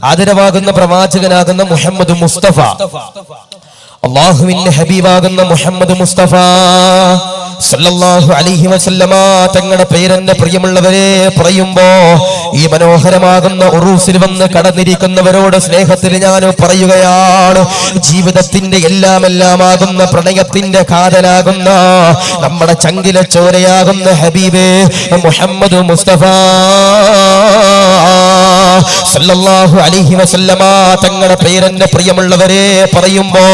ആദരവാകുന്ന പ്രവാചകനാകുന്ന മുഹമ്മദ് മുസ്തഫ, അല്ലാഹുവിന്റെ ഹബീബാകുന്ന മുഹമ്മദ് മുസ്തഫ സല്ലല്ലാഹു അലൈഹി വസല്ലമ തങ്ങളുടെ പേരെന്നെ പ്രിയമുള്ളവരെ പറയുമ്പോ ഈ മനോഹരമാകുന്ന ഉറൂസിൽ വന്ന് കടന്നിരിക്കുന്നവരോട് സ്നേഹത്തിൽ ഞാൻ പറയുകയാണ്, ജീവിതത്തിന്റെ എല്ലാമാകുന്ന പ്രണയത്തിന്റെ കാതലാകുന്ന നമ്മുടെ ചങ്കിലെ ചോരയാകുന്ന ഹബീബേ മുഹമ്മദ് മുസ്തഫ സല്ലല്ലാഹു അലൈഹി വസല്ലമ തങ്ങളുടെ പേരെന്നെ പ്രിയമുള്ളവരെ പറയുമ്പോ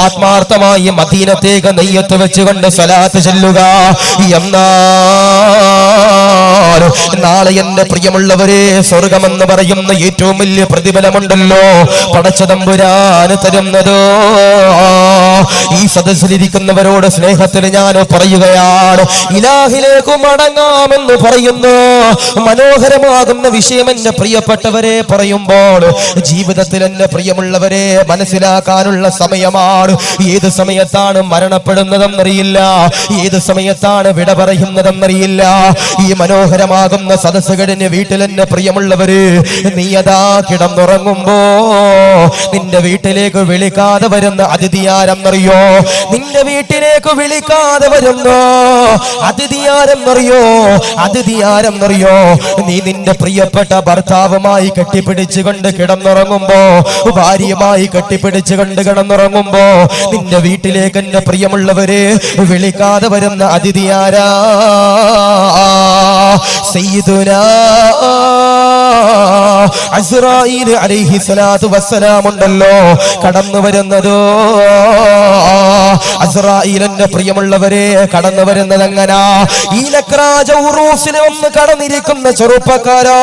ആത്മാർത്ഥമായി മദീനത്തേക്ക് നെയ്യത്ത് വെച്ചുകൊണ്ട് സ്വലാത്ത് ചൊല്ലുക. എന്നാൽ നാളെ എന്റെ പ്രിയമുള്ളവരെ സ്വർഗമെന്ന് പറയുന്ന ഏറ്റവും വലിയ പ്രതിഫലമുണ്ടല്ലോ പടച്ചതമ്പുരാന് തരുന്നതോ. ഈ സദസ്സിലിരിക്കുന്നവരോട് സ്നേഹത്തിന് ഞാൻ പറയുകയാണ്, ഇലാഹിലേക്ക് മടങ്ങാമെന്ന് പറയുന്നു മനോഹരമാകുന്ന വിഷയം എന്റെ പ്രിയപ്പെട്ടവരെ പറയുമ്പോൾ ജീവിതത്തിൽ എന്റെ പ്രിയമുള്ളവരെ മനസ്സിലാക്കാനുള്ള സമയമാണ്. ഏത് സമയത്താണ് മരണപ്പെടുന്നതെന്നറിയില്ല, ഏത് സമയത്താണ് വിട പറയുന്നതെന്നറിയില്ല. ഈ മനോഹരമാകുന്ന സദസ്സുകളിന് വീട്ടിൽ എന്നെ പ്രിയമുള്ളവര് നീ അതാ കിടന്നുറങ്ങുമ്പോ നിന്റെ വീട്ടിലേക്ക് വിളിക്കാതെ വരുന്ന അതിഥിയാരെന്നറിയോ? നിന്റെ വീട്ടിലേക്ക് വിളിക്കാതെ വരുന്ന അതിഥിയാരെന്നറിയോ? അതിഥിയാരെന്നറിയോ? നീ നിന്റെ പ്രിയപ്പെട്ട ഭർത്താവുമായി കെട്ടിപ്പിടിച്ചുകൊണ്ട് കിടന്നുറങ്ങുമ്പോ, ഭാര്യയുമായി കെട്ടിപ്പിടിച്ചുകൊണ്ട് കിടന്നുറങ്ങുമ്പോ നിന്റെ വീട്ടിലേക്ക് എന്റെ പ്രിയമുള്ളവര് വിളിക്കാതെ വരുന്ന അതിഥിയാരാ? സയ്യിദുനാ അസ്റായീൽ അലൈഹി സ്വലാത്തു വസ്സലാം ഉണ്ടല്ലോ കടന്നു വരുന്നതോ. അസ്റായീലിന്റെ പ്രിയമുള്ളവരെ കടന്നു വരുന്നത് എങ്ങനാ? ഈ ലക്രാജ ഉറൂസിൽ വന്ന് കടന്നിരിക്കുന്ന ചെറുപ്പക്കാരാ,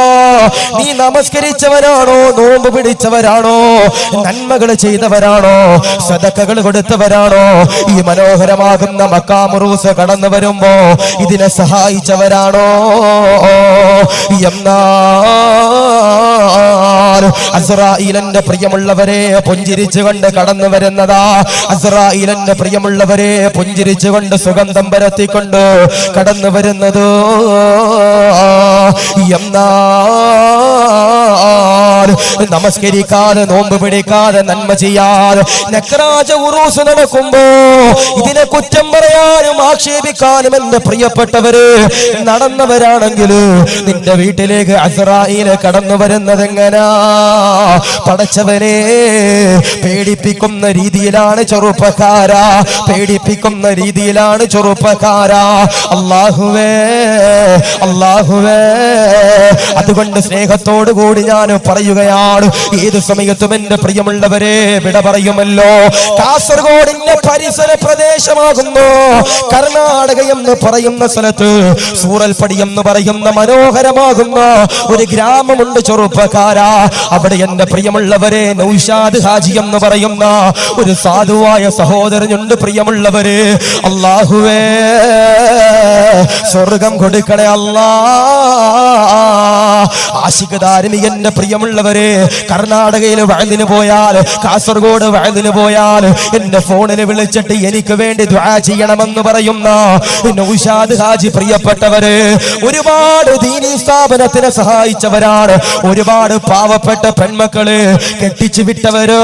നീ നമസ്കരിച്ചവരാണോ? നോമ്പ് പിടിച്ചവരാണോ? നന്മകൾ ചെയ്തവരാണോ? സദഖകൾ കൊടുത്തവരാണോ? ഈ മനോഹരമാകുന്ന മക്കാം ഉറൂസ് കടന്നു വരുമ്പോ ഇതിനെ സഹായിച്ചവരാണോ? അസ്റായീലിന്റെ പ്രിയമുള്ളവരെ പുഞ്ചിരിച്ചുകൊണ്ട് കടന്നു വരുന്നതാ. അസ്റായീലിന്റെ പ്രിയമുള്ളവരെ പുഞ്ചിരിച്ചുകൊണ്ട് സുഗന്ധം പരത്തിക്കൊണ്ട് കടന്നു വരുന്നതോ. നമസ്കരിക്കാതെ നോമ്പ് പിടിക്കാതെ നന്മ ചെയ്യാതെ നക്രാജ ഉറൂസ് നടക്കുമ്പോ ഇതിനെ കുറ്റം പറയാനും ആക്ഷേപിക്കാനും എന്റെ പ്രിയപ്പെട്ടവര് നടന്നവരാണെങ്കിൽ നിന്റെ വീട്ടിലേക്ക് അസ്റായീൽ കടന്നു വരുന്നത് എങ്ങനാ? പടച്ചവനെ പേടിപ്പിക്കുന്ന രീതിയിലാണ് ചെറുപ്പക്കാരാ, പേടിപ്പിക്കുന്ന രീതിയിലാണ് ചെറുപ്പക്കാരാ. അല്ലാഹുവേ അല്ലാഹുവേ, അതുകൊണ്ട് സ്നേഹത്തോടു കൂടി ഞാൻ പറയുകയാണ്, ഏത് സമയത്തും എന്റെ പ്രിയമുള്ളവരെ വിട പറയുമല്ലോ. കാസർഗോഡിന്റെ പരിസര പ്രദേശമാകുന്നു കർണാടക എന്ന് പറയുന്ന സ്ഥലത്ത് സൂറൽപ്പടി എന്ന് പറയുന്ന മനോഹരമാകുന്ന ഒരു ഗ്രാമമുണ്ട് ചെറുപ്പക്കാരാ. അവിടെ എന്റെ പ്രിയമുള്ളവരെ നൗഷാദ് ഹാജി എന്ന് പറയുന്ന ഒരു സാധുവായ സഹോദരനുണ്ട് പ്രിയമുള്ളവര്. അല്ലാഹുവേ സ്വർഗം കൊടുക്കണേ അല്ലാ. ആശിഖ് ദാരിമി എന്റെ പ്രിയമുള്ളവരെ കർണാടകയിൽ വഅദിന് പോയാൽ, കാസർഗോഡ് വഅദിന് പോയാൽ എന്റെ ഫോണിൽ വിളിച്ചിട്ട് എനിക്ക് വേണ്ടി ദുആ ചെയ്യണമെന്ന് പറയുന്ന നൗഷാദ് ഹാജി പ്രിയപ്പെട്ടവര് ഒരുപാട് ദീനീ സ്ഥാപനത്തിനെ സഹായിച്ചവരാണ്. ഒരുപാട് പാവപ്പെട്ട പെൺമക്കള് കെട്ടിച്ചു വിട്ടവരോ.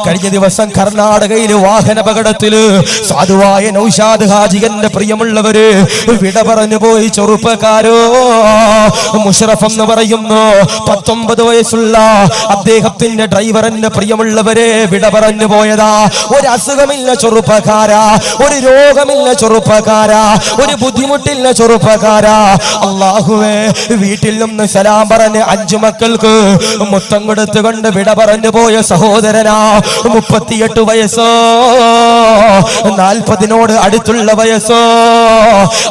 കഴിഞ്ഞ ദിവസം കർണാടകയിൽ വാഹനാപകടത്തില് സാധുവായ നൗഷാദ് ഹാജി എന്റെ പ്രിയമുള്ളവര് വിട പറഞ്ഞു പോയി. ചെറുപ്പക്കാരോ മുഷറഫ് എന്ന് പറയുന്നു 19 വയസ്സുള്ള അദ്ദേഹത്തിന്റെ ഡ്രൈവറിന്റെ പ്രിയമുള്ളവരെ വിട പറഞ്ഞു പോയതാ. ഒരു അസുഖമില്ല ചെറുപ്പക്കാരാ, ഒരു രോഗമില്ല ചെറുപ്പക്കാരാ, ഒരു ബുദ്ധിമുട്ടില്ല ചെറുപ്പക്കാരാ. അല്ലാഹുവേ വീട്ടിൽ നിന്ന് സലാം പറഞ്ഞ് 5 മക്കൾക്ക് മുത്തം കൊടുത്തുകൊണ്ട് വിട പറഞ്ഞു പോയ സഹോദരനാ. 38 വയസ്സോ 40 അടുത്തുള്ള വയസ്സോ.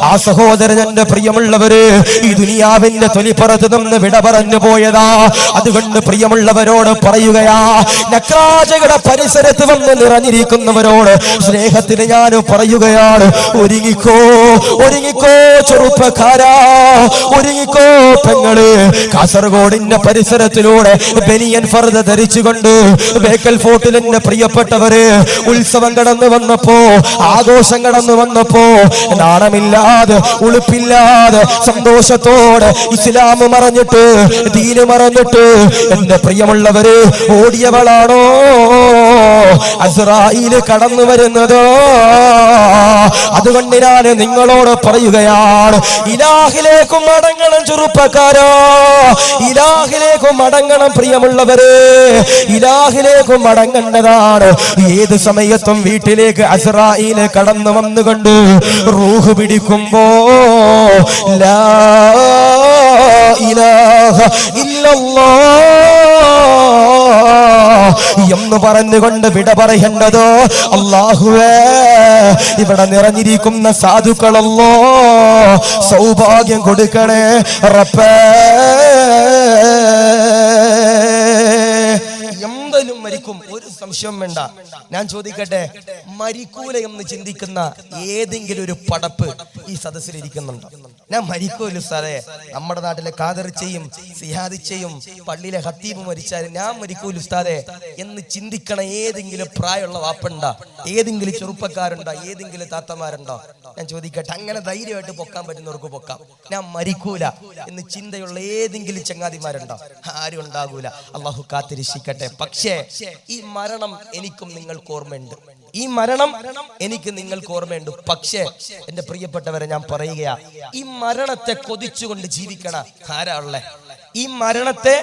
ആ സഹോദരൻ എന്റെ പ്രിയമുള്ളവര് ഈ ദുനിയാവിന്റെ തൊലിപ്പുറത്ത് നിന്ന് വിട പറഞ്ഞു പോയതാ. അതുകൊണ്ട് പ്രിയമുള്ളവരോട് പറയുകയാ, നക്രാജയുടെ പരിസരത്ത് വന്ന് നിറഞ്ഞിരിക്കുന്നവരോട് സ്നേഹത്തിന് ഞാൻ പറയുകയാണ്, ഒരുങ്ങിക്കോ ഒരുങ്ങിക്കോ ചെറുപ്പക്കാരാ, ഒരുങ്ങിക്കോ പെങ്ങള്. കാസർഗോഡിന്റെ പരിസരത്തിലൂടെ ബനിയൻ ഫർദ ധരിച്ചുകൊണ്ട് ബേക്കൽ ഫോർട്ടിൽ എന്റെ പ്രിയപ്പെട്ടവര് ഉത്സവം കടന്നു വന്നപ്പോ, ആഘോഷം കടന്നു വന്നപ്പോ നാണമില്ലാതെ ഉളുപ്പില്ലാതെ സന്തോഷത്തോടെ ഇസ്ലാം മറഞ്ഞിട്ട് ദീന് മറഞ്ഞിട്ട് എന്റെ പ്രിയമുള്ളവര് ഓടിയവളാണോ അസ്രായീൽ കടന്നു വരുന്നതോ? അതുകൊണ്ട് ഞാൻ നിങ്ങളോട് പറയുകയാണ്, ഇലാഹിലേക്ക് മടങ്ങണം ചെറുപ്പക്കാരോ, ഇലാഹിലേക്ക് മടങ്ങണം പ്രിയമുള്ളവര്, ഇലാഹിലേക്ക് മടങ്ങേണ്ടതാണ്. ഏത് സമയത്തും വീട്ടിലേക്ക് അസ്രായീൽ കടന്നു വന്നുകൊണ്ട് റൂഹ് പിടിക്കുമ്പോ ലാ ഇലാഹ ഇല്ലല്ലാഹ് എന്ന് പറഞ്ഞുകൊണ്ട് വിട പറയേണ്ടതോ? അല്ലാഹുവേ, ഇവിടെ നിറഞ്ഞിരിക്കുന്ന സാധുക്കളല്ലോ സൗഭാഗ്യം കൊടുക്കണേ റബ്ബേ. എന്തായാലും മരിക്കും, ഒരു സംശയം വേണ്ട. ഞാൻ ചോദിക്കട്ടെ, മരിക്കൂല എന്ന് ചിന്തിക്കുന്ന ഏതെങ്കിലും ഒരു പടപ്പ് ഈ സദസ്സിൽ ഇരിക്കുന്നുണ്ടോ? ഞാൻ മരിക്കൂല സാറേ, നമ്മുടെ നാട്ടിലെ കാദർച്ചയും സിയാദിച്ചയും പള്ളിയിലെ ഹത്തീബ് മരിച്ചാലും ഞാൻ മരിക്കൂല ഉസ്താദേ എന്ന് ചിന്തിക്കണ ഏതെങ്കിലും പ്രായമുള്ള വാപ്പുണ്ടോ? ഏതെങ്കിലും ചെറുപ്പക്കാരുണ്ടോ? ഏതെങ്കിലും താത്തമാരുണ്ടോ? ഞാൻ ചോദിക്കട്ടെ, അങ്ങനെ ധൈര്യമായിട്ട് പൊക്കാൻ പറ്റുന്നവർക്ക് പൊക്കാം. ഞാൻ മരിക്കൂല എന്ന് ചിന്തയുള്ള ഏതെങ്കിലും ചങ്ങാതിമാരുണ്ടോ? ആരും ഉണ്ടാകൂല. അള്ളാഹു കാത്തിരക്ഷിക്കട്ടെ. പക്ഷേ ഈ മരണം എനിക്കും നിങ്ങൾക്ക് ഓർമ്മയുണ്ട്, ഈ മരണം എനിക്ക് നിങ്ങൾക്ക് ഓർമ്മയുണ്ട്. പക്ഷേ എന്റെ പ്രിയപ്പെട്ടവരെ, ഞാൻ പറയുകയാ, ഈ മരണത്തെ കൊതിച്ചുകൊണ്ട് ജീവിക്കണ ആരാ ഉള്ളേ? ഈ മരണത്തെ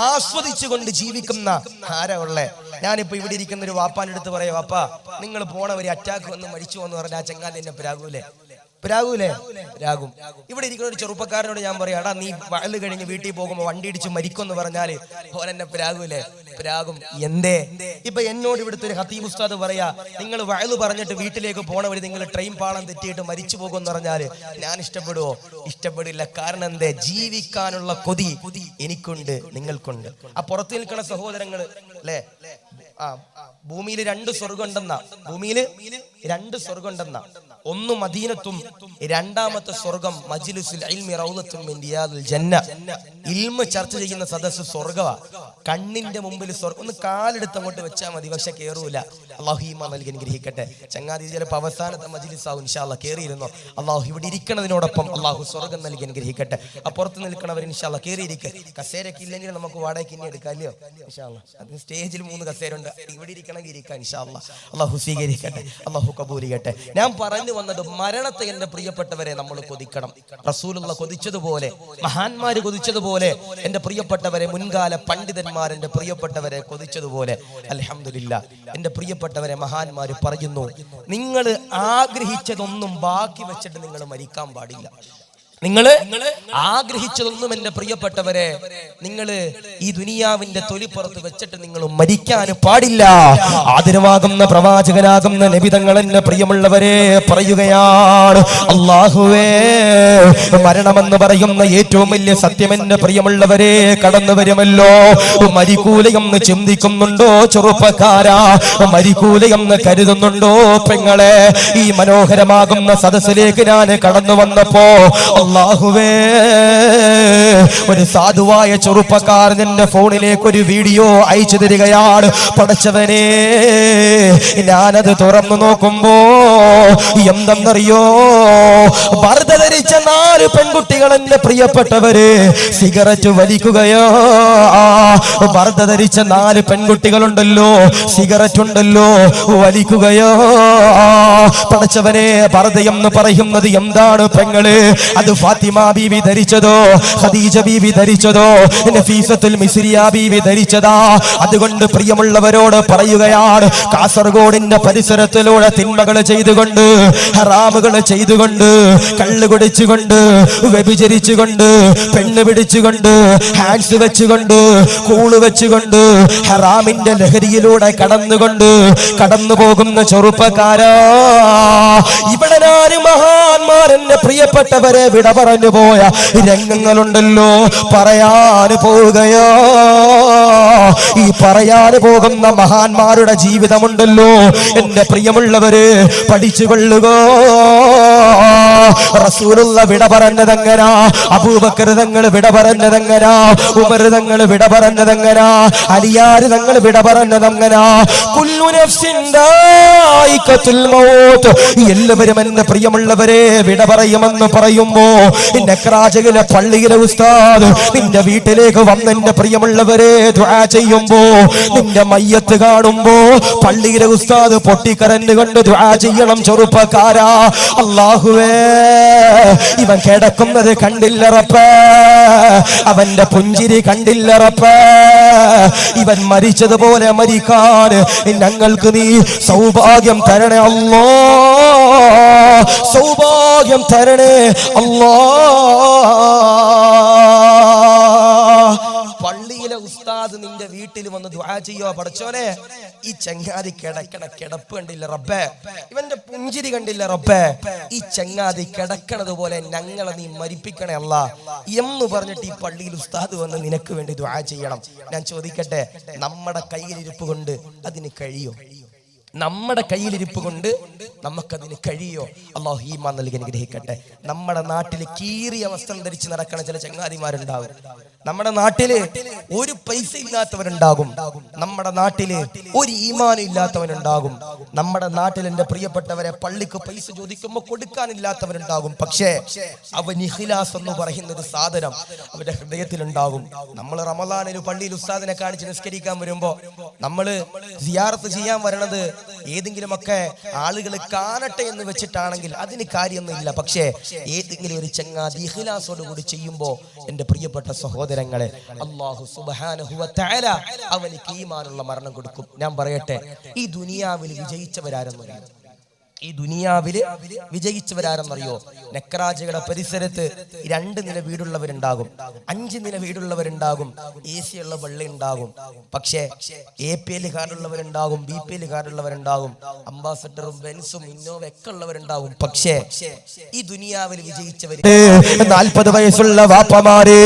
ആസ്വദിച്ചുകൊണ്ട് ജീവിക്കുന്ന ആരാ ഉള്ളേ? ഞാനിപ്പോ ഇവിടെ ഇരിക്കുന്ന ഒരു വാപ്പാന്റെ അടുത്ത് പറയാം, വാപ്പാ നിങ്ങൾ പോണ ഒരു അറ്റാക്ക് വന്ന് മരിച്ചു എന്ന് പറഞ്ഞാൽ ആ ചങ്ങാതി എന്നെ പ്രാകൂലേ? രാകും. ഇവിടെ ഇരിക്കുന്ന ഒരു ചെറുപ്പക്കാരനോട് ഞാൻ പറയാം, എടാ നീ വയല് കഴിഞ്ഞ് വീട്ടിൽ പോകുമ്പോ വണ്ടി ഇടിച്ച് മരിക്കുമെന്ന് പറഞ്ഞാല് ഓരെന്നെ പ്രാകൂലേ? പ്രാകും. എന്തേ? ഇപ്പൊ എന്നോട് ഇവിടുത്തെ ഒരു ഹത്തീബ് ഉസ്താദ് പറയാ, നിങ്ങൾ വയല് പറഞ്ഞിട്ട് വീട്ടിലേക്ക് പോണ വഴി നിങ്ങൾ ട്രെയിൻ പാളം തെറ്റിയിട്ട് മരിച്ചു പോകുമെന്ന് പറഞ്ഞാല് ഞാൻ ഇഷ്ടപ്പെടുവോ? ഇഷ്ടപ്പെടില്ല. കാരണം എന്തേ? ജീവിക്കാനുള്ള കൊതി എനിക്കുണ്ട്, നിങ്ങൾക്കുണ്ട്. ആ പുറത്തു നിൽക്കുന്ന സഹോദരങ്ങൾ അല്ലേ, ഭൂമിയിൽ രണ്ട് സ്വർഗം ഉണ്ടെന്നാ, ഭൂമിയിൽ രണ്ട് സ്വർഗം ഉണ്ടെന്നാ. ഒന്ന് മദീനത്തും രണ്ടാമത്തെ സ്വർഗം മജ്ലിസുൽ ഇൽമി റൗളത്തും മിൻ റിയാദിൽ ജന്ന. ഇൽമ ചർച്ച ചെയ്യുന്ന സദസ്സ് സ്വർഗവാ. കണ്ണിന്റെ മുമ്പിൽ സ്വർഗം. ഒന്ന് കാലെടുത്ത് അങ്ങോട്ട് വെച്ചാൽ മതി, പക്ഷെ കേറൂല. അള്ളാഹു ഈമാൻ നൽകി അനുഗ്രഹിക്കട്ടെ. ചങ്ങാതി ചിലപ്പോൾ അവസാനത്തെ മജ്ലിസാവും, ഇൻഷാ അല്ലാഹ് കേറിയിരുന്നോ. അള്ളാഹു ഇവിടെ ഇരിക്കണതിനോടൊപ്പം അള്ളാഹു സ്വർഗം നൽകി അനുഗ്രഹിക്കട്ടെ. ആ പുറത്ത് നിൽക്കണവർ ഇൻഷാ അല്ലാഹ് കേറിയിരിക്കുക. കസേരയൊക്കെ ഇല്ലെങ്കിൽ നമുക്ക് വാടകയ്ക്ക് ഇനി എടുക്കാം, അല്ലയോ? ഇൻഷാ അല്ലാഹ് അതിന് സ്റ്റേജിൽ 3 കസേര ഉണ്ട്, ഇവിടെ ഇരിക്കണമെങ്കിൽ ഇരിക്കാം ഇൻഷാ അല്ലാഹ്. അള്ളാഹു സ്വീകരിക്കട്ടെ, അള്ളാഹു കബൂൽ ചെയ്യട്ടെ. ഞാൻ പറഞ്ഞു വന്നത്, മരണത്തെ എന്റെ പ്രിയപ്പെട്ടവരെ നമ്മൾ കൊതിക്കണം. റസൂലുള്ള കൊതിച്ചതുപോലെ, മഹാന്മാര് കൊതിച്ചതുപോലെ, എന്റെ പ്രിയപ്പെട്ടവരെ മുൻകാല പണ്ഡിതന്മാർ എന്റെ പ്രിയപ്പെട്ടവരെ കൊതിച്ചതുപോലെ, അൽഹംദുലില്ലാ എന്റെ പ്രിയപ്പെട്ടവരെ മഹാന്മാര് പറയുന്നു, നിങ്ങൾ ആഗ്രഹിച്ചതൊന്നും ബാക്കി വെച്ചിട്ട് നിങ്ങൾ മരിക്കാൻ പാടില്ല. നിങ്ങൾ ആഗ്രഹിച്ചതൊന്നും എന്റെ പ്രിയപ്പെട്ടവരെ നിങ്ങൾ ഈ ദുനിയാവിന്റെ തൊലിപ്പുറത്ത് വെച്ചിട്ട് നിങ്ങൾ മരിക്കാൻ പാടില്ല. ആദരവാകുന്ന പ്രവാചകനാകുന്ന നബി തങ്ങൾ എന്നെ പ്രിയമുള്ളവരെ പറയുകയാണ്, അല്ലാഹുവേ, മരണമെന്ന് പറയുന്ന ഏറ്റവും വലിയ സത്യം എന്റെ പ്രിയമുള്ളവരെ കടന്നു വരുമല്ലോ. മരിക്കൂലയെന്ന് ചിന്തിക്കുന്നുണ്ടോ ചെറുപ്പക്കാരാ? മരിക്കൂലയെന്ന് കരുതുന്നുണ്ടോ പെങ്ങളെ? ഈ മനോഹരമാകുന്ന സദസ്സിലേക്ക് ഞാൻ കടന്നു വന്നപ്പോ അല്ലാഹുവേ, ഒരു സാധുവായ ചെറുപ്പക്കാരൻ എന്റെ ഫോണിലേക്ക് ഒരു വീഡിയോ അയച്ചു തരികയാണ്. പടച്ചവനെ, ഞാനത് തുറന്നു നോക്കുമ്പോ എന്തെന്നറിയോ? പർദ്ദ ധരിച്ച 4 പെൺകുട്ടികൾ എന്റെ പ്രിയപ്പെട്ടവര് സിഗരറ്റ് വലിക്കുകയോ. പർദ്ദ ധരിച്ച 4 പെൺകുട്ടികളുണ്ടല്ലോ, സിഗരറ്റ് ഉണ്ടല്ലോ, വലിക്കുകയോ. പടച്ചവനെ, പർദ്ദയെന്ന് പറയുന്നത് എന്താണ് പെങ്ങള്? അത് ഫാത്തിമ ബീവി ധരിച്ചതോ, ഖദീജ ബീവി ധരിച്ചതോ, നഫീസത്തുൽ മിസ്രിയ ബീവി ധരിച്ചതാ. അതുകൊണ്ട് പ്രിയമുള്ളവരോട് പറയുകയാണ്, കാസർഗോഡിന്റെ പരിസരത്തിലൂടെ തിന്മകൾ ചെയ്തുകൊണ്ട്, ഹറാമുകൾ ചെയ്തുകൊണ്ട്, കള്ള് കുടിച്ചുകൊണ്ട്, വ്യഭിചരിച്ചുകൊണ്ട്, പെണ്ണ് പിടിച്ചുകൊണ്ട്, ഹാൻഡ്സ് വെച്ചുകൊണ്ട്, കൂള് വെച്ചുകൊണ്ട്, ഹറാമിന്റെ ലഹരിയിലൂടെ കടന്നു പോകുന്ന ചെറുപ്പക്കാരാ, ഇവിടെ ഞാൻ മഹാന്മാരെന്റെ പ്രിയപ്പെട്ടവരെ വിട പറഞ്ഞു പോയ രംഗങ്ങളുണ്ടല്ലോ, പറയാൻ പോവുകയോ. ഈ പറയാൻ പോകുന്ന മഹാന്മാരുടെ ജീവിതമുണ്ടല്ലോ എന്റെ പ്രിയമുള്ളവര്, പഠിച്ചുകൊള്ളുക. റസൂലുള്ള വിട പറഞ്ഞതെങ്ങനാ, അബൂബക്കർ തങ്ങൾ വിട പറഞ്ഞതെങ്ങനാ, ഉമർ തങ്ങൾ വിട പറഞ്ഞതെങ്ങനാ, അലിയാർ തങ്ങൾ വിട പറഞ്ഞതെങ്ങനാ. കുല്ലു നഫ്സിൻ ദായിഖത്തുൽ മൗത്ത്, എല്ലാവരും എന്റെ പ്രിയമുള്ളവരെ വിട പറയുമെന്ന് പറയുമ്പോ നക്രാജയിലെ പള്ളിയിലെ ഉസ്താദ് നിന്റെ വീട്ടിലേക്ക് വന്ന് എന്റെ പ്രിയമുള്ളവരെ ദുആ ചെയ്യുമ്പോ, നിന്റെ മയ്യത്ത് കാണുമ്പോ പള്ളിയിലെ ഉസ്താദ് പൊട്ടിക്കരഞ്ഞു കൊണ്ട് ദുആ ചെയ്യണം. ചെറുപ്പക്കാരാ, അല്ലാഹുവേ ഇവൻ കിടക്കുന്നത് കണ്ടില്ല റബ്ബേ, അവന്റെ പുഞ്ചിരി കണ്ടില്ല റബ്ബേ, ഇവൻ മരിച്ചതുപോലെ മരിക്കാൻ ഞങ്ങൾക്ക് നീ സൗഭാഗ്യം തരണേ അല്ലാ, സൗഭാഗ്യം തരണേ അല്ലാ. പള്ളിയിലെ ഉസ്താദ് നിന്റെ വീട്ടിൽ വന്ന് ദുആ ചെയ്യോ, പഠിച്ചോനെ ഈ ചങ്ങാതി കിടക്കണ കിടപ്പ് കണ്ടില്ല റബ്ബേ, ഇവന്റെ പുഞ്ചിരി കണ്ടില്ല റബ്ബേ, ഈ ചങ്ങാതി കിടക്കണത് പോലെ ഞങ്ങളെ നീ മരിപ്പിക്കണേ അല്ലാ എന്ന് പറഞ്ഞിട്ട് ഈ പള്ളിയിൽ ഉസ്താദ് വന്ന് നിനക്ക് വേണ്ടി ദുആ ചെയ്യണം. ഞാൻ ചോദിക്കട്ടെ, നമ്മുടെ കയ്യിലിരിപ്പ് കൊണ്ട് അതിന് കഴിയോ? നമ്മുടെ കയ്യിലിരിപ്പ് കൊണ്ട് നമുക്കതിന് കഴിയോ? അല്ലാഹു ഈമാൻ നൽകി അനുഗ്രഹിക്കട്ടെ. നമ്മുടെ നാട്ടില് കീറിയ വസ്ത്രം ധരിച്ച് നടക്കണ ചില ചങ്ങാതിമാരുണ്ടാകും. നമ്മുടെ നാട്ടില് ഒരു പൈസ ഇല്ലാത്തവരുണ്ടാകും. നമ്മുടെ നാട്ടില് ഒരു ഈമാനും ഇല്ലാത്തവനുണ്ടാകും. നമ്മുടെ നാട്ടിൽ എന്റെ പ്രിയപ്പെട്ടവരെ പള്ളിക്ക് പൈസ ചോദിക്കുമ്പോൾ കൊടുക്കാനില്ലാത്തവരുണ്ടാകും. പക്ഷേ അവൻ ഇഖ്ലാസ് എന്ന് പറയുന്ന ഒരു സാധനം അവന്റെ ഹൃദയത്തിലുണ്ടാകും. നമ്മൾ റമളാനിൽ പള്ളിയിൽ ഉസ്താദിനെ കാണിച്ച് നിസ്കരിക്കാൻ വരുമ്പോ നമ്മള് സിയാറത്ത് ചെയ്യാൻ വരണത് ഏതെങ്കിലുമൊക്കെ ആളുകൾ കാണട്ടെ എന്ന് വെച്ചിട്ടാണെങ്കിൽ അതിന് കാര്യമൊന്നുമില്ല. പക്ഷേ ഏതെങ്കിലും ഒരു ചങ്ങാതി ഇഖ്ലാസോട് കൂടി ചെയ്യുമ്പോ എന്റെ പ്രിയപ്പെട്ട സഹോദരങ്ങളെ, അല്ലാഹു സുബ്ഹാനഹു വ തആല അവനിക്ക് ഈമാനുള്ള മരണം കൊടുക്കും. ഞാൻ പറയട്ടെ, ഈ ദുനിയാവിൽ വിജയിച്ചവരാരെന്നറിയോ? ഈ ദുനിയാവില് വിജയിച്ചവരാരെന്നറിയോ? നെക്രാജയുടെ പരിസരത്ത് 2 നില വീടുള്ളവരുണ്ടാകും, 5 നില വീടുള്ളവരുണ്ടാകും, AC ഉള്ള പള്ളി ഉണ്ടാകും. പക്ഷേ APL കാർഡുള്ളവരുണ്ടാകും, BPL കാർഡുള്ളവരുണ്ടാകും, അംബാസഡറും ബെൻസും ഇന്നോവ ഒക്കെ ഉള്ളവരുണ്ടാകും. പക്ഷേ ഈ ദുനിയാവിൽ വിജയിച്ചവര് 40 വയസ്സുള്ള വാപ്പമാര്,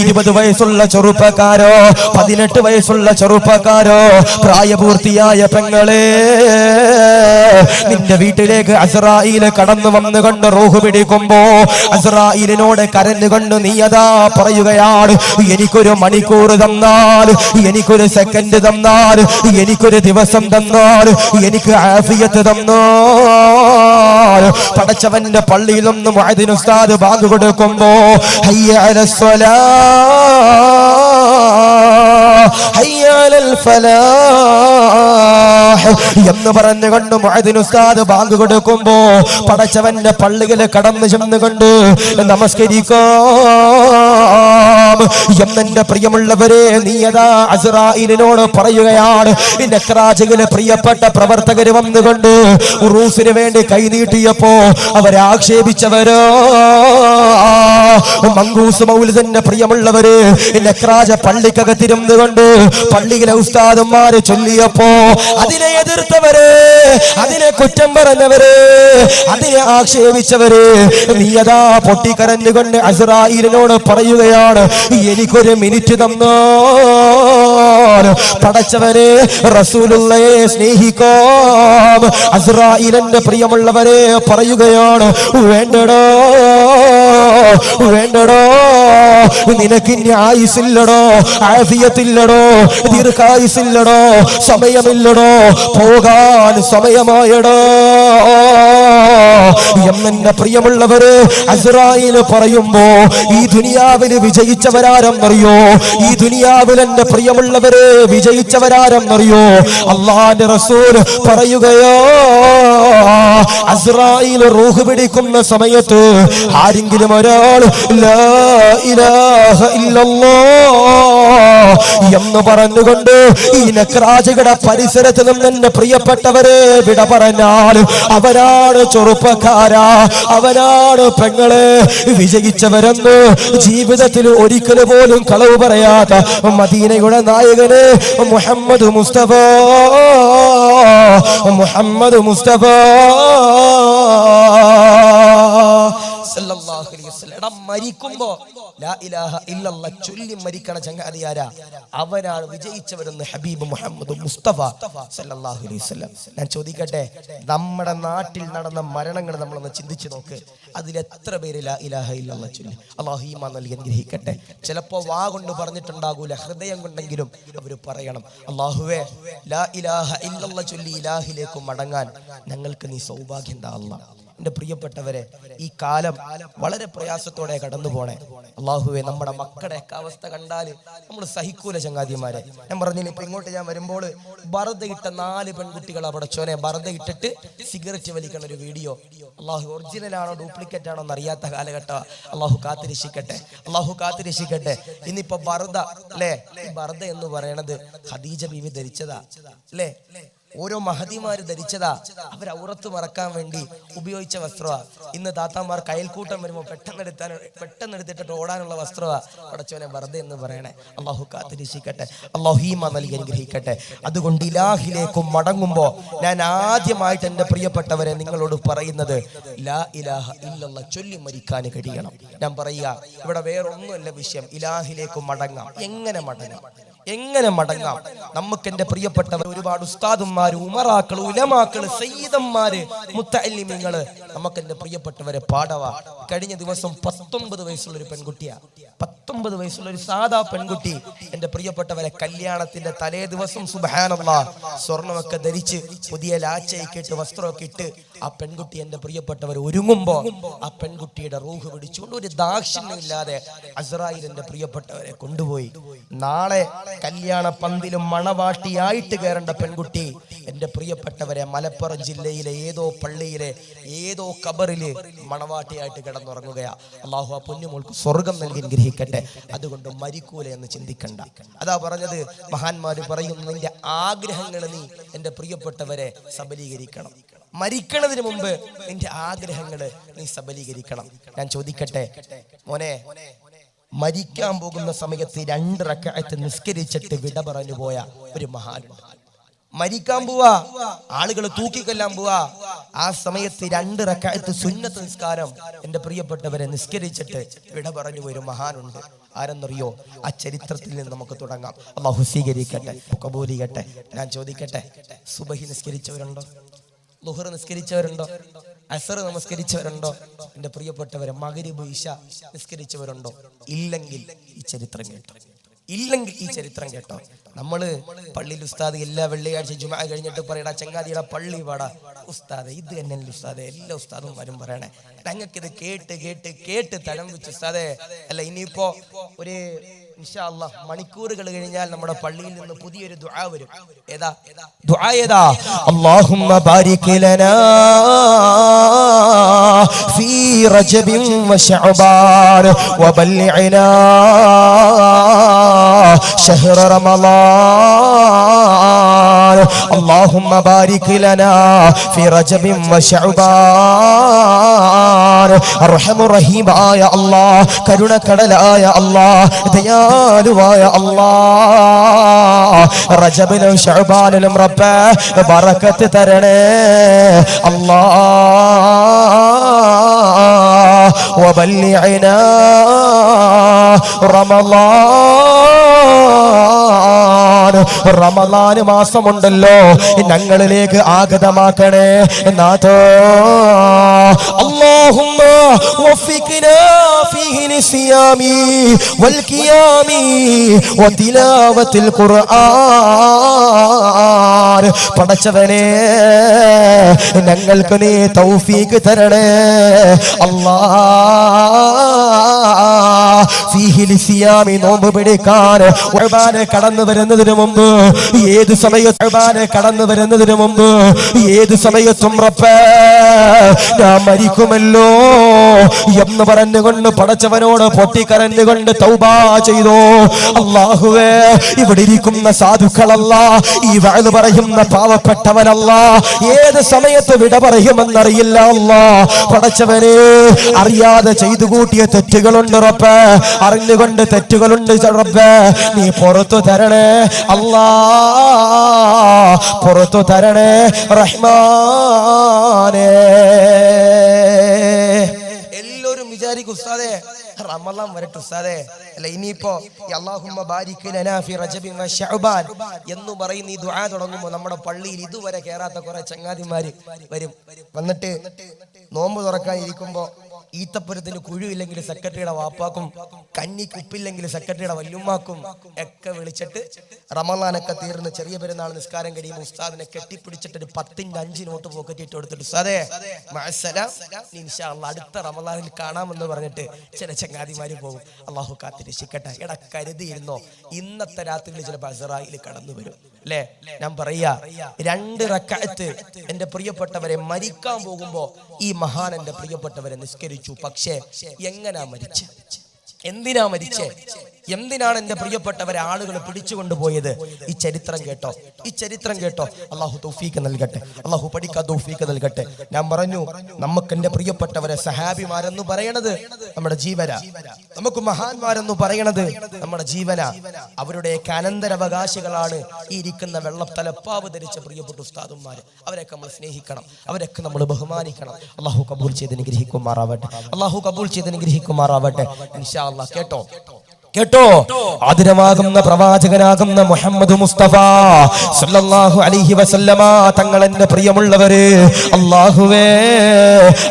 20 വയസ്സുള്ള ചെറുപ്പക്കാരോ, 18 വയസ്സുള്ള ചെറുപ്പക്കാരോ, പ്രായപൂർത്തിയായ പെങ്ങളെ, നിന്റെ വീട്ടിലേക്ക് അസ്രായീൽ കടന്നു വന്നുകൊണ്ട് റൂഹ് പിടിക്കുമ്പോ അസ്രായീലിനോട് കരഞ്ഞുകൊണ്ട് നീ അതാ പറയുകയാണ്, എനിക്കൊരു മണിക്കൂർ തന്നാൽ, എനിക്കൊരു സെക്കൻഡ് തന്നാൽ, എനിക്കൊരു ദിവസം തന്നാൽ, എനിക്ക് ആഫിയത്ത് തന്നാൽ. പടച്ചവന്റെ പള്ളിയിൽ നിന്ന് മുഅദ്ദിൻ ഉസ്താദ് ബാങ്ക് കൊടുക്കുമ്പോ ഹയ്യ അലസ്സലാ ഹയ്യ അലൽ ഫലാഹ് എന്ന് പറഞ്ഞുകൊണ്ട് മുഅദ്ദിൻ ഉസ്താദ് ബാങ്ക് കൊടുക്കുമ്പോ പടച്ചവന്റെ പള്ളിയിൽ കടന്നു ചെന്നുകൊണ്ട് നമസ്കരിക്കാം എന്നെ പ്രിയമുള്ളവരെ, നീ അതാ അസ്രായീലിനോട് പറയുകയാണ്. നക്രാജയിലെ പ്രിയപ്പെട്ട പ്രവർത്തകര് വന്നുകൊണ്ട് ഉറൂസിന് വേണ്ടി കൈനീട്ടിയപ്പോ അവരെ ആക്ഷേപിച്ചവരോ മങ്കൂസ് മൗലിദിന്റെ പ്രിയമുള്ളവര് നക്രാജ പള്ളിക്കകത്തിരുന്നു കൊണ്ട് പള്ളിയിലെ ഉസ്താദന്മാര് ചൊല്ലിയപ്പോ അതിനെ എതിർത്തവര്, അതിനെ കുറ്റം പറഞ്ഞവര്, അതിനെ ആക്ഷേപിച്ചവര് നീ അതാ പൊട്ടിക്കരഞ്ഞുകൊണ്ട് അസ്രായീലിനോട് പറയുകയാണ്, എനിക്കൊരു മിനിറ്റ് തന്നോ. പടച്ചവരെ, റസൂലുള്ളയെ സ്നേഹിക്കാം. അസ്രായീലിന്റെ പ്രിയമുള്ളവരെ പറയുകയാണ്, വേണ്ടടോ വേണ്ടടോ, നിനക്കിനി ആയുസില്ലടോ, ആഫിയത്തില്ലടോ, ദീർഘായുസില്ലടോ, സമയമില്ലടോ, പോകാൻ സമയമായടോ എന്നെ പ്രിയമുള്ളവര് അസ്രായീൽ പറയുമ്പോ ഈ ദുനിയാവിൽ വിജയിച്ചവരാരെന്നറിയോ? ഈ ദുനിയാവിൽ എന്റെ പ്രിയമുള്ളവര് വിജയിച്ചവരാരെന്നറിയോ? അല്ലാഹുവിന്റെ റസൂൽ പറയുകയോ, അസ്രായീൽ റൂഹ് പിടിക്കുന്ന സമയത്ത് ആരെങ്കിലും ഒരാൾ ലാ ഇലാഹ ഇല്ലല്ലാഹ് എന്ന് പറഞ്ഞുകൊണ്ട് ഈ നക്രാജയുടെ പരിസരത്ത് നിന്ന് എന്റെ പ്രിയപ്പെട്ടവരെ വിട പറഞ്ഞാൽ അവരാണ് ചെറുപ്പക്കാരാ, അവരാണ് പെങ്ങളെ വിജയിച്ചവരെന്ന് ജീവിതത്തിൽ ഒരിക്കൽ പോലും കളവ് പറയാത്ത മദീനയുടെ നായകന് മുഹമ്മദ് മുസ്തഫ, മുഹമ്മദ് മുസ്തഫ സല്ലല്ലാഹു സല്ലല്ലാഹു അലൈഹി വസല്ലം. എടാ മരിക്കുമ്പോ ലാ ഇലാഹ ഇല്ലല്ലാഹ് ചൊല്ലി മരിക്കണ ചങ്ങാതിയാരാ? അവരാണ് വിജയിച്ചവരെന്ന് ഹബീബ് മുഹമ്മദ് മുസ്തഫ സല്ലല്ലാഹു അലൈഹി വസല്ലം. ഞാൻ ചോദിക്കട്ടെ, നമ്മുടെ നാട്ടിൽ നടന്ന മരണങ്ങൾ നമ്മളൊന്ന് ചിന്തിച്ചു നോക്ക്. അതിലെത്ര പേര് ലാ ഇലാഹ ഇല്ലല്ലാഹ് ചൊല്ലി? അല്ലാഹു ഈമാൻ നൽകി അനുഗ്രഹിക്കട്ടെ. ചിലപ്പോ വാ കൊണ്ട് പറഞ്ഞിട്ടുണ്ടാകൂല, ഹൃദയം കൊണ്ടെങ്കിലും അവര് പറയണം, അല്ലാഹുവേ ലാ ഇലാഹ ഇല്ലല്ലാഹ് ചൊല്ലി ഇലാഹിലേക്ക് മടങ്ങാൻ ഞങ്ങൾക്ക് നീ സൗഭാഗ്യം താ അല്ലാഹ്. എന്റെ പ്രിയപ്പെട്ടവരെ, ഈ കാലം വളരെ പ്രയാസത്തോടെ കടന്നു പോണേ. അല്ലാഹുവേ, നമ്മുടെ മക്കളുടെയൊക്കെ അവസ്ഥ കണ്ടാല് നമ്മൾ സഹിക്കൂല ചങ്ങാതിമാരെ. ഞാൻ പറഞ്ഞില്ല, ഇപ്പൊ ഇങ്ങോട്ട് ഞാൻ വരുമ്പോൾ ബർദയിട്ട 4 പെൺകുട്ടികൾ അവിടെ ചോനെ ബർദയിട്ടിട്ട് സിഗരറ്റ് വലിക്കണ ഒരു വീഡിയോ. അല്ലാഹു ഒറിജിനൽ ആണോ ഡ്യൂപ്ലിക്കേറ്റ് ആണോ എന്നറിയാത്ത കാലഘട്ടം. അല്ലാഹു കാത്തിരക്ഷിക്കട്ടെ, അല്ലാഹു കാത്തിരക്ഷിക്കട്ടെ. ഇന്നിപ്പോ ബർദ അല്ലേ, ഈ ബർദ എന്ന് പറയണത് ഖദീജ ബീവി ധരിച്ചതാ അല്ലേ? ഓരോ മഹദിമാര് ധരിച്ചതാ. അവർ ഔറത്ത് മറക്കാൻ വേണ്ടി ഉപയോഗിച്ച വസ്ത്രമാ. ഇന്ന് താത്താമാർ കയൽക്കൂട്ടം വരുമ്പോ പെട്ടെന്ന് എടുത്തിട്ട് ഓടാനുള്ള വസ്ത്രമാ പടച്ചോനെ ബർദ എന്ന് പറയണേ. അല്ലാഹു കാത്തിരക്ഷിക്കട്ടെ, അല്ലാഹു ഈമാൻ നൽകി അനുഗ്രഹിക്കട്ടെ. അതുകൊണ്ട് ഇലാഹിലേക്ക് മടങ്ങുമ്പോ ഞാൻ ആദ്യമായിട്ട് എന്റെ പ്രിയപ്പെട്ടവരെ നിങ്ങളോട് പറയുന്നത്, ലാ ഇലാഹ ഇല്ലല്ലാഹ് ചൊല്ലി മരിക്കാൻ കഴിയണം. ഞാൻ പറയുക, ഇവിടെ വേറൊന്നുമല്ല വിഷയം. ഇലാഹിലേക്ക് മടങ്ങാം. എങ്ങനെ മടങ്ങാം? നമുക്ക് എന്റെ പ്രിയപ്പെട്ടവർ ഒരുപാട് ഉസ്താദുമാര്, ഉമറാക്കള്, ഉലമാക്കള്, സയ്യിദന്മാര്, മുത്തഅല്ലിമീങ്ങള് നമുക്ക് എന്റെ പ്രിയപ്പെട്ടവരെ പാടവാ. കഴിഞ്ഞ ദിവസം 19 വയസ്സുള്ള ഒരു പെൺകുട്ടിയാ, 19 വയസ്സുള്ള ഒരു സാധാ പെൺകുട്ടി എന്റെ പ്രിയപ്പെട്ടവരെ കല്യാണത്തിന്റെ തലേ ദിവസം സുബ്ഹാനല്ലാഹ് സ്വർണ്ണമൊക്കെ ധരിച്ച് പുതിയ ലാച്ചയൊക്കെ ഇട്ട് വസ്ത്രമൊക്കെ ഇട്ട് ആ പെൺകുട്ടി എന്റെ പ്രിയപ്പെട്ടവർ ഒരുങ്ങുമ്പോ ആ പെൺകുട്ടിയുടെ റൂഹ് പിടിച്ചുകൊണ്ട് ഒരു ദാക്ഷിണ്യമില്ലാതെ അസ്രായിൽ എന്റെ പ്രിയപ്പെട്ടവരെ കൊണ്ടുപോയി. നാളെ കല്യാണ പന്തിലും മണവാട്ടിയായിട്ട് കയറേണ്ട പെൺകുട്ടി എന്റെ പ്രിയപ്പെട്ടവരെ മലപ്പുറം ജില്ലയിലെ ഏതോ പള്ളിയിലെ ഏതോ ഖബറില് മണവാട്ടിയായിട്ട് കിടന്നുറങ്ങുകയാ. അല്ലാഹു ആ പൊന്നുമോൾക്ക് സ്വർഗം നൽകി ഗ്രഹിക്കട്ടെ. അതുകൊണ്ട് മരിക്കൂല എന്ന് ചിന്തിക്കണ്ട. അതാ പറഞ്ഞത്, മഹാന്മാര് പറയുന്നു, നിന്റെ ആഗ്രഹങ്ങൾ നീ എന്റെ പ്രിയപ്പെട്ടവരെ സബലീകരിക്കണം. മരിക്കണതിന് മുമ്പ് നിന്റെ ആഗ്രഹങ്ങള് നീ സബലീകരിക്കണം. ഞാൻ ചോദിക്കട്ടെ മോനെ, മരിക്കാൻ പോകുന്ന സമയത്ത് 2 റക്അത്ത് നിസ്കരിച്ചിട്ട് വിട പറഞ്ഞു പോയ ഒരു മഹാനുണ്ട്. മരിക്കാൻ പോവാ, ആളുകൾ തൂക്കിക്കൊല്ലാൻ പോവാ. ആ സമയത്ത് 2 റക്അത്ത് സുന്നത്ത് നിസ്കാരം എന്റെ പ്രിയപ്പെട്ടവരെ നിസ്കരിച്ചിട്ട് വിട പറഞ്ഞു പോയൊരു മഹാനുണ്ട്. ആരെന്നറിയോ? ആ ചരിത്രത്തിൽ നിന്ന് നമുക്ക് തുടങ്ങാം. അല്ലാഹു സ്വീകരിക്കട്ടെ, കബൂൽ ചെയ്യട്ടെ. ഞാൻ ചോദിക്കട്ടെ, സുബഹി നിസ്കരിച്ചവരുണ്ടോ? ളുഹർ നിസ്കരിച്ചവരുണ്ടോ? അസർ നമസ്കരിച്ചവരുണ്ടോ? എന്റെ പ്രിയപ്പെട്ടവരെ, മഗ്രിബ് ഇശ നിസ്കരിച്ചവരുണ്ടോ? ഇല്ലെങ്കിൽ ഈ ചരിത്രം കേട്ടോ. നമ്മള് പള്ളിയിൽ ഉസ്താദ് എല്ലാ വെള്ളിയാഴ്ച ജുമുഅ കഴിഞ്ഞിട്ട് പറയടാ ചങ്ങാതിയുടെ പള്ളി വാടാ ഉസ്താദ്, ഇത് തന്നെ ഉസ്താദെ, എല്ലാ ഉസ്താദുമാരും പറയണേ. ഞങ്ങൾക്കിത് കേട്ട് തരം വെച്ച് ഉസ്താദെ. അല്ല, ഇനിയിപ്പോ ഒരു ഇൻഷാ അല്ലാഹ് മണിക്കൂറുകൾ കഴിഞ്ഞാൽ നമ്മുടെ പള്ളിയിൽ നിന്ന് പുതിയൊരു ദുആ വരും. ദുആ ഏതാ? അല്ലാഹുമ്മ ബാരിക് ലനാ ഫീ റജബിൻ വശഅബാൻ വബല്ലിഅനാ ശഹ്റ റമളാൻ. അല്ലാഹുമ്മ ബാരിക് ലനാ ഫീ റജബിൻ വശഅബാൻ. അർഹമുർ റഹീമായ അല്ലാഹ്, കരുണക്കടലായ അല്ലാഹ്, ദയാലുവായ അല്ലാഹ്, റജബിലും ശഅബാനിലും റബ്ബേ ബറക്കത്ത് തരണേ അല്ലാഹ്. വബല്ലിഅനാ റമളാൻ മാസമുണ്ടല്ലോ, ഞങ്ങളിലേക്ക് ആഗതമാക്കണേ നാഥോ. അല്ലാഹുമ്മ വഫിഖ്നാ ഫീഹി ലിസിയാമി വൽ ഖിയാമി വതിലാവത്തിൽ ഖുർആൻ. പടച്ചവനേ, ഞങ്ങൾക്ക് നീ തൗഫീഖ് തരണേ അല്ലാഹ്. ഫീഹി ലിസിയാമി, നോമ്പ് പിടിക്കാൻ ഖുർആന് കടന്നു വരുന്നതിന് മുമ്പ്, ഏത് സമയത്തും റബ്ബേ ഞാൻ മരിക്കുമല്ലോ എന്ന് പറഞ്ഞുകൊണ്ട് പടച്ചവനോട് പൊട്ടിക്കരഞ്ഞുകൊണ്ട് തൗബ ചെയ്തു. അല്ലാഹുവേ, ഇവിടെ ഇരിക്കുന്ന സാധുക്കളല്ല, ഈ വഅദ് പറയുന്ന പാവപ്പെട്ടവനല്ല, ഏത് സമയത്ത് വിട പറയുമെന്നറിയില്ല അല്ലാഹ്. പടച്ചവനെ, അറിയാതെ ചെയ്തു കൂട്ടിയ തെറ്റുകളുണ്ട് റബ്ബേ, അറിഞ്ഞുകൊണ്ട് തെറ്റുകളുണ്ട് റബ്ബേ, നീ പുറത്തു തരണേ അല്ലാഹ്, പുറത്തു തരണേ റഹ്മാനേ. എല്ലാവരും വിചാരിക്കും ആയിരിക്കും ഉസ്താദേ, റമളാൻ വരട്ടെ ഉസ്താദേ. അല്ല ഇനിയിപ്പോ അല്ലാഹുമ്മ ബാരിക് ലനാ ഫി റജബിൻ വ ശഅബാൻ എന്ന് പറയുന്ന ഈ ദുആ തുടങ്ങുമ്പോൾ നമ്മുടെ പള്ളിയിൽ ഇതുവരെ കേറാത്ത കുറെ ചങ്ങാതിമാര് വരും. വന്നിട്ട് നോമ്പ് തുറക്കാൻ ഇരിക്കുമ്പോ ഈത്തപ്പുരത്തിന് കുഴിയില്ലെങ്കിൽ സെക്രട്ടറിയുടെ വാപ്പാക്കും കഞ്ഞിക്ക് ഉപ്പില്ലെങ്കിൽ സെക്രട്ടറിയുടെ വല്ലുമ്മാക്കും ഒക്കെ വിളിച്ചിട്ട് റമളാനൊക്കെ തീർന്ന് ചെറിയ പെരുന്നാൾ നിസ്കാരം കഴിയുമ്പോൾ ഉസ്താദിനെ കെട്ടിപ്പിടിച്ചിട്ട് ഒരു 10ന്റെ 5 നോട്ട് പോക്കറ്റ് ഇട്ട് കൊടുത്തിട്ട് ഉസ്താദേ മഅസ്സലാം ഇൻഷാ അല്ലാഹ് അടുത്ത റമളാനിൽ കാണാമെന്ന് പറഞ്ഞിട്ട് ചില ചങ്ങാതിമാര് പോകും. അള്ളാഹു കാത്തിരക്ഷിക്കട്ടെ. എടാ കരുതിയിരുന്നോ, ഇന്നത്തെ രാത്രിയിൽ ചിലപ്പോൾ അസ്റായിൽ കടന്നു വരും അല്ലേ? ഞാൻ പറയാ 2 റക്അത്ത് എന്റെ പ്രിയപ്പെട്ടവരെ മരിക്കാൻ പോകുമ്പോ ഈ മഹാൻ എന്റെ പ്രിയപ്പെട്ടവരെ നിസ്കരിച്ചു. പക്ഷേ എങ്ങനാ മരിച്ച, എന്തിനാ മരിച്ചേ, എന്തിനാണ് എന്റെ പ്രിയപ്പെട്ടവരെ ആളുകൾ പിടിച്ചുകൊണ്ടുപോയത്? ഈ ചരിത്രം കേട്ടോ, ഈ ചരിത്രം കേട്ടോ. അള്ളാഹു തൗഫീഖ് നൽകട്ടെ, അള്ളാഹു പഠിക്കാൻ തൗഫീഖ് നൽകട്ടെ. ഞാൻ പറഞ്ഞു നമുക്ക് എന്റെ പ്രിയപ്പെട്ടവരെ സഹാബിമാരെന്ന് പറയണത് നമ്മുടെ ജീവന, നമുക്ക് മഹാന്മാരെന്ന് പറയണത് നമ്മുടെ ജീവന. അവരുടെയൊക്കെ അനന്തരാവകാശികളാണ് ഈ ഇരിക്കുന്ന വെള്ളത്തലപ്പാവ് ധരിച്ച പ്രിയപ്പെട്ട ഉസ്താദുമാര്. അവരൊക്കെ നമ്മൾ സ്നേഹിക്കണം, അവരൊക്കെ നമ്മൾ ബഹുമാനിക്കണം. അള്ളാഹു കബൂൽ ചെയ്ത് അനുഗ്രഹിക്കുമാറാവട്ടെ, അള്ളാഹു കബൂൽ ചെയ്ത് അനുഗ്രഹിക്കുമാറാവട്ടെ. ഇൻഷാ അല്ലാഹ്. കേട്ടോ കേട്ടോ, ആദരവാകുന്ന പ്രവാചകനാകുന്ന മുഹമ്മദ് മുസ്തഫ സല്ലല്ലാഹു അലൈഹി വസല്ലമ തങ്ങൾ എന്റെ പ്രിയമുള്ളവര്, അല്ലാഹുവേ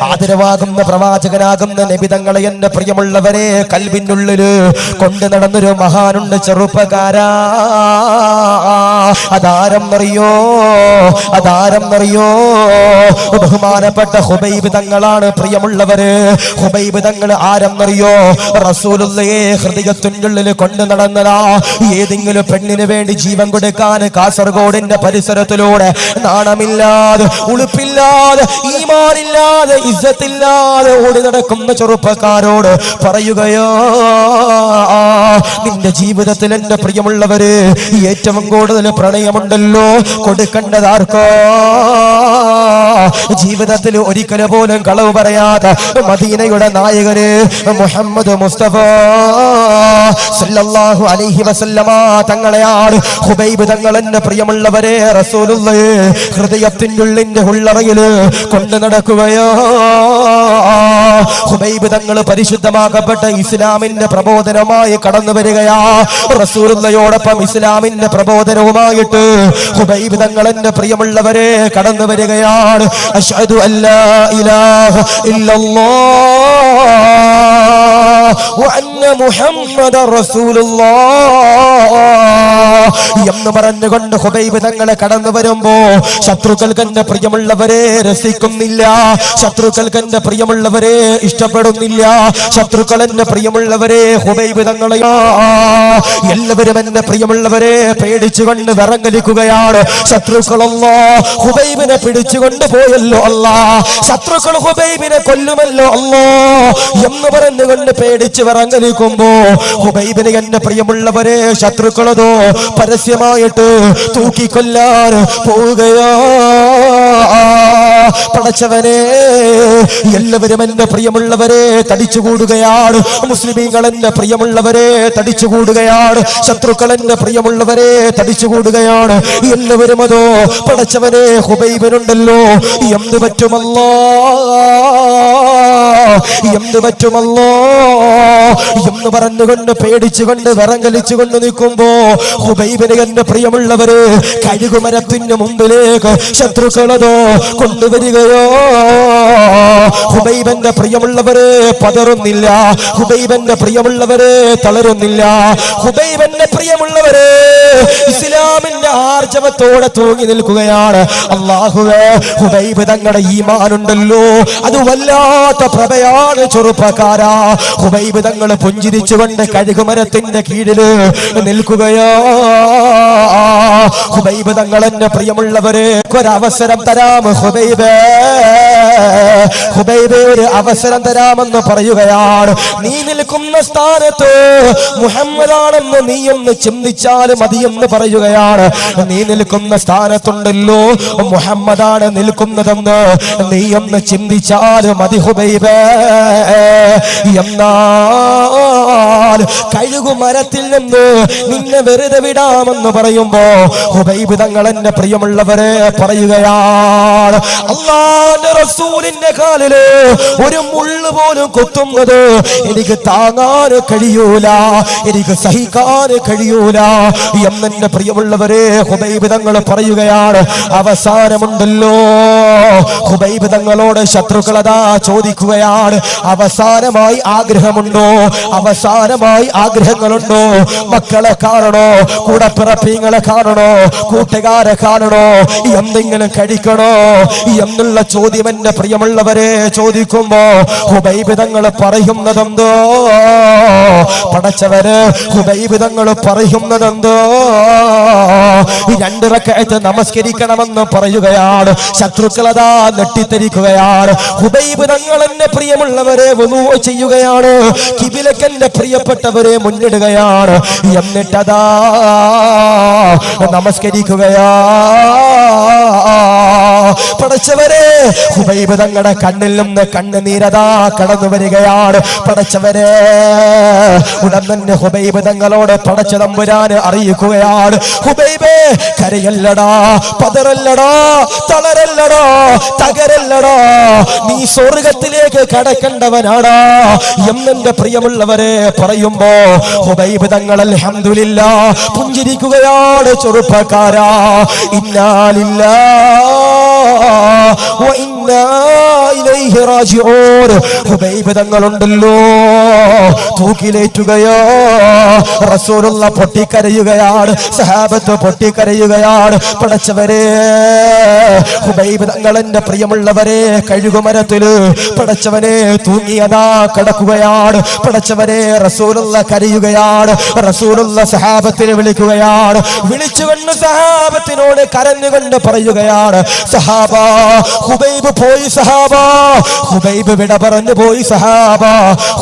ആദരവാകുന്ന പ്രവാചകനാകുന്ന നബി തങ്ങളെ എന്റെ പ്രിയമുള്ളവരെ കൽബിന്റെ ഉള്ളില് കൊണ്ട് നടന്നൊരു മഹാനുണ്ട് ചെറുപ്പക്കാരാ. അതാരെന്നറിയോ, അതാരെന്നറിയോ? ബഹുമാനപ്പെട്ട ഹുബൈബ് തങ്ങളാണ് പ്രിയമുള്ളവര്. ഹുബൈബ് തങ്ങൾ ആരെന്നറിയോ? റസൂലുള്ളാഹിയെ ഹൃദയത്തിൽ കൊണ്ട് നടന്നതാ. ഏതെങ്കിലും പെണ്ണിന് വേണ്ടി ജീവൻ കൊടുക്കാൻ കാസർഗോഡിന്റെ പരിസരത്തിലൂടെ നാണമില്ലാതെ, ഉളുപ്പില്ലാതെ, ഈമാനില്ലാതെ, ഇസ്സത്തില്ലാതെ ഓടി നടക്കുന്ന ചെറുപ്പക്കാരോട് പറയുകയോ, നിന്റെ ജീവിതത്തിൽ എന്റെ പ്രിയമുള്ളവര് ഏറ്റവും കൂടുതൽ പ്രണയമുണ്ടല്ലോ, കൊടുക്കേണ്ടതാർക്കോ? ജീവിതത്തിൽ ഒരിക്കൽ പോലും കളവ് പറയാതെ മദീനയുടെ നായകര് മുഹമ്മദ് മുസ്തഫ സല്ലല്ലാഹു അലൈഹി വസല്ലമ തങ്ങളെയാണ് ഹുബൈബ് തങ്ങൾ എന്റെ പ്രിയമുള്ളവരെ റസൂലുള്ളാഹി ഹൃദയത്തിന്റെ ഉള്ളിന്റെ ഉള്ളറയിൽ കൊണ്ട് നടക്കുകയോ. ഹുബൈബ് തങ്ങൾ പരിശുദ്ധമാക്കപ്പെട്ട ഇസ്ലാമിന്റെ പ്രബോധനമായി കടന്നു വരികയാ. റസൂലുള്ളാഹിയോടൊപ്പം ഇസ്ലാമിന്റെ പ്രബോധനവുമായിട്ട് ഹുബൈബ് തങ്ങൾ എന്റെ പ്രിയമുള്ളവരെ കടന്നു വരികയാണ്. അശ്ഹദു അല്ലാ ഇലാഹ ഇല്ലല്ലാഹ് വഅന്ന മുഹമ്മദർ റസൂലുള്ളാഹ് എന്ന് പറഞ്ഞുകൊണ്ട് ഹുബൈബ് തങ്ങളെ കടന്നു വരുമ്പോ ശത്രുക്കൾക്ക് എന്റെ പ്രിയമുള്ളവരെ രസിക്കുന്നില്ല, ശത്രുക്കൾക്ക് എന്റെ പ്രിയമുള്ളവരെ ഇഷ്ടപ്പെടുന്നില്ല, ശത്രുക്കൾ എന്റെ പ്രിയമുള്ളവരെ ഹുബൈബ് തങ്ങളെ എല്ലാവരും എന്റെ പ്രിയമുള്ളവരെ പേടിച്ചുകൊണ്ട് വിറങ്ങലിക്കുകയാണ്. ശത്രുക്കളല്ലോ ഹുബൈബിനെ പിടിച്ചുകൊണ്ട് പോയല്ലോ അല്ലാ, ശത്രുക്കൾ ഹുബൈബിനെ കൊല്ലുമല്ലോ അല്ലാ എന്ന് പറഞ്ഞുകൊണ്ട് പേടിച്ച് വിറങ്ങലിക്കുമ്പോ ഹുബൈബിനെ എന്റെ പ്രിയമുള്ളവരെ ശത്രുക്കളതോ പരസ്യമായിട്ട് തൂക്കിക്കൊല്ലാൻ പോവുകയോ. പടച്ചവനെ, എല്ലാവരും എന്റെ പ്രിയമുള്ളവരെ തടിച്ചുകൂടുകയാണ്. മുസ്ലിമീങ്ങൾ എന്റെ പ്രിയമുള്ളവരെ തടിച്ചുകൂടുകയാണ്, ശത്രുക്കൾ എന്റെ പ്രിയമുള്ളവരെ തടിച്ചുകൂടുകയാണ്. എല്ലാവരും അതോ പടച്ചവനെ ഹുബൈബിനുണ്ടല്ലോ എന്ത് പറ്റുമല്ലോ, എന്ത് പറ്റുമല്ലോ എന്ന് പറഞ്ഞുകൊണ്ട് പേടിച്ചുകൊണ്ട് വിറങ്ങലിച്ചുകൊണ്ട് നിൽക്കുമ്പോ ഹുബൈബിനെ എന്റെ പ്രിയമുള്ളവര് കഴുകുമരത്തിന് മുമ്പിലേക്ക് ശത്രുക്കളതോ കൊണ്ടുവരികയോ. ഹുബൈബിന്റെ പ്രിയമുള്ളവര് പതറുന്നില്ല, ഹുബൈബിന്റെ പ്രിയമുള്ളവര് തളരുന്നില്ല, ഹുബൈബിന്റെ പ്രിയമുള്ളവര് ഇസ്ലാമിന്റെ ആർജവത്തോടെ തൂങ്ങി നിൽക്കുകയാണ്. അല്ലാഹുവേ, ഹുബൈബ് തങ്ങളുടെ ഈമാനുണ്ടല്ലോ അത് വല്ലാത്ത പ്രഭയാണ് ചെറുപ്പക്കാരാ. ഹുബൈബ് തങ്ങൾ പുഞ്ചിരിച്ചുകൊണ്ട് കഴുകുമരത്തിന്റെ കീഴില് നിൽക്കുകയോ. ഹുബൈബ് തങ്ങൾ എന്റെ പ്രിയമുള്ളവരെ ഒരവസരം തരാം ഹുബൈബേ, ഹുബൈബേ ഒരു അവസരം തരാമെന്ന് പറയുകയാണ്. നീ നിൽക്കുന്ന സ്ഥാനത്ത് മുഹമ്മദാണെന്ന് നീ ഒന്ന് ചിന്തിച്ചാൽ മതിയെന്ന് പറയുകയാണ്. നീ നിൽക്കുന്ന സ്ഥാനത്തുണ്ടല്ലോ മുഹമ്മദാണ് നിൽക്കുന്നതെന്ന് നീ ഒന്ന് ചിന്തിച്ചാൽ മതി ഹുബൈബേ. എന്നാൽ കഴുകുമരത്തിൽ നിന്ന് നിന്നെ വെറുതെ വിടാമെന്ന് പറയുമ്പോ ഹുബൈബ് തങ്ങൾ എന്റെ പ്രിയമുള്ളവരെ പറയുകയാണ്. അല്ലാഹുവിന്റെ റസൂലിന്റെ കാലില് ഒരു മുള്ള് പോലും കൊത്തുന്നത് എനിക്ക് താങ്ങാൻ കഴിയൂല, എനിക്ക് സഹിക്കാൻ കഴിയൂല എന്നെ പ്രിയമുള്ളവരെ ഹുബൈബ് തങ്ങൾ പറയുകയാണ്. അവസാനമുണ്ടല്ലോ, ഹുബൈബ് തങ്ങളോട് ശത്രുക്കളതാ ചോദിക്കുകയാണ്, അവസാനമായി ആഗ്രഹമുണ്ടോ? അവസാനമായി ആഗ്രഹങ്ങളുണ്ടോ? മക്കളെ കാണണോ? കൂടപ്പിറപ്പിങ്ങളെ കാണണോ? കൂട്ടുകാരെ കാണണോ? എന്തെങ്കിലും കഴിക്കണോ എന്നുള്ള ചോദ്യം എന്റെ പ്രിയമുള്ളവരെ ചോദിക്കുമ്പോ ഹുബൈബ് തങ്ങൾ പറയുന്നതെന്തോ? പടച്ചവര് ഹുബൈബ് തങ്ങൾ പറയുന്നതെന്തോ? 2 റക്അത്ത് നമസ്കരിക്കണമെന്ന് പറയുകയാണ്. ശത്രുക്കളതാ നെട്ടിത്തെരിക്കുകയാണ്. ഹുബൈബ് തങ്ങൾ എന്നെ പ്രിയമുള്ളവരെ വുളൂ ചെയ്യുകയാണ്. കിബിലക്ക് എന്റെ പ്രിയപ്പെട്ടവരെ മുന്നിടുകയാണ്. എന്നിട്ടതാ നമസ്കരിക്കുകയാ. പടച്ചവരെ ഹുബൈബ് തങ്ങളുടെ കണ്ണിൽ നിന്ന് കണ്ണുനീരതാ കടന്നു വരികയാണ്. പടച്ചവരെ ഉടൻ തന്നെ ഹുബൈബ് തങ്ങളോട് പടച്ച തമ്പുരാൻ അറിയിക്കുകയാണ്, ഹുബൈബേ കരയല്ലടാ, പതറല്ലടാ, തളരല്ലടാ, തകരല്ലടാ, നീ സ്വർഗത്തിലേക്ക് കടക്കേണ്ടവനാടാ എന്നെ പ്രിയമുള്ളവരെ പറയുമ്പോ ഹുബൈബ് തങ്ങൾ അൽഹംദുലില്ലാഹ് പുഞ്ചിരിക്കുകയാണ്. ചെറുപ്പക്കാരാ, ഇന്നാ ലില്ലാഹി വ ഇന്നാ ഇലൈഹി റാജിഊൻ. ഹുബൈബ് തങ്ങളുണ്ടല്ലോ തൂക്കിലേറ്റുകയോ, റസൂലുള്ള പൊട്ടിക്കരയുകയാണ്, സഹാബത്ത് പൊട്ടിക്കരയുകയാണ്. പടച്ചവരെ ഹുബൈബ് തങ്ങൾ എന്റെ പ്രിയമുള്ളവരെ കഴുകുമരത്തില് പടച്ചവനെ തൂങ്ങിയതാ കിടക്കുകയാണ്. പടച്ചവനെ റസൂലുള്ള കരയുകയാണ്. റസൂലുള്ള സഹാബത്തിനെ വിളിക്കുകയാണ്. വിളിച്ചുകൊണ്ട് സഹാബത്തിനോട് കരഞ്ഞുകൊണ്ട് പറയുകയാണ്, സഹാബ ഹുബൈബ് പോയി, സഹാബ ഹുബൈബ് വിട പറഞ്ഞു പോയി, സഹാബ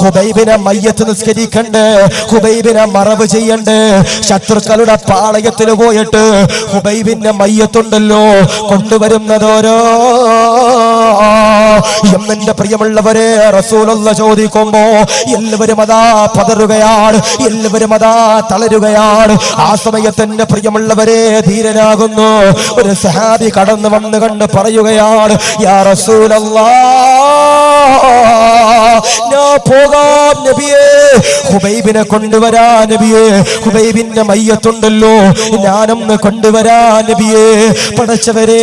ഹുബൈബിനെ മയ്യത്ത് നിസ്കരിക്കണ്ട്, ഹുബൈബിനെ മറവ് ചെയ്യണ്ട്. ശത്രുക്കളുടെ പാളയത്തിൽ പോയിട്ട് ഹുബൈബിന്റെ മയ്യത്തുണ്ടല്ലോ കൊണ്ടുവരുന്നതോരോ എന്നെ പ്രിയമുള്ളവരെ റസൂലുള്ള ചോദിക്കുമ്പോ എല്ലാവരും അതാ പതറുകയാണ്, എല്ലാവരും അതാ തളരുകയാണ്. ആ സമയത്തിന്റെ പ്രിയമുള്ളവരെ ധീരനാകുന്നു ഒരു സഹാബി കടന്നു വന്ന് കണ്ട് പറയുകയാണ്, യാ റസൂലല്ലാഹ് ഞാൻ പോകാം നബിയേ, ഹുബൈബിനെ കൊണ്ടുവരാ നബിയേ, ഹുബൈബിന്റെ മയ്യത്തുണ്ടല്ലോ ഞാനൊന്ന് കൊണ്ടുവരാ നബിയേ. പടച്ചവരെ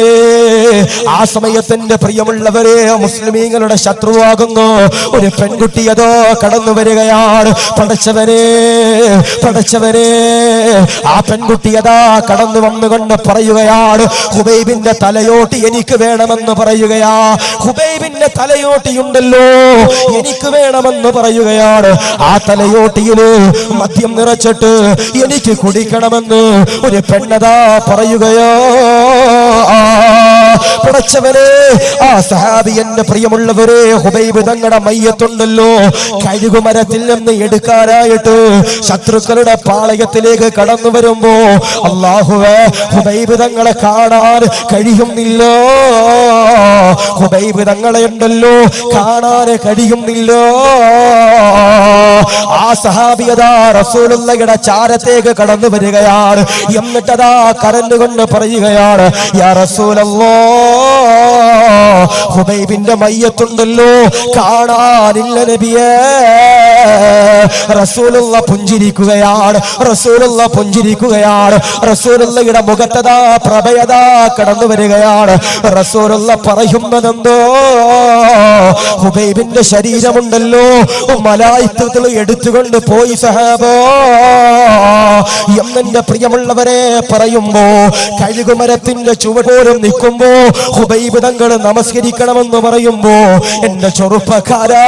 ആ സമയത്തിന്റെ പ്രിയമുള്ളവരെ മുസ്ലിമീങ്ങളുടെ ശത്രുവാകുന്നു ഒരു പെൺകുട്ടി അതോ കടന്നു വരികയാണ്. പടച്ചവരെ പടച്ചവരെ ആ പെൺകുട്ടി അതാ കടന്നു വന്നുകൊണ്ട് പറയുകയാണ്, ഹുബൈബിന്റെ തലയോട്ടി എനിക്ക് വേണമെന്ന് പറയുകയാ. ഹുബൈബിന്റെ തലയോട്ടിയുണ്ടല്ലോ എനിക്ക് വേണമെന്ന് പറയുകയാണ്. ആ തലയോട്ടിയില് മദ്യം നിറച്ചിട്ട് എനിക്ക് കുടിക്കണമെന്ന് ഒരു പെണ്ണതാ പറയുകയോ. പടച്ചവരെ ആ സഹാബി എന്റെ പ്രിയമുള്ളവരെ ഹുബൈബ് തങ്ങളുടെ മയ്യത്തുണ്ടല്ലോ കഴുകുമരത്തിൽ നിന്ന് എടുക്കാനായിട്ട് ശത്രുക്കളുടെ പാളയത്തിലേക്ക് കടന്നു വരുമ്പോ അല്ലാഹുവേ ഹുബൈബ് തങ്ങളെ കാണാൻ കഴിയുന്നില്ല. ഹുബൈബ് തങ്ങളെ ഉണ്ടല്ലോ കാണാൻ കഴിയുന്നില്ല. ആ സഹാബിയതാ റസൂലുള്ളാഹിയുടെ ചാരത്തേക്ക് കടന്നു വരികയാണ്. എന്നിട്ടതാ കരഞ്ഞുകൊണ്ട് പറയുകയാണ്, യാ റസൂലല്ലാഹ് ഹുബൈബിന്റെ മയ്യത്തുണ്ടല്ലോ കാണാനില്ല നബിയേ. റസൂലുള്ള പുഞ്ചിരിക്കുകയാണ്, റസൂലുള്ള പുഞ്ചിരിക്കുകയാണ്. റസൂലുള്ളാഹിയുടെ മുഖത്തതാ പ്രഭയതാ കടന്നു വരികയാണ്. റസൂലുള്ള പറയുന്നതെന്തോ, ഹുബൈബിന്റെ ശരീരമുണ്ടല്ലോ മലായിക്കത്തുകൾ എടുത്തുകൊണ്ട് പോയി സഹാബ എന്നെ പ്രിയമുള്ളവരെ പറയുമ്പോ കഴുകുമരത്തിന്റെ ചുവടോരം നിൽക്കുമ്പോ ഹുബൈബ് തങ്ങൾ നമസ്കരിക്കണമെന്ന് പറയുമ്പോ എന്റെ ചെറുപ്പക്കാരാ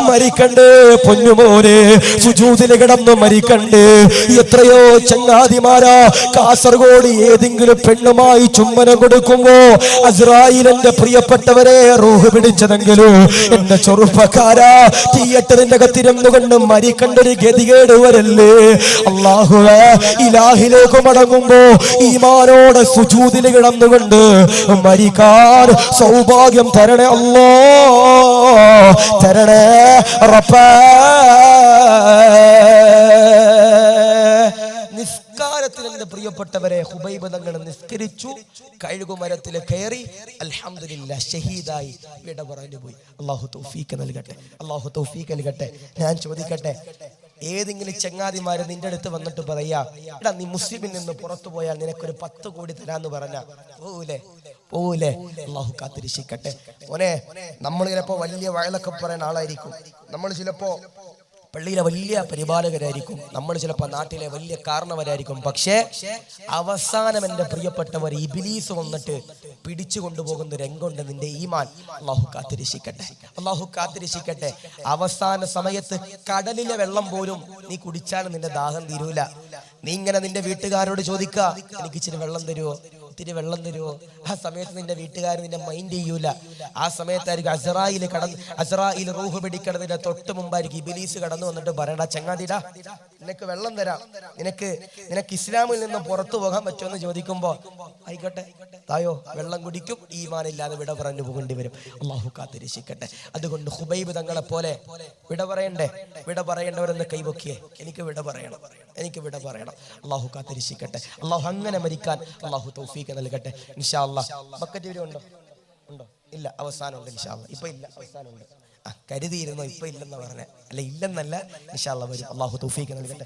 മരിക്കണ്ട് പൊന്നുമോനെ, സുജൂദിൽ കിടന്ന് മരിക്കണ്ട്. എത്രയോ ചങ്ങാതിമാരാ കാസർഗോഡ് ഏതെങ്കിലും പെണ്ണുമായി ചുംബനം കൊടുക്കുമ്പോ അസ്രായീലിന്റെ പ്രിയപ്പെട്ടവരെ റൂഹ് പിടിച്ചതെങ്കിലും എന്റെ ചെറുപ്പക്കാരാ തിയേറ്ററിന്റെ അകത്തിരുന്നുകൊണ്ട് മരിക്കണ്ട ഒരു ഗതികേട് വരല്ലേ. അല്ലാഹുവേ ഇലാഹിലേക്ക് മടങ്ങുമ്പോ ഈമാനോടെ സുജൂദിൽ കിടന്നുകൊണ്ട് മരിക്കാൻ സൗഭാഗ്യം തരണേ അല്ലാ, തരണേ റബ്ബേ. നിസ്കാരത്തിൽ തങ്ങളുടെ പ്രിയപ്പെട്ടവരെ ഹുബൈബ് തങ്ങൾ നിസ്കരിച്ചു, കഴുകുമരത്തിൽ കയറി അൽഹംദുലില്ലാഹ് ഷഹീദായി വിട പറഞ്ഞു പോയി. അല്ലാഹു തൗഫീഖ് നൽകട്ടെ, അല്ലാഹു തൗഫീഖ് നൽകട്ടെ. ഞാൻ ചോദിക്കട്ടെ, ഏതെങ്കിലും ചങ്ങാതിമാര് നിന്റെ അടുത്ത് വന്നിട്ട് പറയാ, എടാ നീ മുസ്ലിമിൽ നിന്ന് പുറത്തു പോയാൽ നിനക്കൊരു 10 കോടി തരാന്ന് പറഞ്ഞ പോവൂലേ? അള്ളാഹു കാത്തിരിക്കട്ടെ. മോനെ, നമ്മൾ ചിലപ്പോ വലിയ വയലൊക്കെ പറയുന്ന ആളായിരിക്കും, നമ്മൾ ചിലപ്പോ പള്ളിയിലെ വലിയ പരിപാലകരായിരിക്കും, നമ്മൾ ചിലപ്പോൾ നാട്ടിലെ വലിയ കാരണവരായിരിക്കും. പക്ഷേ അവസാനം എൻ്റെ പ്രിയപ്പെട്ടവർ ഇബ്ലീസ് വന്നിട്ട് പിടിച്ചു കൊണ്ടുപോകുന്ന രംഗമുണ്ട് നിന്റെ ഈമാൻ. അള്ളാഹു കാത്തിരിക്കട്ടെ, അള്ളാഹു കാത്തിരിക്കട്ടെ. അവസാന സമയത്ത് കടലിലെ വെള്ളം പോലും നീ കുടിച്ചാലും നിന്റെ ദാഹം തീരൂല. നീ ഇങ്ങനെ നിന്റെ വീട്ടുകാരോട് ചോദിക്കുക, എനിക്ക് ഇച്ചിരി വെള്ളം തരുമോ, ഇത്തിരി വെള്ളം തരുമോ? ആ സമയത്ത് നിന്റെ വീട്ടുകാർ നിന്നെ മൈൻഡ് ചെയ്യൂല. ആ സമയത്തായിരിക്കും അസ്റായിൽ റൂഹ് പിടിക്കണതിന്റെ തൊട്ട് മുമ്പായിരിക്കും ഇബ്ലീസ് കടന്നു വന്നിട്ട് പറയടാ ചങ്ങാതിടാ, നിനക്ക് വെള്ളം തരാം, നിനക്ക് ഇസ്ലാമിൽ നിന്ന് പുറത്തു പോകാൻ പറ്റുമെന്ന് ചോദിക്കുമ്പോ ആയിക്കോട്ടെ തായോ, വെള്ളം കുടിക്കും, ഈമാനില്ലാതെ വിട പറഞ്ഞു പോകേണ്ടി വരും. അള്ളാഹു കാത്തിരിക്കട്ടെ. അതുകൊണ്ട് ഹുബൈബ് തങ്ങളെ പോലെ വിട പറയേണ്ടവരെന്ന് കൈവക്കിയേ, എനിക്ക് വിട പറയണം, എനിക്ക് വിട പറയണം. അള്ളാഹു കാത്തിരിക്കട്ടെ. അള്ളാഹു അങ്ങനെ മരിക്കാൻ അള്ളാഹു തൗഫീഖ് നൽകട്ടെ. ഇൻഷാ അല്ലാഹ്. ബക്കറ്റ് ഇവിടെ ഉണ്ടോ? ഇല്ല, അവസാനമുണ്ട് ഇൻഷാ അല്ലാഹ്. ഇപ്പൊ ഇല്ല, അവസാനമുണ്ട്. കരുതിയിരുന്നോ? ഇപ്പൊ ഇല്ലെന്ന് പറഞ്ഞ അല്ല, ഇല്ലെന്നല്ല, ഇൻഷാ അല്ലാഹ് വരും. അള്ളാഹു തൗഫീഖ് നൽകട്ടെ.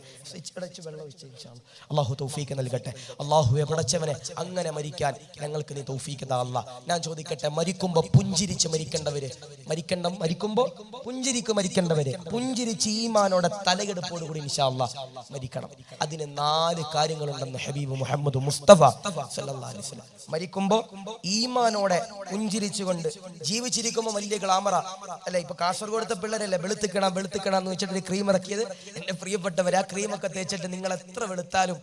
വെള്ളം ഒഴിച്ച് ഇൻഷാ അല്ലാഹ്. അള്ളാഹു തൗഫീഖ് നൽകട്ടെ. അള്ളാഹുവെ പടച്ചവനെ, അങ്ങനെ മരിക്കാൻ ഞങ്ങൾക്ക് നീ തൗഫീഖ് താ അല്ലാഹ്. ഞാൻ ചോദിക്കട്ടെ, മരിക്കുമ്പോ പുഞ്ചിരിച്ച് മരിക്കേണ്ടവര്, മരിക്കുമ്പോ പുഞ്ചിരിക്ക് മരിക്കേണ്ടവര്, പുഞ്ചിരിച്ച് ഈമാനോടെ തലയെടുപ്പോട് കൂടി ഇൻഷാ അല്ലാഹ് മരിക്കണം. അതിന് 4 കാര്യങ്ങളുണ്ടെന്ന് ഹബീബ് മുഹമ്മദ് മുസ്തഫ സല്ലല്ലാഹു അലൈഹി വസല്ലം. മരിക്കുമ്പോ ഈമാനോടെ പുഞ്ചിരിച്ചുകൊണ്ട്, ജീവിച്ചിരിക്കുമ്പോ വലിയ ഗ്ലാമറ അല്ലെ. ഇപ്പൊ കാസർഗോഡത്തെ പിള്ളേരല്ലേ വെളുത്തിക്കണം എന്ന് വെച്ചിട്ട് ഒരു ക്രീം ഇറക്കിയത്. എന്റെ പ്രിയപ്പെട്ടവർ, ആ ക്രീമൊക്കെ തേച്ചിട്ട് നിങ്ങൾ എത്ര വെളുത്താലും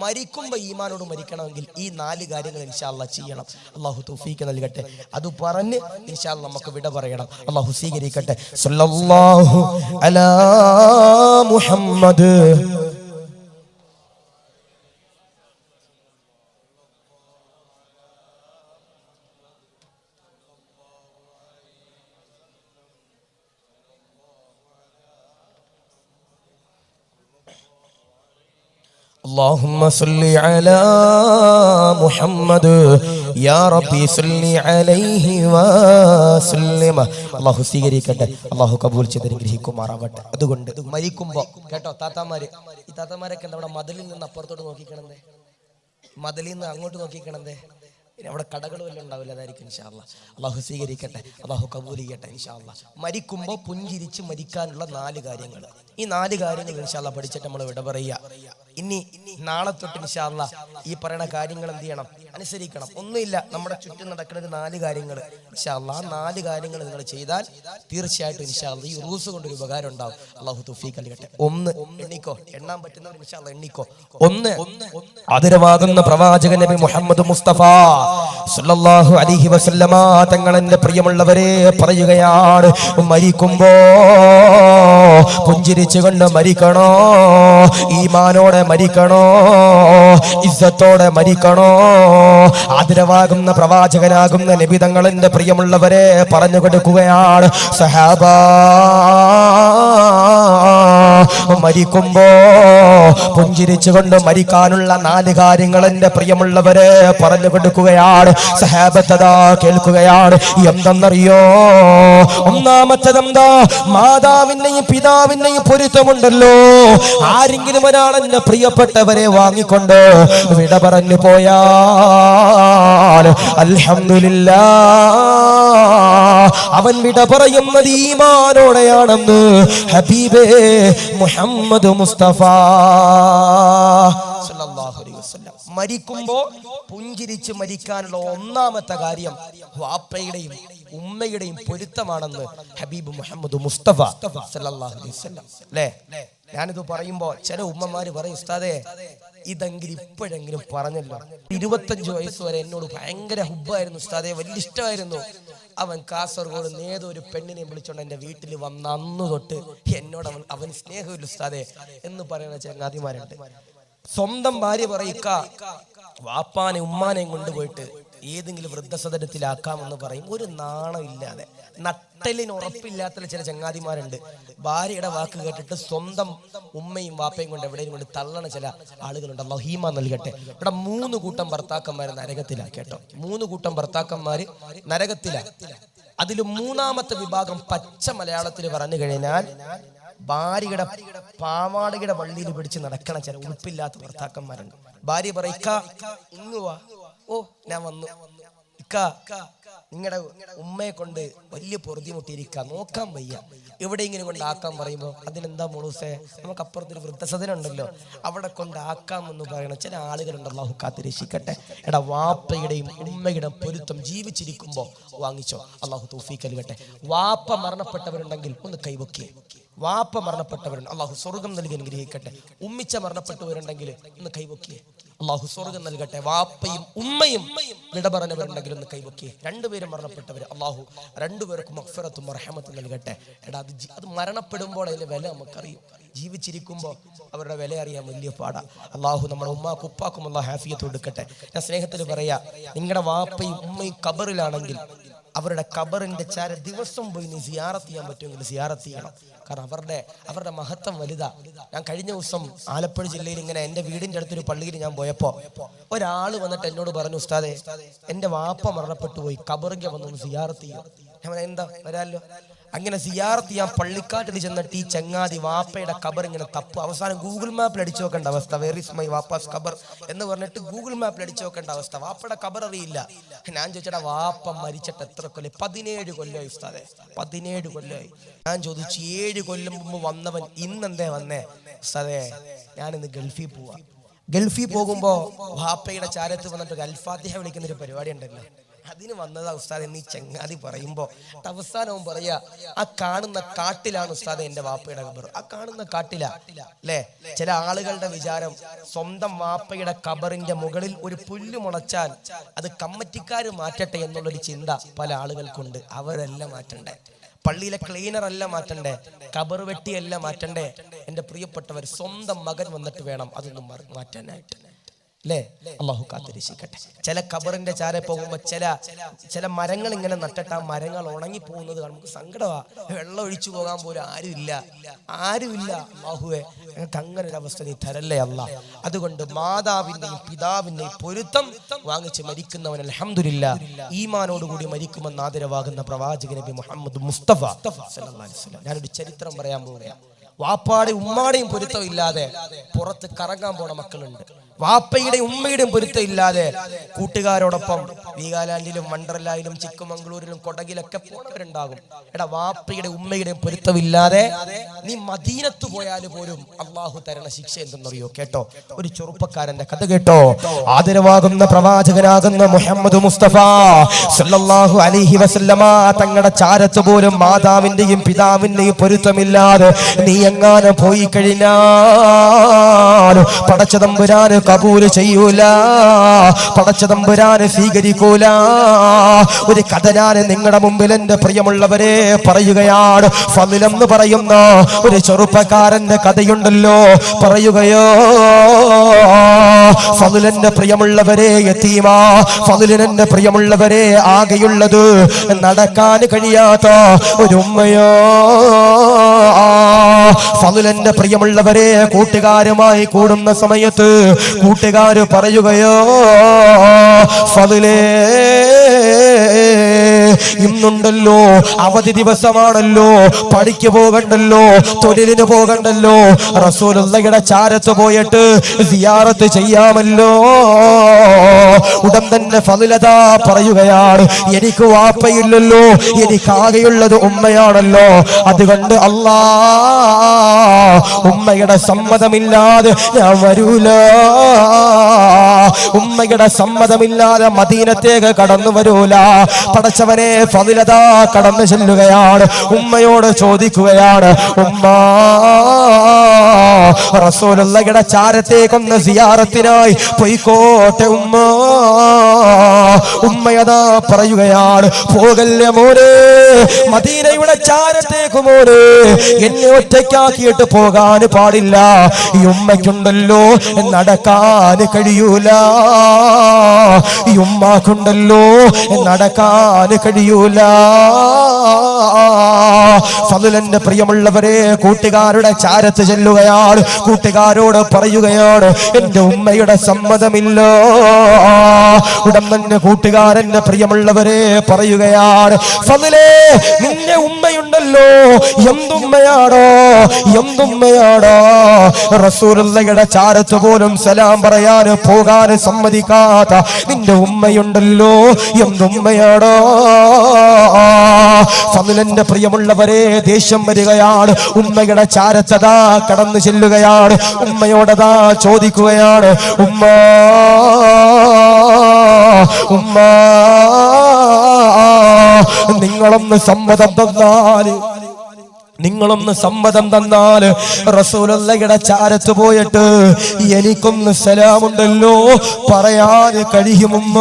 മരിക്കുമ്പോ ഈമാനോട് മരിക്കണമെങ്കിൽ ഈ 4 കാര്യങ്ങൾ ഇൻഷാ അല്ലാഹ് ചെയ്യണം. അള്ളാഹു തൗഫീഖ് നൽകട്ടെ. അത് പറഞ്ഞ് ഇൻഷാ അല്ലാഹ് നമുക്ക് വിട പറയണം. അള്ളാഹു സ്വീകരിക്കട്ടെ. സല്ലല്ലാഹു അലാ മുഹമ്മദ്. اللهم صل على محمد يا ربي صل عليه وسلم. അല്ലാഹു സ്വീകരിക്കട്ടെ, അല്ലാഹു കബൂൽ ചെയ്ത് അനുഗ്രഹിക്കുമാറാവട്ടെ. അതുകൊണ്ട് മരിക്കുമ്പോ കേട്ടോ താത്താമാര്, ഈ താത്താമാരൊക്കെ എന്താ അവിടെ മതിലിൽ നിന്ന് അപ്പുറത്തോട്ട് നോക്കിക്കണന്തേ, മതിലിൽ നിന്ന് അങ്ങോട്ട് നോക്കിക്കണന്തേ? അവിടെ കടകൾ വല്ലതും ഉണ്ടാവില്ല, അതായിരിക്കും ഇൻഷാ അല്ലാഹ്. അല്ലാഹു സ്വീകരിക്കട്ടെ, അല്ലാഹു കബൂൽ ചെയ്യട്ടെ ഇൻഷാ അല്ലാഹ്. മരിക്കുമ്പോൾ പുഞ്ചിരിച്ച് മരിക്കാനുള്ള 4 കാര്യങ്ങൾ, ഈ 4 കാര്യങ്ങൾ ഇൻഷാ അല്ലാഹ് പഠിച്ചിട്ട് നമ്മൾ വിട പറയുക. ഇനി നാളെ തൊട്ട് ഇൻഷാ അല്ലാഹ് ഈ പറയുന്ന കാര്യങ്ങൾ എന്ത് ചെയ്യണം? അനുസരിക്കണം. ഒന്നുമില്ല, നമ്മുടെ ചുറ്റും നടക്കുന്നത് 4 കാര്യങ്ങൾ ഇൻഷാ അല്ലാഹ്. 4 കാര്യങ്ങൾ നിങ്ങൾ ചെയ്താൽ തീർച്ചയായിട്ടും ഇൻഷാ അല്ലാഹ് ഈ റൂസ് കൊണ്ടൊരു ഉപകാരം ഉണ്ടാവും. അല്ലാഹു തൗഫീഖ് നൽകട്ടെ. 1 എണ്ണിക്കോ, എണ്ണാൻ പറ്റുന്നവർ ഇൻഷാ അല്ലാഹ് എണ്ണിക്കോ. 1 ആദരവാകുന്ന പ്രവാചകൻ നബി മുഹമ്മദ് മുസ്തഫ സല്ലല്ലാഹു അലൈഹി വസല്ലമ തങ്ങളുടെ പ്രിയമുള്ളവരെ പറയുകയാണ്, മരിക്കുമ്പോ പുഞ്ചിരിച്ചുകൊണ്ട് മരിക്കണോ, ഈമാനോടെ മരിക്കണോ, ഇസ്സത്തോടെ മരിക്കണോ. ആദരവാകുന്ന പ്രവാചകനാകുന്ന നബി തങ്ങളുടെ പ്രിയമുള്ളവരെ പറഞ്ഞു കൊടുക്കുകയാണ്, സഹാബാ മരിക്കുമ്പോ പുഞ്ചിരിച്ചുകൊണ്ട് മരിക്കാനുള്ള 4 കാര്യങ്ങൾ എന്റെ പ്രിയമുള്ളവരെ പറഞ്ഞു കൊടുക്കുകയാണ്. സഹാബത്തതാ കേൾക്കുകയാണ്. എന്തെന്നറിയോ? ഒന്നാമത്തേതെന്താ? മാതാവിന്റെയും പിതാവിന്റെയും പൊരുത്തമുണ്ടല്ലോ. ആരെങ്കിലും ഒരാൾ എന്റെ പ്രിയപ്പെട്ടവരെ വാങ്ങിക്കൊണ്ട് വിട പറഞ്ഞു പോയാൽ അൽഹംദുലില്ലാഹ് അവൻ വിട പറയുന്നത് ഈമാനോടെയാണെന്ന് ഹബീബേ മുഹമ്മദ് മുസ്തഫ സല്ലല്ലാഹു അലൈഹി വസല്ലം. മരിക്കുമ്പോ പുഞ്ചിരിച്ച് മരിക്കാനുള്ള 1ാമത്തെ കാര്യം വാപ്പയുടെയും ഉമ്മയുടെയും പൊരുത്തമാണെന്ന് ഹബീബ് മുഹമ്മദ് മുസ്തഫ സല്ലല്ലാഹു അലൈഹി വസല്ലം. അല്ലേ? ഞാനിത് പറയുമ്പോ ചില ഉമ്മമാര് പറയും, ഉസ്താദേ ഇതെങ്കിലും ഇപ്പോഴെങ്കിലും പറഞ്ഞല്ലോ. 25 വയസ്സ് വരെ എന്നോട് ഭയങ്കര ഹുബ്ബായിരുന്നു ഉസ്താദേ, വലിയ ഇഷ്ടമായിരുന്നു. അവൻ കാസർഗോഡ് ഏതൊരു പെണ്ണിനെ വിളിച്ചോണ്ട് എന്റെ വീട്ടിൽ വന്ന അന്ന് തൊട്ട് എന്നോട് അവൻ സ്നേഹമില്ല ഉസ്താദേ എന്ന് പറയുന്ന ചങ്ങാതിമാരുണ്ട്. സ്വന്തം ഭാര്യ പറയിക്ക വാപ്പാനെ ഉമ്മാനെയും കൊണ്ടുപോയിട്ട് ഏതെങ്കിലും വൃദ്ധസദനത്തിലാക്കാമെന്ന് പറയും. ഒരു നാണം ഇല്ലാതെ, നട്ടലിന് ഉറപ്പില്ലാത്ത ചില ചങ്ങാതിമാരുണ്ട്. ഭാര്യയുടെ വാക്ക് കേട്ടിട്ട് സ്വന്തം ഉമ്മയും വാപ്പയും കൊണ്ട് എവിടെയും കൊണ്ട് തള്ളണ ചില ആളുകളുണ്ട്. അല്ലാഹു ഈമാൻ നൽകട്ടെ. ഇവിടെ 3 കൂട്ടം ഭർത്താക്കന്മാർ നരകത്തിലാക്കി കേട്ടോ. 3 കൂട്ടം ഭർത്താക്കന്മാര് നരകത്തിലാക്കി. അതിൽ 3ാമത്തെ വിഭാഗം പച്ച മലയാളത്തിൽ പറഞ്ഞു കഴിഞ്ഞാൽ ഭാര്യയുടെ പാവാടയുടെ വള്ളിയിൽ പിടിച്ച് നടക്കണ ചില ഉടുപ്പില്ലാത്ത ഭർത്താക്കന്മാരുണ്ട്. ഭാര്യ പറയും, ഇക്ക ഇങ്ങ് വാ. ഓ ഞാൻ വന്നു. ഇക്ക നിങ്ങളുടെ ഉമ്മയെ കൊണ്ട് വലിയ പൊറുതിമുട്ടിയിരിക്കുക, നോക്കാൻ വയ്യ, എവിടെയെങ്കിലും കൊണ്ടാക്കാൻ പറയുമ്പോൾ അതിനെന്താ മോളൂസേ, നമുക്ക് അപ്പുറത്തൊരു വൃദ്ധസദനം ഉണ്ടല്ലോ അവിടെ കൊണ്ടാക്കാമെന്ന് പറയണ ചില ആളുകളുണ്ട്. അല്ലാഹു കാത്തിരക്ഷിക്കട്ടെ. എടാ വാപ്പയുടെയും ഉമ്മയുടെയും പൊരുത്തം ജീവിച്ചിരിക്കുമ്പോൾ വാങ്ങിച്ചോ. അല്ലാഹു തൗഫീഖ് നൽകട്ടെ. വാപ്പ മരണപ്പെട്ടവരുണ്ടെങ്കിൽ ഒന്ന് കൈവക്കേ. വാപ്പ മരണപ്പെട്ടവരുണ്ട്, അല്ലാഹു സ്വർഗം നൽകി അനുഗ്രഹിക്കട്ടെ. ഉമ്മിച്ച മരണപ്പെട്ടവരുണ്ടെങ്കിൽ ഒന്ന് കൈവക്കേ. അല്ലാഹു സ്വർഗം നൽകട്ടെ. വാപ്പയും ഉമ്മയും വിട പറഞ്ഞവരുണ്ടെങ്കിൽ ഒന്ന് കൈവക്കേ. 2 പേരും മരണപ്പെട്ടവർ, അല്ലാഹു 2 പേർക്കും മഗ്ഫിറത്തും റഹ്മത്തും നൽകട്ടെ. എടാ അത് മരണപ്പെടുമ്പോൾ അതിന്റെ വില നമുക്കറിയും. ജീവിച്ചിരിക്കുമ്പോൾ അവരുടെ വില അറിയാൻ വലിയ പാടാ. അല്ലാഹു നമ്മുടെ ഉമ്മാക്കും ഉപ്പാക്കും അല്ലാഹു ആഫിയത്ത് കൊടുക്കട്ടെ. ഞാൻ സ്നേഹത്തിൽ പറയാ, നിങ്ങളുടെ വാപ്പയും ഉമ്മയും ഖബറിലാണെങ്കിൽ അവരുടെ ഖബറിന്റെ ചാര ദിവസം പോയി നീ സിയാറത്ത് ചെയ്യാൻ പറ്റുമെങ്കിൽ സിയാറത്ത് ചെയ്യണം. കാരണം അവരുടെ മഹത്വം വലുതാ. ഞാൻ കഴിഞ്ഞ ദിവസം ആലപ്പുഴ ജില്ലയിൽ ഇങ്ങനെ എൻ്റെ വീടിന്റെ അടുത്തൊരു പള്ളിയിൽ ഞാൻ പോയപ്പോ ഒരാൾ വന്നിട്ട് എന്നോട് പറഞ്ഞു, ഉസ്താദേ എൻ്റെ വാപ്പ മരണപ്പെട്ടു പോയി, ഖബറിൽ വന്നൊന്ന് സിയാറത്ത് ചെയ്യും. ഞാൻ എന്താ വരാല്ലോ. അങ്ങനെ സിയാറത്ത് ചെയ്യാൻ പള്ളിക്കാട്ടിൽ ചെന്നിട്ട് ഈ ചങ്ങാതി വാപ്പയുടെ ഖബർ ഇങ്ങനെ തപ്പ്. അവസാനം ഗൂഗിൾ മാപ്പിൽ അടിച്ചു നോക്കേണ്ട അവസ്ഥ. വേർ ഈസ് മൈ വാപ്പാസ് ഖബർ എന്ന് പറഞ്ഞിട്ട് ഗൂഗിൾ മാപ്പിൽ അടിച്ചു നോക്കേണ്ട അവസ്ഥ. വാപ്പയുടെ ഖബർ അറിയില്ല. ഞാൻ ചോദിച്ചടാ വാപ്പ മരിച്ചിട്ട് എത്ര കൊല്ലം? 17 കൊല്ലമായി ഉസ്താദേ, 17 കൊല്ലമായി. ഞാൻ ചോദിച്ചു 7 കൊല്ലം മുമ്പ് വന്നവൻ ഇന്നെന്തേ വന്നേ? ഉസ്താദേ ഞാനിന്ന് ഗൾഫിൽ പോവാ. ഗൾഫിൽ പോകുമ്പോ വാപ്പയുടെ ചാരത്ത് വന്നിട്ട് അൽഫാത്തിഹ വിളിക്കുന്നൊരു പരിപാടി ഉണ്ടല്ലോ, അതിന് വന്നതാ ഉസ്താദ് എന്നീ ചങ്ങാതി പറയുമ്പോ അവസാനവും പറയാ, ആ കാണുന്ന കാട്ടിലാണ് ഉസ്താദ് എന്റെ വാപ്പയുടെ ഖബർ. ആ കാണുന്ന കാട്ടിലാ അല്ലേ? ചില ആളുകളുടെ വിചാരം സ്വന്തം വാപ്പയുടെ ഖബറിന്റെ മുകളിൽ ഒരു പുല്ല് മുളച്ചാൽ അത് കമ്മറ്റിക്കാര് മാറ്റട്ടെ എന്നുള്ളൊരു ചിന്ത പല ആളുകൾക്കുണ്ട്. അവരല്ല മാറ്റണ്ടേ. പള്ളിയിലെ ക്ലീനർ അല്ല മാറ്റണ്ടേ, ഖബർ വെട്ടിയല്ല മാറ്റണ്ടേ. എന്റെ പ്രിയപ്പെട്ടവർ, സ്വന്തം മകൻ വന്നിട്ട് വേണം അതൊന്നും മാറ്റാനായിട്ട് അല്ലേ? അല്ലാഹു കാത്തിരക്ഷിക്കട്ടെ. ചില ഖബറിന്റെ ചാരെ പോകുമ്പോ ചില മരങ്ങൾ ഇങ്ങനെ നട്ടിട്ട് ആ മരങ്ങൾ ഉണങ്ങി പോകുന്നത് നമുക്ക് സങ്കടമാ. വെള്ളം ഒഴിച്ചു പോകാൻ പോലും ആരുമില്ല. അല്ലാഹുവേ ഞങ്ങൾക്ക് അങ്ങനെ ഒരു അവസ്ഥ നീ തരല്ലേ അല്ലാ. അതുകൊണ്ട് മാതാവിന്റെയും പിതാവിന്റെയും പൊരുത്തം വാങ്ങിച്ച് മരിക്കുന്നവൻ അൽഹംദുലില്ലാഹ് ഈമാനോടുകൂടി മരിക്കുമെന്ന് ആദരവാകുന്ന പ്രവാചക നബി മുഹമ്മദ് മുസ്തഫ സല്ലല്ലാഹു അലൈഹി വസല്ലം. ഞാനൊരു ചരിത്രം പറയാൻ പോവുകയാണ്. വാപ്പാടെയും ഉമ്മാടെയും പൊരുത്തം ഇല്ലാതെ പുറത്ത് കറങ്ങാൻ പോണ മക്കളുണ്ട്. വാപ്പയുടെയും ഉമ്മയുടെയും പൊരുത്തം ഇല്ലാതെ കൂട്ടുകാരോടൊപ്പം വീഗാലാൻഡിലും വണ്ടർലാൻഡിലും ചിക്കമംഗളൂരിലും കൊടകിലൊക്കെ പോണവരുണ്ടാകും. എടാ വാപ്പയുടെ ഉമ്മയുടെയും പൊരുത്തമില്ലാതെ നീ മദീനത്ത് പോയാൽ പോലും അള്ളാഹു തരണ ശിക്ഷ എന്തെന്നറിയോ? കേട്ടോ, ഒരു ചെറുപ്പക്കാരന്റെ കഥ കേട്ടോ. ആദരവാകുന്ന പ്രവാചകനാകുന്ന മുഹമ്മദ് മുസ്തഫ സല്ലല്ലാഹു അലൈഹി വസല്ലമ തങ്ങളുടെ ചാരത്ത് പോലും മാതാവിന്റെയും പിതാവിന്റെയും പൊരുത്തമില്ലാതെ നീ എങ്ങാനും പോയി കഴിഞ്ഞാൽ പടച്ചതമ്പുരാന് കബൂൽ ചെയ്യൂല, പടച്ചതമ്പുരാന് സ്വീകരിക്കൂല. ഒരു കഥ ഞാൻ നിങ്ങളുടെ മുമ്പിൽ എന്റെ പ്രിയമുള്ളവരെ പറയുകയാണ്. ഫളിൽ എന്ന് പറയുന്ന ഒരു ചെറുപ്പക്കാരന്റെ കഥയുണ്ടല്ലോ, പറയുകയോ. ഫളിലിന്റെ പ്രിയമുള്ളവരെ യതീമാ, ഫളിലിന്റെ പ്രിയമുള്ളവരെ ആകെയുള്ളത് നടക്കാൻ കഴിയാത്ത ഒരു ഉമ്മയോ. ഫളിലിന്റെ പ്രിയമുള്ളവരെ കൂട്ടുകാരുമായി കൂടുന്ന സമയത്ത് കൂട്ടുകാര് പറയുകയോ, ഫളിലേ ഇന്നുണ്ടല്ലോ അവധി ദിവസമാണല്ലോ, പണിക്ക് പോകണ്ടല്ലോ, തൊഴിലിന് പോകണ്ടല്ലോ, റസൂലുള്ളാഹിയുടെ ചാരത്ത് പോയിട്ട് സിയാറത്ത് ചെയ്യാമല്ലോ. ഉടൻ തന്നെ ഫളിലതാ പറയുകയാണ്, എനിക്ക് വാപ്പയില്ലല്ലോ, എനിക്കാകെയുള്ളത് ഉമ്മയാണല്ലോ. അതുകൊണ്ട് ഉമ്മയുടെ സമ്മതമില്ലാതെ ഞാൻ വരൂല, ഉമ്മയുടെ സമ്മതമില്ലാതെ മദീനത്തേക്ക് കടന്നു വരൂല. പടച്ചവനെ, ഫളിലതാ കടന്നു ചെല്ലുകയാണ്. ഉമ്മയോട് ചോദിക്കുകയാണ്, ഉമ്മ റസൂലുള്ളാഹിയുടെ ചാരത്തേക്കൊന്ന് സിയാറത്തിനായി പൊയ്ക്കോട്ടെ ഉമ്മ. ഉമ്മയതാ പറയുകയാണ്, പോകല്ലേ മോനെ, മദീനയുടെ ചാരത്തേക്ക് മോനെ, എന്നെ ഒറ്റയ്ക്കാക്കിയിട്ട് പോകാൻ പാടില്ല. ഈ ഉമ്മയ്ക്കുണ്ടല്ലോ നടക്കാൻ കഴിയൂല, ഈ ഉമ്മാക്കുണ്ടല്ലോ നടക്കാൻ കഴിയൂല. ഫദ്ലന്റെ പ്രിയമുള്ളവരെ, കൂട്ടുകാരുടെ ചാരത്ത് ചെല്ലുകയാണ്, കൂട്ടുകാരോട് പറയുകയാണ്, എന്റെ ഉമ്മയുടെ സമ്മതമില്ല. ഉടൻ തന്നെ കൂട്ടുകാരന്റെ പ്രിയമുള്ളവരെ പറയുകയാണ്, ഫദ്ലേ, നിന്റെ ഉമ്മയുണ്ടല്ലോ, എന്തുമ്മയാടോ, എന്തുമ്മയാടോ, റസൂലുള്ളാഹിയുടെ ചാരത്ത് പോലും സലാം പറയാൻ പോകാൻ സമ്മതിക്കാത്ത നിന്റെ ഉമ്മയുണ്ടല്ലോ, എന്തുമ്മയാടോ. ഫദ്ലന്റെ പ്രിയമുള്ളവരെ, ദേഷ്യം വരികയാണ്. ഉമ്മയുടെ ചാരത്തതാ കടന്നു ചെല്ലുകയാണ്, ഉമ്മയോടതാ ചോദിക്കുകയാണ്, ഉമ്മ, ഉമ്മ, നിങ്ങളൊന്ന് സമ്മതം തന്നാല്, നിങ്ങളൊന്ന് സമ്മതം തന്നാൽ റസൂലുള്ളാഹിയുടെ ചാരത്ത് പോയിട്ട് എനിക്കൊന്ന് സലാമുണ്ടല്ലോ പറയാൻ കഴിയുമുമ്മ.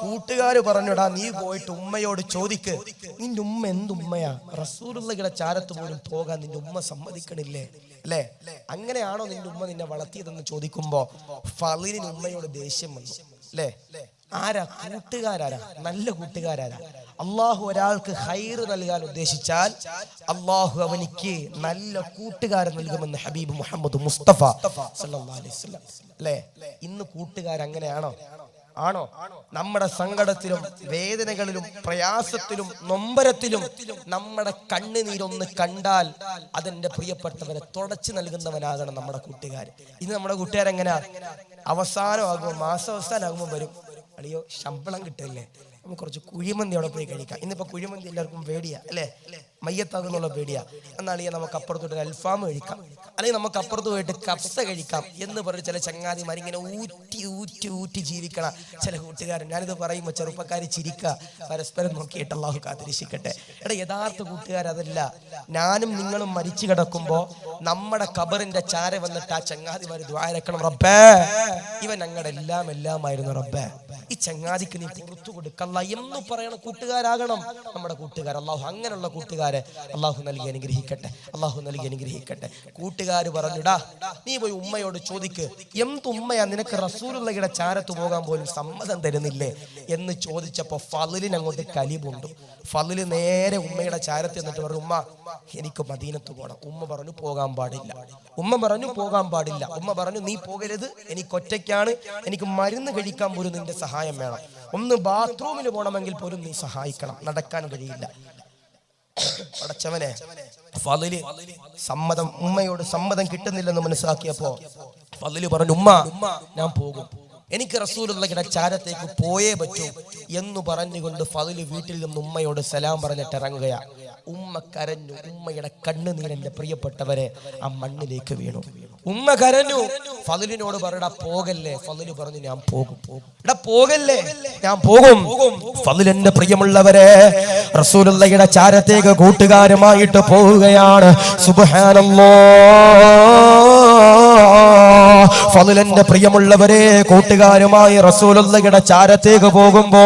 കൂട്ടുകാര് പറഞ്ഞുടാ, നീ പോയിട്ട് ഉമ്മയോട് ചോദിക്ക്, നിന്റെ ഉമ്മ എന്തുമ്മയാ, റസൂലുള്ളാഹിയുടെ ചാരത്ത് പോലും പോകാൻ നിന്റെ ഉമ്മ സമ്മതിക്കണില്ലേ, അല്ലേ? അങ്ങനെയാണോ നിന്റെ ഉമ്മ നിന്നെ വളർത്തിയതെന്ന് ചോദിക്കുമ്പോ ഫളിന് ഉമ്മയോട് ദേഷ്യം വന്നു, അല്ലേ? ആരാ? കൂട്ടുകാരാരാ? നല്ല കൂട്ടുകാരാരാ? അള്ളാഹു ഒരാൾക്ക് ഖൈറ് നൽകാൻ ഉദ്ദേശിച്ചാൽ അള്ളാഹു അവനിക്ക് നല്ല കൂട്ടുകാരൻ നൽകുമെന്ന് ഹബീബ് മുഹമ്മദ് മുസ്തഫ സല്ലല്ലാഹു അലൈഹി വസല്ലം, അല്ലേ? ഇന്ന് കൂട്ടുകാരങ്ങനെയാണോ? ആണോ? നമ്മുടെ സങ്കടത്തിലും വേദനകളിലും പ്രയാസത്തിലും നൊമ്പരത്തിലും നമ്മുടെ കണ്ണുനീരൊന്ന് കണ്ടാൽ അതെന്റെ പ്രിയപ്പെട്ടവരെ തുടച്ചു നൽകുന്നവനാകണം നമ്മുടെ കൂട്ടുകാരൻ. ഇന്ന് നമ്മുടെ കൂട്ടുകാരെങ്ങനെയാ? അവസാനമാകുമ്പോൾ, മാസാവസാനമാകുമ്പോൾ വരും, അയ്യോ ശമ്പളം കിട്ടില്ലേ, നമുക്ക് കുറച്ച് കുഴിമന്തി അവിടെ പോയി കഴിക്കാം. ഇന്നിപ്പോ കുഴിമന്തി എല്ലാവർക്കും പേടിയാ, അല്ലേ? മയ്യത്താകുന്നുള്ള പേടിയാ. എന്നാളിയ നമുക്ക് അപ്പുറത്തോട്ട് ഒരു അൽഫാം കഴിക്കാം, അല്ലെങ്കിൽ നമുക്ക് അപ്പുറത്ത് പോയിട്ട് കപ്സ കഴിക്കാം എന്ന് പറഞ്ഞ് ചില ചങ്ങാതിമാർ ഇങ്ങനെ ഊറ്റി ഊറ്റി ഊറ്റി ജീവിക്കണ ചില കൂട്ടുകാരൻ. ഞാനിത് പറയുമ്പോൾ ചെറുപ്പക്കാർ ചിരിക്കുക, പരസ്പരം നോക്കിയിട്ട് അള്ളാഹു കാത്തിരക്ഷിക്കട്ടെ. എടാ, യഥാർത്ഥ കൂട്ടുകാരതല്ല. ഞാനും നിങ്ങളും മരിച്ചു കിടക്കുമ്പോ നമ്മുടെ ഖബറിന്റെ ചാര വന്നിട്ട് ആ ചങ്ങാതിമാർ ദുആ ഇറക്കണം, റബ്ബേ ഇവൻ ഞങ്ങളുടെ എല്ലാമായിരുന്നു റബ്ബേ, ഈ ചങ്ങാതിക്ക് നീ പുറത്തു കൊടുക്കല്ല എന്ന് പറയണ കൂട്ടുകാരാകണം നമ്മുടെ കൂട്ടുകാർ. അള്ളാഹു അങ്ങനെയുള്ള കൂട്ടുകാരെ അള്ളാഹു നൽകി അനുഗ്രഹിക്കട്ടെ, അള്ളാഹു നൽകി അനുഗ്രഹിക്കട്ടെ. കൂട്ടുകാര് പറഞ്ഞുടാ, നീ പോയി ഉമ്മയോട് ചോദിക്ക്, എന്തുമ്മയാ നിനക്ക് റസൂലുള്ളാഹിയുടെ ചാരത്ത് പോകാൻ പോലും സമ്മതം തരുന്നില്ലേ എന്ന് ചോദിച്ചപ്പോ ഫളിന് അങ്ങോട്ട് കലിബുണ്ട്. ഫളിന് നേരെ ഉമ്മയുടെ ചാരത്ത് എന്നിട്ട് പറഞ്ഞു, ഉമ്മ എനിക്ക് മദീനത്ത് പോകണം. ഉമ്മ പറഞ്ഞു പോകാൻ പാടില്ല. ഉമ്മ പറഞ്ഞു പോകാൻ പാടില്ല. ഉമ്മ പറഞ്ഞു നീ പോകരുത്, എനിക്ക് ഒറ്റയ്ക്കാണ്, എനിക്ക് മരുന്ന് കഴിക്കാൻ പോലും നിന്റെ സഹായം വേണം, ഒന്ന് ബാത്റൂമിൽ പോകണമെങ്കിൽ പോലും നീ സഹായിക്കണം, നടക്കാൻ കഴിയില്ല. പടച്ചവനെ, ഫളിന് സമ്മതം, ഉമ്മയോട് സമ്മതം കിട്ടുന്നില്ലെന്ന് മനസ്സിലാക്കിയപ്പോ ഫളിന് പറഞ്ഞു, ഉമ്മ ഞാൻ പോകും, എനിക്ക് റസൂലുള്ളാഹിയുടെ ചാരത്തേക്ക് പോയേ പറ്റൂ എന്ന് പറഞ്ഞുകൊണ്ട് ഫളിന് വീട്ടിൽ നിന്ന് ഉമ്മയോട് സലാം പറഞ്ഞിട്ട് ഇറങ്ങുകയാ. ഉമ്മ കരഞ്ഞു. ഉമ്മയുടെ കണ്ണുനീരന്റെ പ്രിയപ്പെട്ടവരെ ആ മണ്ണിലേക്ക് വീണു. ഉമ്മ കരഞ്ഞു. ഫളിനോട് പറയടാ പോകല്ലേ. ഫളിന് പറഞ്ഞു ഞാൻ പോകും. എടാ പോകല്ലേ, ഞാൻ പോകും. ഫളിന്റെ പ്രിയമുള്ളവരെ, റസൂലുള്ളാഹിയുടെ ചാരത്തേക്ക് കൂട്ടുകാരുമായിട്ട് പോവുകയാണ്. സുബ്ഹാനല്ലാഹ്. ഫളിന്റെ പ്രിയമുള്ളവരെ, കൂട്ടുകാരുമായി റസൂലുള്ളാഹിയുടെ ചാരത്തേക്ക് പോകുമ്പോ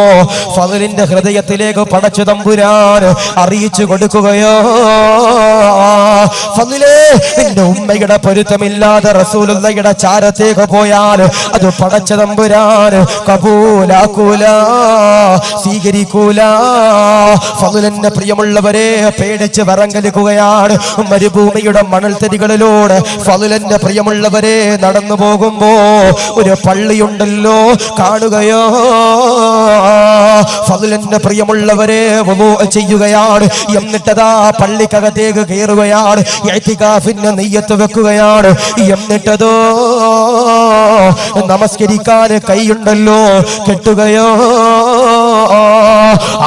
ഫളിന്റെ ഹൃദയത്തിലേക്ക് പടച്ച തമ്പുരാൻ അറിയിച്ചു കൊടുക്കുകയോ, ഫളിലേ നിന്റെ ഉമ്മയുടെ പൊരുത്തമില്ലാതെ റസൂലുള്ളാഹിയുടെ ചാരത്തേക്ക് പോയാൽ അത് പടച്ച തമ്പുരാൻ കബൂലാക്കൂല, സ്വീകരിക്കൂല. ഫളിന്റെ പ്രിയമുള്ളവരെ, പേടിച്ച് വിറങ്ങലിക്കുകയാണ്. മരുഭൂമിയുടെ മണൽത്തരികളിലൂടെ ഫളിന്റെ പ്രിയമുള്ളവരെ നടന്നു പോകുമ്പോ ഒരു പള്ളിയുണ്ടല്ലോ കാണുകയോ. ഫളിന്റെ പ്രിയമുള്ളവരെ വുളൂ ചെയ്യുകയാണ്. എന്നിട്ടതാ പള്ളിക്കകത്തേക്ക് കയറുകയാണ്. ഇഅ്തികാഫിന്റെ നിയ്യത്ത് വെക്കുകയാണ്. എന്നിട്ടതോ നമസ്കരിക്കാൻ കൈയുണ്ടല്ലോ കെട്ടുകയോ.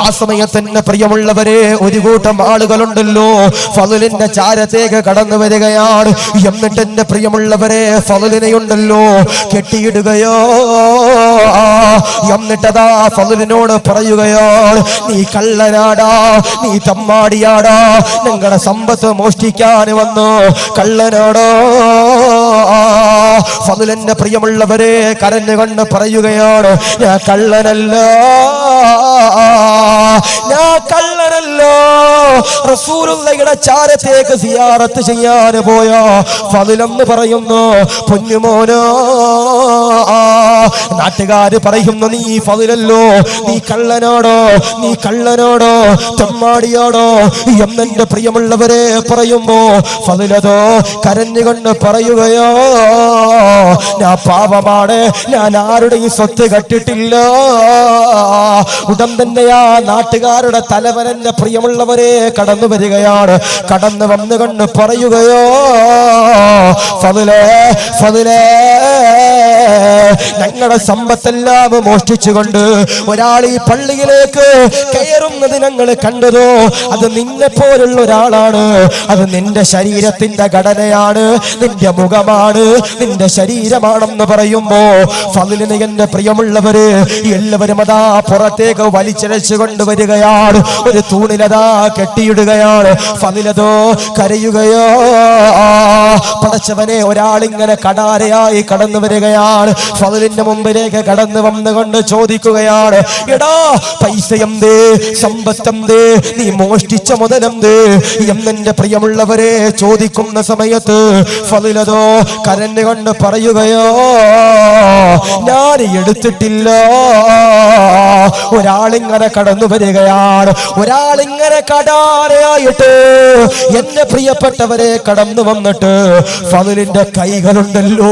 ആ സമയത്തിന്റെ പ്രിയമുള്ളവരെ, ഒരു കൂട്ടം ആളുകളുണ്ടല്ലോ ഫളിന്റെ ചാരത്തേക്ക് കടന്നു വരികയാണ്. എന്നിട്ട് എന്റെ പ്രിയമുള്ളവരെ, ഫളിനെയുണ്ടല്ലോ കെട്ടിയിടുകയോ. എന്നിട്ടതാ ഫളിനോട് പറയുകയാണ്, നീ കള്ളനാടാ, നീ തമ്മാടിയാടാ, ഞങ്ങളുടെ സമ്പത്ത് മോഷ്ടിക്കാൻ വന്നു കള്ളനാടോ. ഫളിലിന്റെ പ്രിയമുള്ളവരെ കരഞ്ഞുകൊണ്ട് പറയുകയാണ്, ഞാൻ കള്ളനല്ല, ഞാൻ കള്ളനല്ല. റസൂലുള്ളാഹിയുടെ ചാരത്തേക്ക് സിയാറത്ത് ചെയ്യാൻ പോയ ഫളിലെന്ന് പറയുന്നു, പൊന്നുമോനോ. നാട്ടുകാര് പറയുന്നു, നീ ഫളിലല്ലോ, നീ കള്ളനാടോ, നീ കള്ളനാടോ, തെമ്മാടിയാടോ എന്നെന്റെ പ്രിയമുള്ളവരെ പറയുമ്പോ ഫളിലതോ കരഞ്ഞുകൊണ്ട് പറയുകയോ, ഞാൻ പാപമാണ്, ഞാൻ ആരുടെയും സ്വത്ത് കട്ടിട്ടില്ല. ഉടൻ തന്നെയാ നാട്ടുകാരുടെ തലവനന്റെ പ്രിയമുള്ളവരെ കടന്നു വരികയാണ്. കടന്നു വന്നുകൊണ്ട് പറയുകയോ, ഫളിലേ, ഫളിലേ, ഞങ്ങളുടെ സമ്പത്തെല്ലാം മോഷ്ടിച്ചുകൊണ്ട് ഒരാൾ ഈ പള്ളിയിലേക്ക് കയറുന്നത് ഞങ്ങൾ കണ്ടതോ, അത് നിന്നെ പോലുള്ള ഒരാളാണ്, അത് നിന്റെ ശരീരത്തിന്റെ ഘടനയാണ്, നിന്റെ മുഖമാണ്, നിന്റെ ശരീരമാണെന്ന് പറയുമ്പോ ഫളിലിന് എന്റെ പ്രിയമുള്ളവര് എല്ലാവരും അതാ പുറത്തേക്ക് വലിച്ചിഴച്ചു കൊണ്ടുവരികയാണ്. ഒരു തൂണിലതാ കെട്ടിയിടുകയാണ്. ഫളിലതോ കരയുകയോ, പടച്ചവനെ, ഒരാളിങ്ങനെ കടാരയായി കടന്നു വരികയാണ്. ഫളിലിന്റെ മുമ്പിലേക്ക് കടന്നു വന്നുകൊണ്ട് ചോദിക്കുകയാണ്, എടാ പൈസ എന്തേ, സമ്പത്തെന്തേ, നീ മോഷ്ടിച്ച മുതലെന്തേ എന്നെന്റെ പ്രിയമുള്ളവരെ ചോദിക്കുന്ന സമയത്ത് ഫളിലതോ കരഞ്ഞുകൊണ്ട് പറയുകയോ, ഞാൻ എടുത്തിട്ടില്ല. ഒരാളിങ്ങനെ കടന്നു വരികയാണ്. ഒരാളിങ്ങനെ കടാരയായിട്ട് എന്റെ പ്രിയപ്പെട്ടവരെ കടന്നു വന്നിട്ട് ഫളിലിന്റെ കൈകളുണ്ടല്ലോ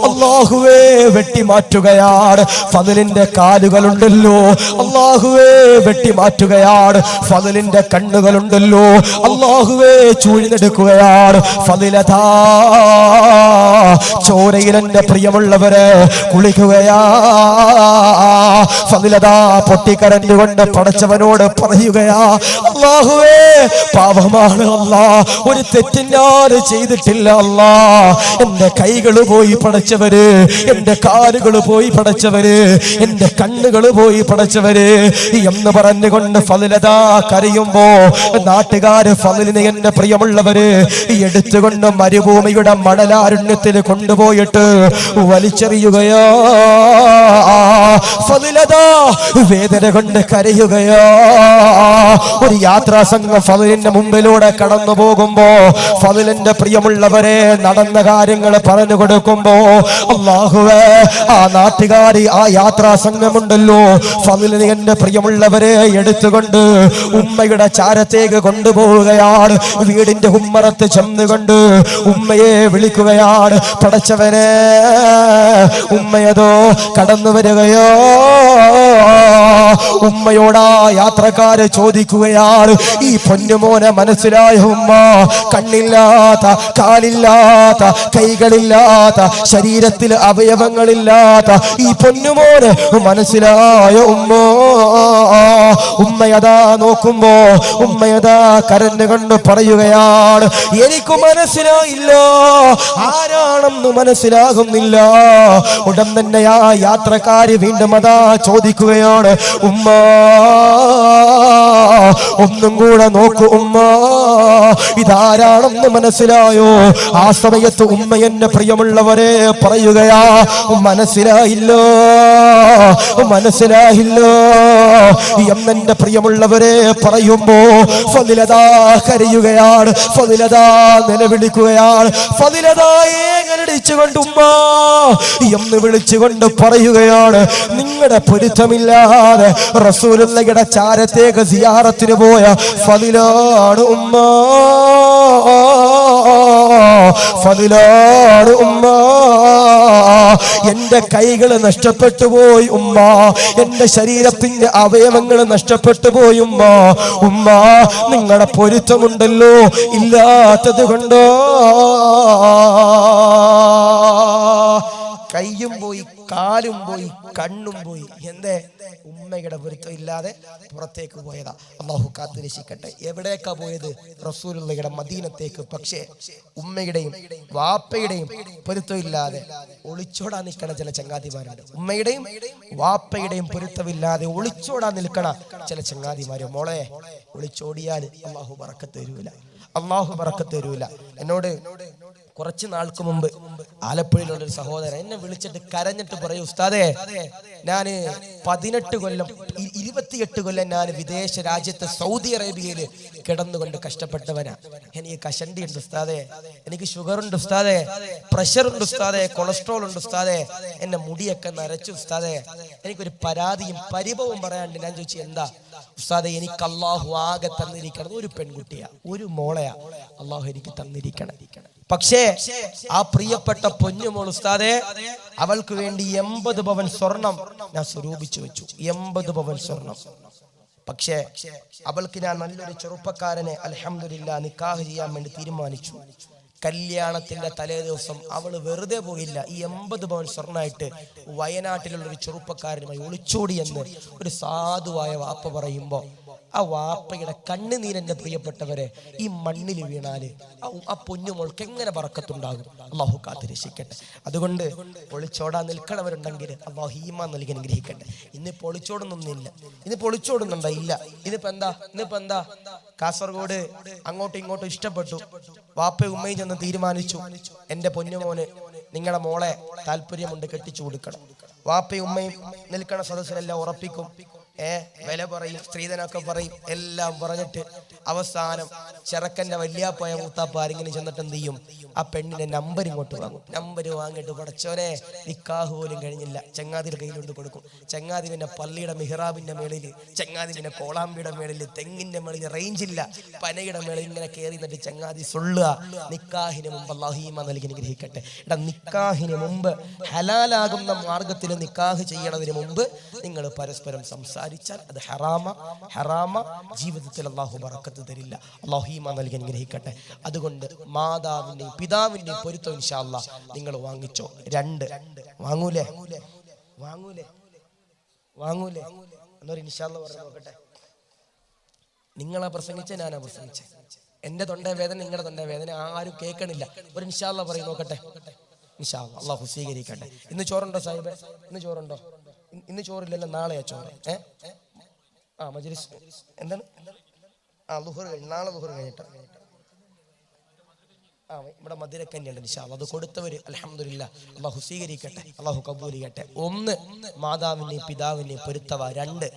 അല്ലാഹുവേ വെട്ടിമാറ്റുകയാണ്. ഫളിലിന്റെ കാലുകളുണ്ടല്ലോ അല്ലാഹുവേ വെട്ടിമാറ്റുകയാണ്. ഫളിലിന്റെ കണ്ണുകളുണ്ടല്ലോ അല്ലാഹുവേ ചൂഴ്ന്നെടുക്കുകയാണ്. ഫളിലതാ ചോരയിൽ എന്റെ പ്രിയമുള്ളവരെ കുളിക്കുകയാ. ഫളിലതാ പൊട്ടിക്കരഞ്ഞുകൊണ്ട് പടച്ചവനോട് പറയുകയാ, അല്ലാഹുവേ പാപമാണ് അല്ലാ, ഒരു തെറ്റും ഞാൻ ചെയ്തിട്ടില്ല അല്ലാ. എന്റെ കൈകൾ പോയി പടച്ചവര്, എന്റെ കാലുകൾ പോയി പടച്ചവര്, എന്റെ കണ്ണുകൾ പോയി പടച്ചവര് എന്ന് പറഞ്ഞുകൊണ്ട് ഫളിലതാ കരയുമ്പോ നാട്ടുകാര് ഫളിലിനെ എന്റെ പ്രിയമുള്ളവര് എടുത്തുകൊണ്ട് മരുഭൂമിയുടെ മണലാരുണ്യത്തിൽ കൊണ്ടുപോയിട്ട് വലിച്ചെറിയുകയോ. ഫളിലതാ വേദന കൊണ്ട് കരയുകയോ. ഒരു യാത്രാ സംഘം ഫളിലിന്റെ മുമ്പിലൂടെ കടന്നു പോകുമ്പോ ഫളിലിന്റെ പ്രിയമുള്ളവരെ നടന്ന കാര്യങ്ങൾ പറഞ്ഞു കൊടുക്കുമ്പോ അല്ലാഹുവേ, ആ നാട്ടുകാരി, ആ യാത്രാ സംഘമുണ്ടല്ലോ ഫളിലിനെ എന്റെ പ്രിയമുള്ളവരെ എടുത്തുകൊണ്ട് ഉമ്മയുടെ ചാരത്തേക്ക് കൊണ്ടുപോവുകയാണ്. വീടിന്റെ ഉമ്മറത്ത് ചെന്നുകൊണ്ട് ഉമ്മയെ വിളിക്കുകയാണ്. പടച്ചവനെ, ഉമ്മയതോ കടന്നു വരികയോ. ഉമ്മയോടാ യാത്രക്കാര് ചോദിക്കുകയാണ്, ഈ പൊന്നുമോനെ മനസ്സിലായ ഉമ്മ? കണ്ണില്ലാത്ത, കാലില്ലാത്ത, കൈകളില്ലാത്ത, ശരീരത്തിൽ അവയവങ്ങളില്ലാത്ത ഈ പൊന്നുമോനെ മനസ്സിലായ ഉമ്മ? ഉമ്മയതാ നോക്കുമ്പോ ഉമ്മയതാ കരഞ്ഞുകൊണ്ട് പറയുകയാണ്, എനിക്ക് മനസ്സിലായില്ല, ആരാണെന്ന് മനസ്സിലാകുന്നില്ല. ഉടൻ തന്നെ ആ യാത്രക്കാര് വീണ്ടും അതാ ചോദിക്കുകയാണ്, ഉമ്മ ഒന്നും കൂടെ നോക്കൂ ഉമ്മ, ഇതാരാണെന്ന് മനസ്സിലായോ? ആ സമയത്ത് ഉമ്മ എന്നെ പ്രിയമുള്ളവരെ പറയുകയാ, മനസ്സിലായില്ലോ, മനസ്സിലായില്ലോ എന്നെന്റെ പ്രിയമുള്ളവരെ പറയുമ്പോ ഫളിലതാ കരയുകയാണ്. ഫളിലതാ നിലവിളിക്കുകയാണ്. ഫളിലതാ ഏകനടിച്ചുകൊണ്ട് ഉമ്മ എന്ന് വിളിച്ചുകൊണ്ട് പറയുകയാണ്, നിങ്ങളുടെ പൊരുത്തമില്ലാതെ റസൂലുള്ളാഹിയുടെ ചാരത്തേക്ക് സിയാറത്തിന് പോയ ഫളിലാണ് ഉമ്മ, ഫളിലാണ് ഉമ്മ. എന്റെ കൈകൾ നഷ്ടപ്പെട്ടു പോയി ഉമ്മ, എന്റെ ശരീരത്തിന്റെ അവയവങ്ങൾ നഷ്ടപ്പെട്ടു പോയി ഉമ്മ. ഉമ്മ, നിങ്ങളുടെ പൊരുത്തമുണ്ടല്ലോ, ഇല്ലാത്തത് കൊണ്ടോ കയ്യും പോയി, കാലും പോയി, കണ്ണും പോയി. എന്തേ? ഉമ്മയുടെ പൊരുത്തം ഇല്ലാതെ പുറത്തേക്ക് പോയതാ. അല്ലാഹു കാത്തു രക്ഷിക്കട്ടെ. എവിടേക്കാ പോയത്? റസൂലുള്ളാഹിയുടെ മദീനത്തേക്ക്. പക്ഷേ ഉമ്മയുടെയും വാപ്പയുടെയും പൊരുത്തം ഇല്ലാതെ ഒളിച്ചോടാൻ നിൽക്കണ ചില ചങ്ങാതിമാരുണ്ട്. ഉമ്മയുടെയും വാപ്പയുടെയും പൊരുത്തമില്ലാതെ ഒളിച്ചോടാൻ നിൽക്കണ ചില ചങ്ങാതിമാര്. മോളെ, ഒളിച്ചോടിയാൽ അല്ലാഹു ബറക്കത്ത് തരൂല, അല്ലാഹു ബറക്കത്ത് തരൂല. എന്നോട് കുറച്ച് നാൾക്ക് മുമ്പ് ആലപ്പുഴയിലുള്ള ഒരു സഹോദരൻ എന്നെ വിളിച്ചിട്ട് കരഞ്ഞിട്ട് പറയും, ഉസ്താദേ, ഞാന് 18 കൊല്ലം 28 കൊല്ലം ഞാൻ വിദേശ രാജ്യത്ത് സൗദി അറേബ്യയിൽ കിടന്നുകൊണ്ട് കഷ്ടപ്പെട്ടവനാ. എനിക്ക് കഷണ്ടി ഉണ്ട് ഉസ്താദേ, എനിക്ക് ഷുഗർ ഉണ്ട് ഉസ്താദേ, പ്രഷർ ഉണ്ട് ഉസ്താദേ, കൊളസ്ട്രോൾ ഉണ്ട് ഉസ്താദേ, എന്നെ മുടിയൊക്കെ നരച്ചു ഉസ്താദേ, എനിക്കൊരു പരാതിയും പരിഭവവും പറയാണ്ട്. ഞാൻ ചോദിച്ചു, എന്താ ഉസ്താദേ? എനിക്ക് അള്ളാഹു ആകെ തന്നിരിക്കണം ഒരു പെൺകുട്ടിയാ, ഒരു മോളയാ അള്ളാഹു എനിക്ക് തന്നിരിക്കണം. പക്ഷേ ആ പ്രിയപ്പെട്ട പൊന്നുമോൾ ഉസ്താദേ, അവൾക്ക് വേണ്ടി 80 പവൻ സ്വർണം ഞാൻ സ്വരൂപിച്ചു വെച്ചു. 80 പവൻ സ്വർണം. പക്ഷേ അവൾക്ക് ഞാൻ നല്ലൊരു ചെറുപ്പക്കാരനെ അൽഹംദുലില്ലാ നിക്കാഹ് ചെയ്യാൻ വേണ്ടി തീരുമാനിച്ചു. കല്യാണത്തിന്റെ തലേ ദിവസം അവള് വെറുതെ പോയില്ല. ഈ 80 പവൻ സ്വർണ്ണമായിട്ട് വയനാട്ടിലുള്ള ഒരു ചെറുപ്പക്കാരനുമായി ഒളിച്ചോടി എന്ന് ഒരു സാധുവായ വാപ്പ പറയുമ്പോ ആ വാപ്പയുടെ കണ്ണുനീരെന്റെ പ്രിയപ്പെട്ടവരെ ഈ മണ്ണിൽ വീണാല് ആ പൊന്നുമോൾക്ക് എങ്ങനെ ബറക്കത്തുണ്ടാകും? അള്ളാഹു കാത്തുരക്ഷിക്കട്ടെ. അതുകൊണ്ട് പൊളിച്ചോടാൻ നിൽക്കണവരുണ്ടെങ്കിൽ അള്ളാഹു ഈമാൻ നൽകി അനുഗ്രഹിക്കട്ടെ. ഇന്നിപ്പോൾ ഒളിച്ചോടുന്നൊന്നുമില്ല. ഇന്നിപ്പോൾ ഒളിച്ചോടുന്നുണ്ടോ? ഇല്ല. ഇന്നിപ്പോ എന്താ കാസർഗോഡ് അങ്ങോട്ടും ഇങ്ങോട്ടും ഇഷ്ടപ്പെട്ടു, വാപ്പയും ഉമ്മയും ചെന്ന് തീരുമാനിച്ചു, എന്റെ പൊന്നുമോന് നിങ്ങളുടെ മോളെ താല്പര്യമുണ്ട്, കെട്ടിച്ചു കൊടുക്കണം. വാപ്പയും ഉമ്മയും നിൽക്കണ സദസ്സിലെല്ലാം ഉറപ്പിക്കും, വില പറയും, സ്ത്രീധനൊക്കെ പറയും, എല്ലാം പറഞ്ഞിട്ട് അവസാനം ചെറുക്കന്റെ വല്യാപ്പായ മൂത്താപ്പ ആരെങ്കിലും ചെന്നിട്ട് എന്ത് ചെയ്യും? ആ പെണ്ണിന്റെ നമ്പർ ഇങ്ങോട്ട് വാങ്ങും. നമ്പർ വാങ്ങിയിട്ട് പടച്ചോനെ നിക്കാഹ് പോലും കഴിഞ്ഞില്ല, ചങ്ങാതിയുടെ കയ്യിലോട്ട് കൊടുക്കും. ചങ്ങാതി പിന്നെ പള്ളിയുടെ മിഹ്റാബിന്റെ മേളിൽ, ചങ്ങാതി പിന്നെ കോളാമ്പിയുടെ മേളിൽ, തെങ്ങിന്റെ മേളിൽ, റേഞ്ചില്ല, പനയുടെ മേളിൽ ഇങ്ങനെ കയറി നിന്നിട്ട് ചങ്ങാതി സൊള്ളുക. നിക്കാഹിന് മുമ്പ് അല്ലാഹു ഈമാൻ നൽകി അനുഗ്രഹിക്കട്ടെ. എടാ, നിക്കാഹിന് മുമ്പ് ഹലാലാകുന്ന മാർഗത്തിൽ നിക്കാഹ് ചെയ്യണതിന് മുമ്പ് നിങ്ങൾ പരസ്പരം സംസാരിച്ചാൽ അത് ഹറാമ, ജീവിതത്തിൽ അല്ലാഹു ബറക്കത്ത് തരില്ല. അല്ലാഹു ഈമാൻ നൽകി അനുഗ്രഹിക്കട്ടെ. അതുകൊണ്ട് മാതാവിന്റെയും പിതാവിന്റെയും പൊരുത്തം ഇൻഷാ അല്ലാഹ് നിങ്ങൾ വാങ്ങിച്ചോ. 2 വാങ്ങൂലേ എന്നൊരു ഇൻഷാ അല്ലാഹ് പറഞ്ഞു നോക്കട്ടെ. നിങ്ങളാ പ്രസംഗിച്ച, ഞാനാ പ്രസംഗിച്ച, എന്റെ തൊണ്ട വേദന നിങ്ങളുടെ തൊണ്ട വേദന ആരും കേൾക്കണില്ല. ഒരു ഇൻഷാ അല്ലാഹ് പറയും നോക്കട്ടെ. ഇൻഷാ അല്ലാഹ് അല്ലാഹു സ്വീകരിക്കട്ടെ. ഇന്ന് ചോറുണ്ടോ സാഹിബേ? ഇന്ന് ചോറുണ്ടോ? ഇന്ന് ചോറില്ലല്ലോ, നാളെയാ ചോറ്. മജ്‌ലിസ് എന്താണ്? ളുഹർ കഴിഞ്ഞു, നാളെ ളുഹർ കഴിഞ്ഞിട്ട് ഇവിടെ മധുരക്കഞ്ഞുണ്ട് ഇൻഷാ അല്ലാഹ്. അത് കൊടുത്തവര് അൽഹംദുലില്ലാ അല്ലാഹു സ്വീകരിക്കട്ടെ, അല്ലാഹു കബൂൽ ചെയ്യട്ടെ. 1 മാതാവിന്റെയും പിതാവിന്റെയും പൊരുത്തവ. 2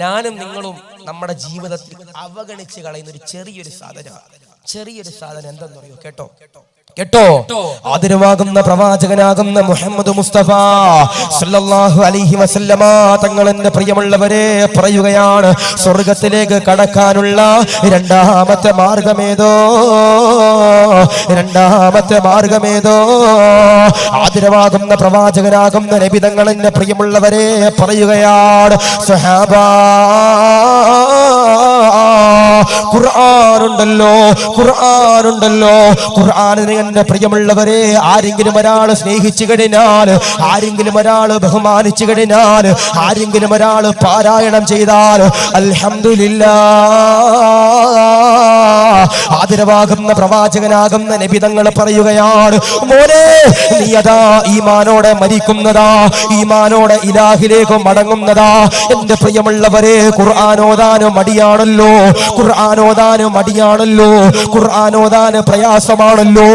ഞാനും നിങ്ങളും നമ്മുടെ ജീവിതത്തിൽ അവഗണിച്ച് കളയുന്ന ഒരു ചെറിയൊരു സാധനം എന്തെന്ന് പറയോ? കേട്ടോ, ആദരവാകുന്ന പ്രവാചകനാകുന്ന മുഹമ്മദ് മുസ്തഫ സല്ലല്ലാഹു അലൈഹി വസല്ലമ തങ്ങൾ എന്റെ പ്രിയമുള്ളവരെ പറയുകയാണ്, സ്വർഗത്തിലേക്ക് കടക്കാനുള്ള രണ്ടാമത്തെ മാർഗമേതോ ആദരവാകുന്ന പ്രവാചകനാകുന്ന നബി തങ്ങൾ എന്റെ പ്രിയമുള്ളവരെ പറയുകയാണ്, സ്വഹാബാ, ഖുർആനുണ്ടല്ലോ, ഖുർആനിനെ എന്റെ പ്രിയമുള്ളവരെ ആരെങ്കിലും ഒരാൾ സ്നേഹിച്ചു കഴിഞ്ഞാൽ, ആരെങ്കിലും ഒരാൾ ബഹുമാനിച്ചു കഴിഞ്ഞാൽ, ആരെങ്കിലും ഒരാൾ പാരായണം ചെയ്താൽ അൽഹംദുലില്ലാഹ് ആദരവാകുന്ന പ്രവാചകനാകുന്ന നബി തങ്ങൾ പറയുകയാണ്, മോനെ നീ അതാ ഈമാനോടെ മരിക്കുന്നതാ, ഈമാനോടെ ഇലാഹിലേക്ക് മടങ്ങുന്നതാ. എന്റെ പ്രിയമുള്ളവരെ ഖുർആനോദാനും മടിയാണല്ലോ, ഖുർആനോദാന് പ്രയാസമാണല്ലോ.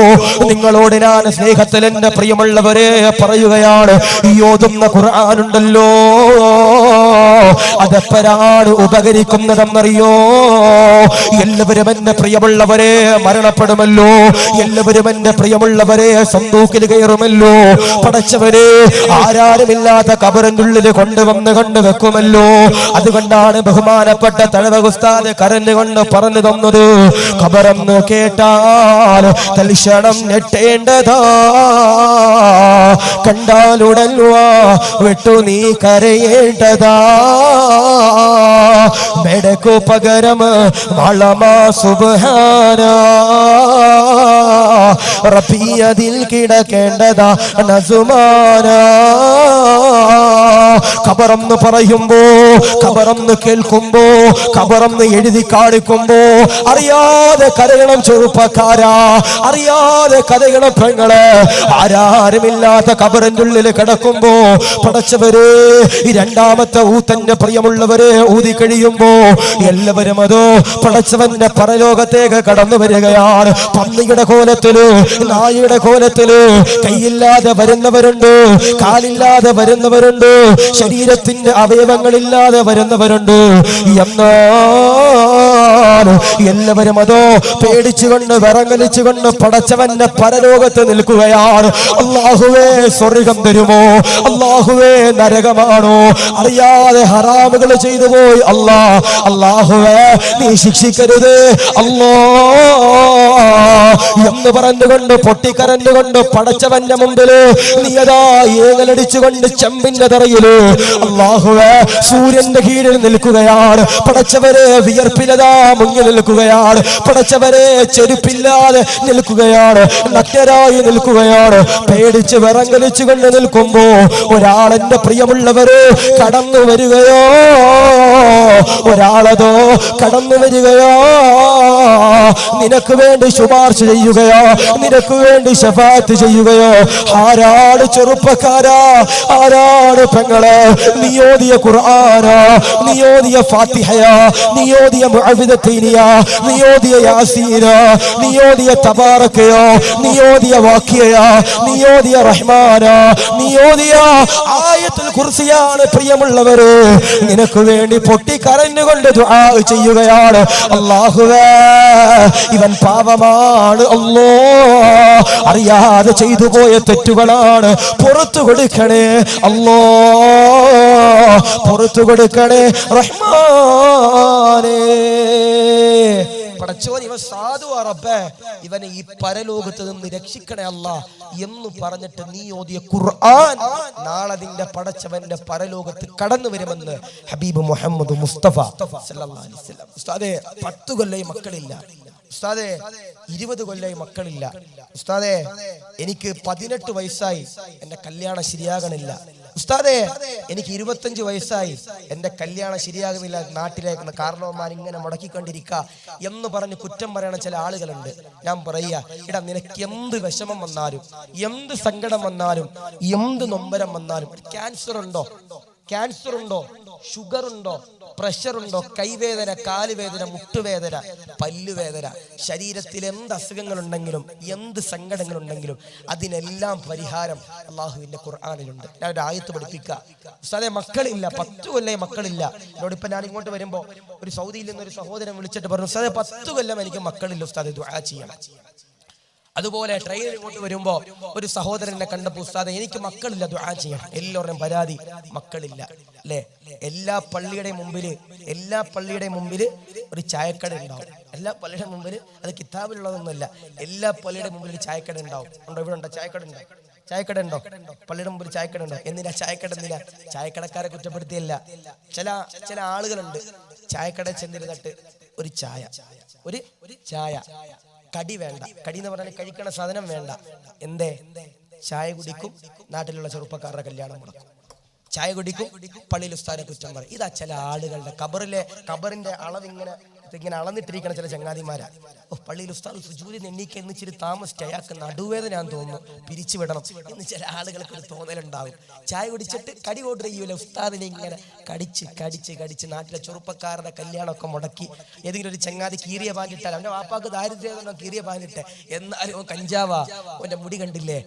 നിങ്ങളോട് ഞാൻ സ്നേഹത്തിൽ എന്റെ പ്രിയമുള്ളവരെ പറയുകയാണ്, ഈ ഓതുന്ന ഖുർആനുണ്ടല്ലോ അതെപ്പോഴാണ് ഉപകരിക്കുന്നതെന്നറിയോ? എല്ലാവരും എന്റെ പ്രിയമുള്ളവരെ മരണപ്പെടുമല്ലോ, എല്ലാവരും എന്റെ പ്രിയമുള്ളവരെ സന്തൂക്കിൽ കയറുമല്ലോ. പടച്ചവരെ ആരാരുമില്ലാത്ത ഖബറിന്റെ ഉള്ളിൽ കൊണ്ടുവന്ന് വെക്കുമല്ലോ. അതുകൊണ്ടാണ് ബഹുമാനപ്പെട്ട തഴവ ഉസ്താദ് കരഞ്ഞു കൊണ്ട് പറഞ്ഞു തന്നത്, ഖബറെന്ന് കേട്ടാൽ തൽക്ഷണം ഞെട്ടേണ്ടതാ, കണ്ടാലുടൽവാ വിട്ടു നീ കരയേണ്ടതാ. മെടക്കു പകരം വളമാ സുബ്ഹാനാ, റബ്ബി അതിൽ കിടക്കേണ്ടതാ നസുമാനാ. ഖബറെന്ന് പറയുമ്പോ, ഖബറെന്ന് കേൾക്കുമ്പോ, ഖബറെന്ന് എഴുതി കാണിക്കുമ്പോ അറിയാതെ കരയണം ചെറുപ്പക്കാരാ, അറിയാതെ കരയണം പെങ്ങളെ. ആരാരുമില്ലാത്ത ഖബറിന്റെ ഉള്ളിൽ കിടക്കുമ്പോ പടച്ചവരെ ഈ രണ്ടാമത്തെ ഊത്തന്റെ പ്രിയമുള്ളവരെ ഊതി കഴിയുമ്പോ എല്ലാവരും അതോ പടച്ചവന്റെ പരലോകത്തേക്ക് കടന്നു വരികയാണ്. പന്നിയുടെ കോലത്തില്, നായയുടെ കോലത്തില്, കൈയില്ലാതെ വരുന്നവരുണ്ട്, കാലില്ലാതെ വരുന്നവരുണ്ട്, ശരീരത്തിന്റെ അവയവങ്ങളില്ലാതെ വരുന്നവരുണ്ട്. എന്നാൽ എല്ലാവരും അതോ പേടിച്ചുകൊണ്ട് വിറങ്ങലിച്ചുകൊണ്ട് പടച്ചവന്റെ പരലോകത്ത് നിൽക്കുകയാണ്. അല്ലാഹുവേ സ്വർഗം തരുമോ, അല്ലാഹുവേ നരകമാണോ, അറിയാതെ ഹറാമുകൾ ചെയ്തു പോയി അല്ലാ, അല്ലാഹുവേ നീ ശിക്ഷിക്കരുത് അല്ലാ എന്ന് പറഞ്ഞുകൊണ്ട് പൊട്ടിക്കരഞ്ഞുകൊണ്ട് പടച്ചവന്റെ മുമ്പില് നീയതാ ഏകലടിച്ചുകൊണ്ട് ചെമ്പിന്റെ തറയില് അല്ലാഹുവേ സൂര്യന്റെ കീഴിൽ നിൽക്കുകയാണ്. പടച്ചവരെ വിയർപ്പിലതാ മുങ്ങി നിൽക്കുകയാണ്. പടച്ചവരെ ചെരുപ്പില്ലാതെ നിൽക്കുകയാണ്, നഗ്നരായി നിൽക്കുകയാണ്. പേടിച്ച് വിറങ്ങലിച്ചുകൊണ്ട് നിൽക്കുമ്പോ ഒരാളെന്റെ പ്രിയമുള്ളവര് കടന്നു വരികയോ, ഒരാളതോ കടന്നു വരികയോ, നിനക്ക് വേണ്ടി ശുപാർശ ചെയ്യുകയോ, നിനക്ക് വേണ്ടി ശഫാഅത്ത് ചെയ്യുകയോ. ആരാണ് ചെറുപ്പക്കാരാ, ആരാണ് പെങ്ങളെ? നീ ഓതിയ ഖുർആനാ, നീ ഓതിയ ഫാത്തിഹയാ, നീ ഓതിയ മുഅവ്വിദത്തൈനിയാ, നീ ഓതിയ യാസീനാ, നീ ഓതിയ തബാറക്കയോ, നീ ഓതിയ വാഖിയയാ, നീ ഓതിയ റഹ്മാനാ, നീ ഓതിയ ആയത്തുൽ കുർസിയാണ് പ്രിയമുള്ളവരെ. നിനക്ക് വേണ്ടി പൊട്ടിക്കരഞ്ഞുകൊണ്ട് ദുആ ചെയ്യുകയാണ്. അല്ലാഹുവേ ഇവൻ പാപമാണ് അല്ലാ, അറിയാതെ ചെയ്തു പോയ തെറ്റുകളാണ്, പുറത്തു കൊടുക്കണേ അല്ലാ, പുറത്തു കൊടുക്കണേ റഹ്മാനേ. പടച്ചോൻ ഇവൻ സാധുവാ റബ്ബേ, ഇവനെ ഈ പരലോകത്ത് നിന്ന് രക്ഷിക്കണേ അല്ലാ എന്ന് പറഞ്ഞിട്ട് നീ ഓതിയ ഖുർആൻ നാളെ നിന്റെ പടച്ചവന്റെ പരലോകത്ത് കടന്നു വരുമെന്ന് ഹബീബ് മുഹമ്മദ് മുസ്തഫ സല്ലല്ലാഹു അലൈഹി വസല്ലം. ഉസ്താദേ 10 കൊല്ലമായി മക്കളില്ല, ഉസ്താദേ 20 കൊല്ലമായി മക്കളില്ല, ഉസ്താദേ എനിക്ക് 18 വയസ്സായി എന്റെ കല്യാണം ശരിയാകണില്ല, ഉസ്താദേ എനിക്ക് 25 വയസ്സായി എന്റെ കല്യാണം ശരിയാകുന്നില്ല, നാട്ടിലേക്ക് കാരണവന്മാർ ഇങ്ങനെ മുടക്കിക്കൊണ്ടിരിക്കുക എന്ന് പറഞ്ഞ് കുറ്റം പറയണ ചില ആളുകളുണ്ട്. ഞാൻ പറയുക, ഇടാ നിനക്ക് എന്ത് വിഷമം വന്നാലും, എന്ത് സങ്കടം വന്നാലും, എന്ത് നൊമ്പരം വന്നാലും, ക്യാൻസർ ഉണ്ടോ, ക്യാൻസർ ഉണ്ടോ, ഷുഗർ ഉണ്ടോ, പ്രഷർ ഉണ്ടോ, കൈവേദന, കാലുവേദന, മുട്ടുവേദന, പല്ലുവേദന, ശരീരത്തിൽ എന്ത് അസുഖങ്ങളുണ്ടെങ്കിലും എന്ത് സങ്കടങ്ങളുണ്ടെങ്കിലും അതിനെല്ലാം പരിഹാരം അള്ളാഹുവിന്റെ ഖുർആനിലുണ്ട്. ഞാൻ ഒരു ആയത്ത് പഠിപ്പിക്കുക. ഉസ്താദേ മക്കളില്ല, 10 കൊല്ലം മക്കളില്ല. എന്നോടിപ്പോ ഞാൻ ഇങ്ങോട്ട് വരുമ്പോ ഒരു സൗദിയിൽ നിന്നൊരു സഹോദരൻ വിളിച്ചിട്ട് പറഞ്ഞു, ഉസ്താദേ 10 കൊല്ലം എനിക്ക് മക്കളില്ല, ഉസ്താദേ ദുആ ചെയ്യണം. അതുപോലെ ട്രെയിനിൽ ഇങ്ങോട്ട് വരുമ്പോ ഒരു സഹോദരനെ കണ്ടപ്പോൾ, ഉസ്താദേ എനിക്ക് മക്കളില്ല, ദുആ ചെയ്യണം. എല്ലാവരുടെയും പരാതി മക്കളില്ല അല്ലേ? എല്ലാ പള്ളിയുടെ മുമ്പില് ഒരു ചായക്കട ഉണ്ടാവും. എല്ലാ പള്ളിയുടെ മുമ്പിൽ, അത് കിതാബിലുള്ളതൊന്നുമല്ല, എല്ലാ പള്ളിയുടെ മുമ്പിൽ ഒരു ചായക്കട ഉണ്ടാവും. ഉണ്ടോ? ഇവിടെ ഉണ്ടോ ചായക്കട? ഉണ്ടോ? ചായക്കട ഉണ്ടോ? പള്ളിയുടെ മുമ്പിൽ ചായക്കട ഉണ്ടോ? എന്തിനാ ചായക്കട? എന്തിനാ? ചായക്കടക്കാരെ കുറ്റപ്പെടുത്തിയല്ല. ചില ആളുകളുണ്ട് ചായക്കട ചെന്നിരുന്നിട്ട് ഒരു ചായ കടി വേണ്ട, കടി എന്ന് പറഞ്ഞാൽ കഴിക്കണ സാധനം വേണ്ട. എന്തേ? ചായ കുടിക്കും, നാട്ടിലുള്ള ചെറുപ്പക്കാരുടെ കല്യാണം മുടക്കും. ചായ കുടിക്കും, പള്ളിയിൽ ഉസ്താദിനെ കുറ്റം പറയും. ഇതാ ചില ആളുകളുടെ ഖബറിന്റെ അളവ് ഇങ്ങനെ അളന്നിട്ടിരിക്കണ ചില ചങ്ങാതിമാരാ. പള്ളിയിൽ ഉസ്താദ് സുജൂദിൽ എണ്ണീക്ക് എന്നിച്ചിരി താമസിച്ച് അയാൾക്ക് നടുവേദന ഞാൻ തോന്നുന്നു, പിരിച്ചു വിടണം എന്ന് ചില ആളുകൾക്ക് ഒരു തോന്നലുണ്ടാവും. ചായ കുടിച്ചിട്ട് കടി ഓർഡർ ചെയ്യൂല, ഉസ്താദിനെ ഇങ്ങനെ കടിച്ച് നാട്ടിലെ ചെറുപ്പക്കാരുടെ കല്യാണമൊക്കെ മുടക്കി. ഏതെങ്കിലും ഒരു ചങ്ങാതി കീറിയ പാഞ്ഞിട്ടാൽ, അവന്റെ വാപ്പാക്ക് ദാരിദ്ര്യം കീറിയ പാഞ്ഞിട്ടെ, എന്നാലും ഓൻ കഞ്ചാവാ, ഓന്റെ മുടി കണ്ടില്ലേ,